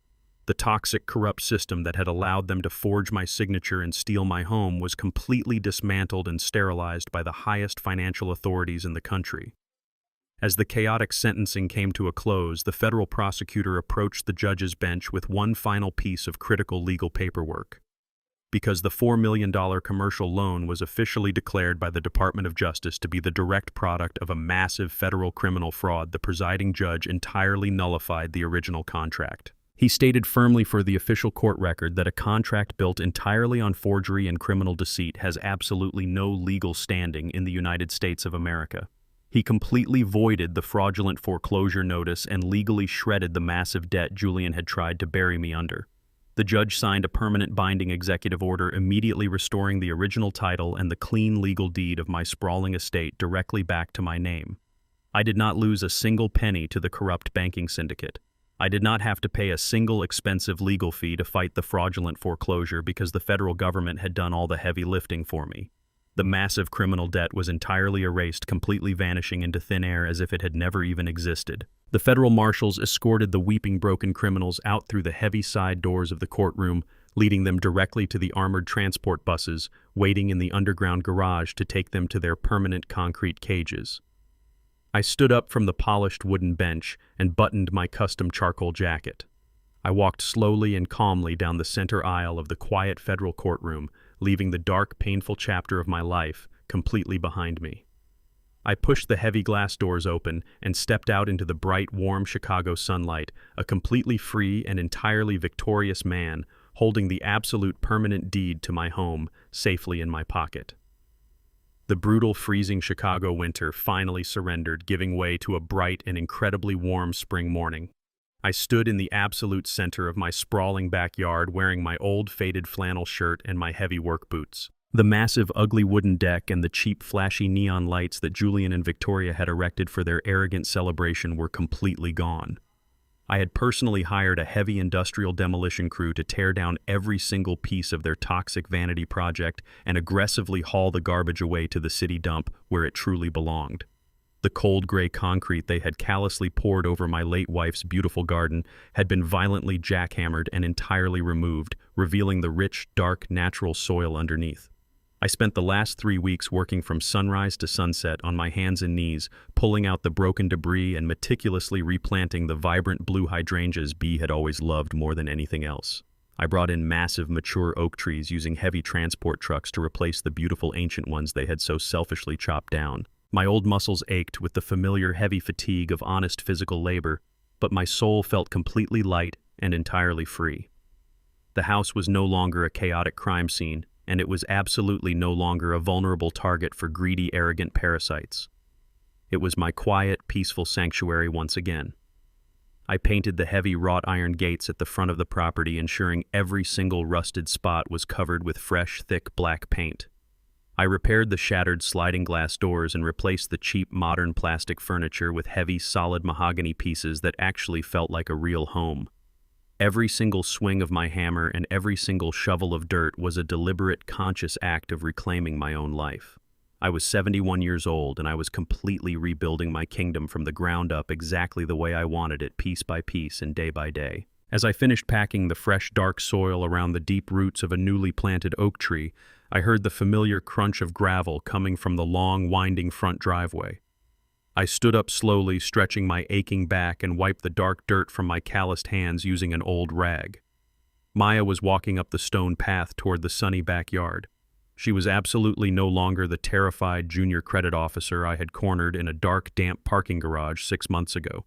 The toxic, corrupt system that had allowed them to forge my signature and steal my home was completely dismantled and sterilized by the highest financial authorities in the country. As the chaotic sentencing came to a close, the federal prosecutor approached the judge's bench with one final piece of critical legal paperwork. Because the $4 million commercial loan was officially declared by the Department of Justice to be the direct product of a massive federal criminal fraud, the presiding judge entirely nullified the original contract. He stated firmly for the official court record that a contract built entirely on forgery and criminal deceit has absolutely no legal standing in the United States of America. He completely voided the fraudulent foreclosure notice and legally shredded the massive debt Julian had tried to bury me under. The judge signed a permanent binding executive order immediately restoring the original title and the clean legal deed of my sprawling estate directly back to my name. I did not lose a single penny to the corrupt banking syndicate. I did not have to pay a single expensive legal fee to fight the fraudulent foreclosure because the federal government had done all the heavy lifting for me. The massive criminal debt was entirely erased, completely vanishing into thin air as if it had never even existed. The federal marshals escorted the weeping, broken criminals out through the heavy side doors of the courtroom, leading them directly to the armored transport buses waiting in the underground garage to take them to their permanent concrete cages. I stood up from the polished wooden bench and buttoned my custom charcoal jacket. I walked slowly and calmly down the center aisle of the quiet federal courtroom, leaving the dark, painful chapter of my life completely behind me. I pushed the heavy glass doors open and stepped out into the bright, warm Chicago sunlight, a completely free and entirely victorious man, holding the absolute permanent deed to my home safely in my pocket. The brutal, freezing Chicago winter finally surrendered, giving way to a bright and incredibly warm spring morning. I stood in the absolute center of my sprawling backyard wearing my old faded flannel shirt and my heavy work boots. The massive, ugly wooden deck and the cheap, flashy neon lights that Julian and Victoria had erected for their arrogant celebration were completely gone. I had personally hired a heavy industrial demolition crew to tear down every single piece of their toxic vanity project and aggressively haul the garbage away to the city dump where it truly belonged. The cold gray concrete they had callously poured over my late wife's beautiful garden had been violently jackhammered and entirely removed, revealing the rich, dark, natural soil underneath. I spent the last 3 weeks working from sunrise to sunset on my hands and knees, pulling out the broken debris and meticulously replanting the vibrant blue hydrangeas Bea had always loved more than anything else. I brought in massive, mature oak trees using heavy transport trucks to replace the beautiful ancient ones they had so selfishly chopped down. My old muscles ached with the familiar heavy fatigue of honest physical labor, but my soul felt completely light and entirely free. The house was no longer a chaotic crime scene, and it was absolutely no longer a vulnerable target for greedy, arrogant parasites. It was my quiet, peaceful sanctuary once again. I painted the heavy wrought iron gates at the front of the property, ensuring every single rusted spot was covered with fresh, thick black paint. I repaired the shattered sliding glass doors and replaced the cheap, modern plastic furniture with heavy, solid mahogany pieces that actually felt like a real home. Every single swing of my hammer and every single shovel of dirt was a deliberate, conscious act of reclaiming my own life. I was 71 years old, and I was completely rebuilding my kingdom from the ground up exactly the way I wanted it, piece by piece and day by day. As I finished packing the fresh, dark soil around the deep roots of a newly planted oak tree, I heard the familiar crunch of gravel coming from the long, winding front driveway. I stood up slowly, stretching my aching back, and wiped the dark dirt from my calloused hands using an old rag. Maya was walking up the stone path toward the sunny backyard. She was absolutely no longer the terrified junior credit officer I had cornered in a dark, damp parking garage 6 months ago.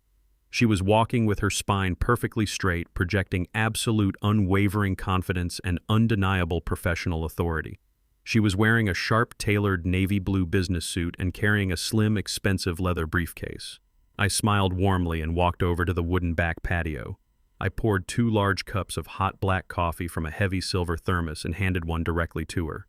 She was walking with her spine perfectly straight, projecting absolute, unwavering confidence and undeniable professional authority. She was wearing a sharp, tailored navy blue business suit and carrying a slim, expensive leather briefcase. I smiled warmly and walked over to the wooden back patio. I poured 2 large cups of hot black coffee from a heavy silver thermos and handed one directly to her.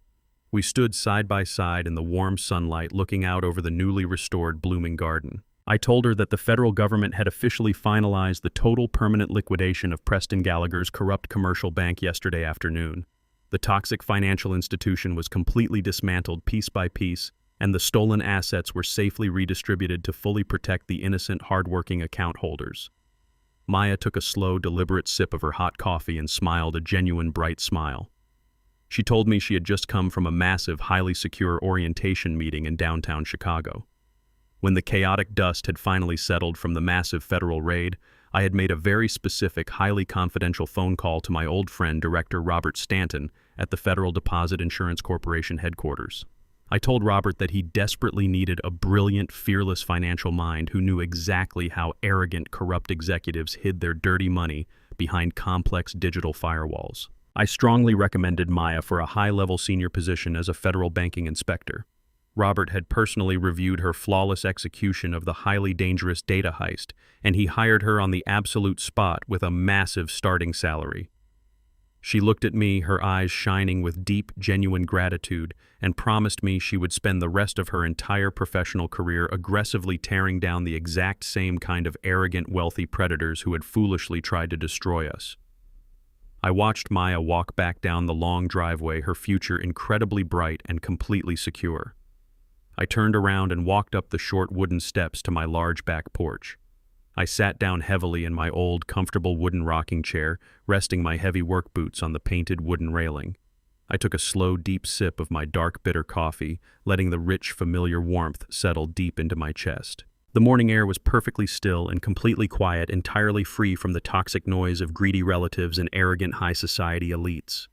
We stood side by side in the warm sunlight, looking out over the newly restored blooming garden. I told her that the federal government had officially finalized the total permanent liquidation of Preston Gallagher's corrupt commercial bank yesterday afternoon. The toxic financial institution was completely dismantled piece by piece, and the stolen assets were safely redistributed to fully protect the innocent, hardworking account holders. Maya took a slow, deliberate sip of her hot coffee and smiled a genuine, bright smile. She told me she had just come from a massive, highly secure orientation meeting in downtown Chicago. When the chaotic dust had finally settled from the massive federal raid, I had made a very specific, highly confidential phone call to my old friend, Director Robert Stanton, at the Federal Deposit Insurance Corporation headquarters. I told Robert that he desperately needed a brilliant, fearless financial mind who knew exactly how arrogant, corrupt executives hid their dirty money behind complex digital firewalls. I strongly recommended Maya for a high-level senior position as a federal banking inspector. Robert had personally reviewed her flawless execution of the highly dangerous data heist, and he hired her on the absolute spot with a massive starting salary. She looked at me, her eyes shining with deep, genuine gratitude, and promised me she would spend the rest of her entire professional career aggressively tearing down the exact same kind of arrogant, wealthy predators who had foolishly tried to destroy us. I watched Maya walk back down the long driveway, her future incredibly bright and completely secure. I turned around and walked up the short wooden steps to my large back porch. I sat down heavily in my old, comfortable wooden rocking chair, resting my heavy work boots on the painted wooden railing. I took a slow, deep sip of my dark, bitter coffee, letting the rich, familiar warmth settle deep into my chest. The morning air was perfectly still and completely quiet, entirely free from the toxic noise of greedy relatives and arrogant high society elites.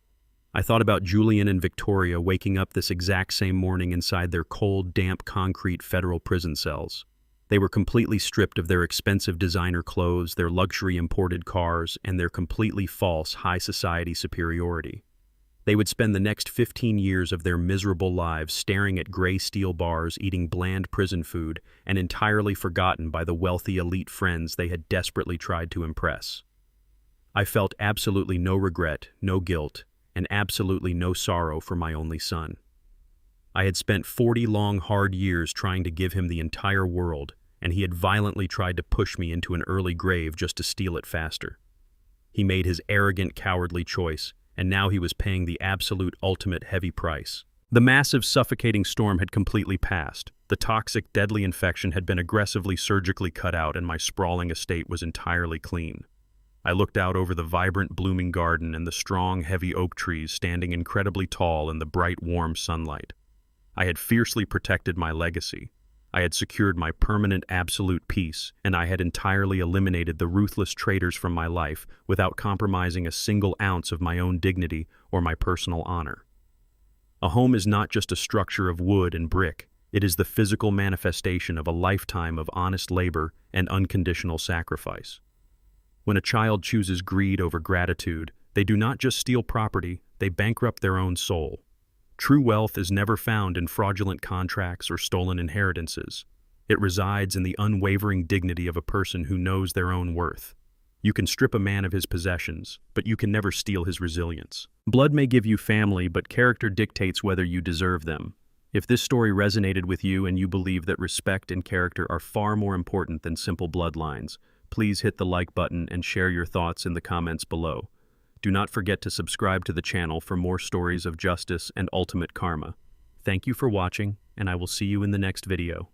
I thought about Julian and Victoria waking up this exact same morning inside their cold, damp concrete federal prison cells. They were completely stripped of their expensive designer clothes, their luxury imported cars, and their completely false high society superiority. They would spend the next 15 years of their miserable lives staring at gray steel bars, eating bland prison food, and entirely forgotten by the wealthy elite friends they had desperately tried to impress. I felt absolutely no regret, no guilt, and absolutely no sorrow for my only son. I had spent 40 long, hard years trying to give him the entire world, and he had violently tried to push me into an early grave just to steal it faster. He made his arrogant, cowardly choice, and now he was paying the absolute ultimate heavy price. The massive, suffocating storm had completely passed. The toxic, deadly infection had been aggressively surgically cut out, and my sprawling estate was entirely clean. I looked out over the vibrant, blooming garden and the strong, heavy oak trees standing incredibly tall in the bright, warm sunlight. I had fiercely protected my legacy. I had secured my permanent absolute peace, and I had entirely eliminated the ruthless traitors from my life without compromising a single ounce of my own dignity or my personal honor. A home is not just a structure of wood and brick. It is the physical manifestation of a lifetime of honest labor and unconditional sacrifice. When a child chooses greed over gratitude, they do not just steal property, they bankrupt their own soul. True wealth is never found in fraudulent contracts or stolen inheritances. It resides in the unwavering dignity of a person who knows their own worth. You can strip a man of his possessions, but you can never steal his resilience. Blood may give you family, but character dictates whether you deserve them. If this story resonated with you and you believe that respect and character are far more important than simple bloodlines, please hit the like button and share your thoughts in the comments below. Do not forget to subscribe to the channel for more stories of justice and ultimate karma. Thank you for watching, and I will see you in the next video.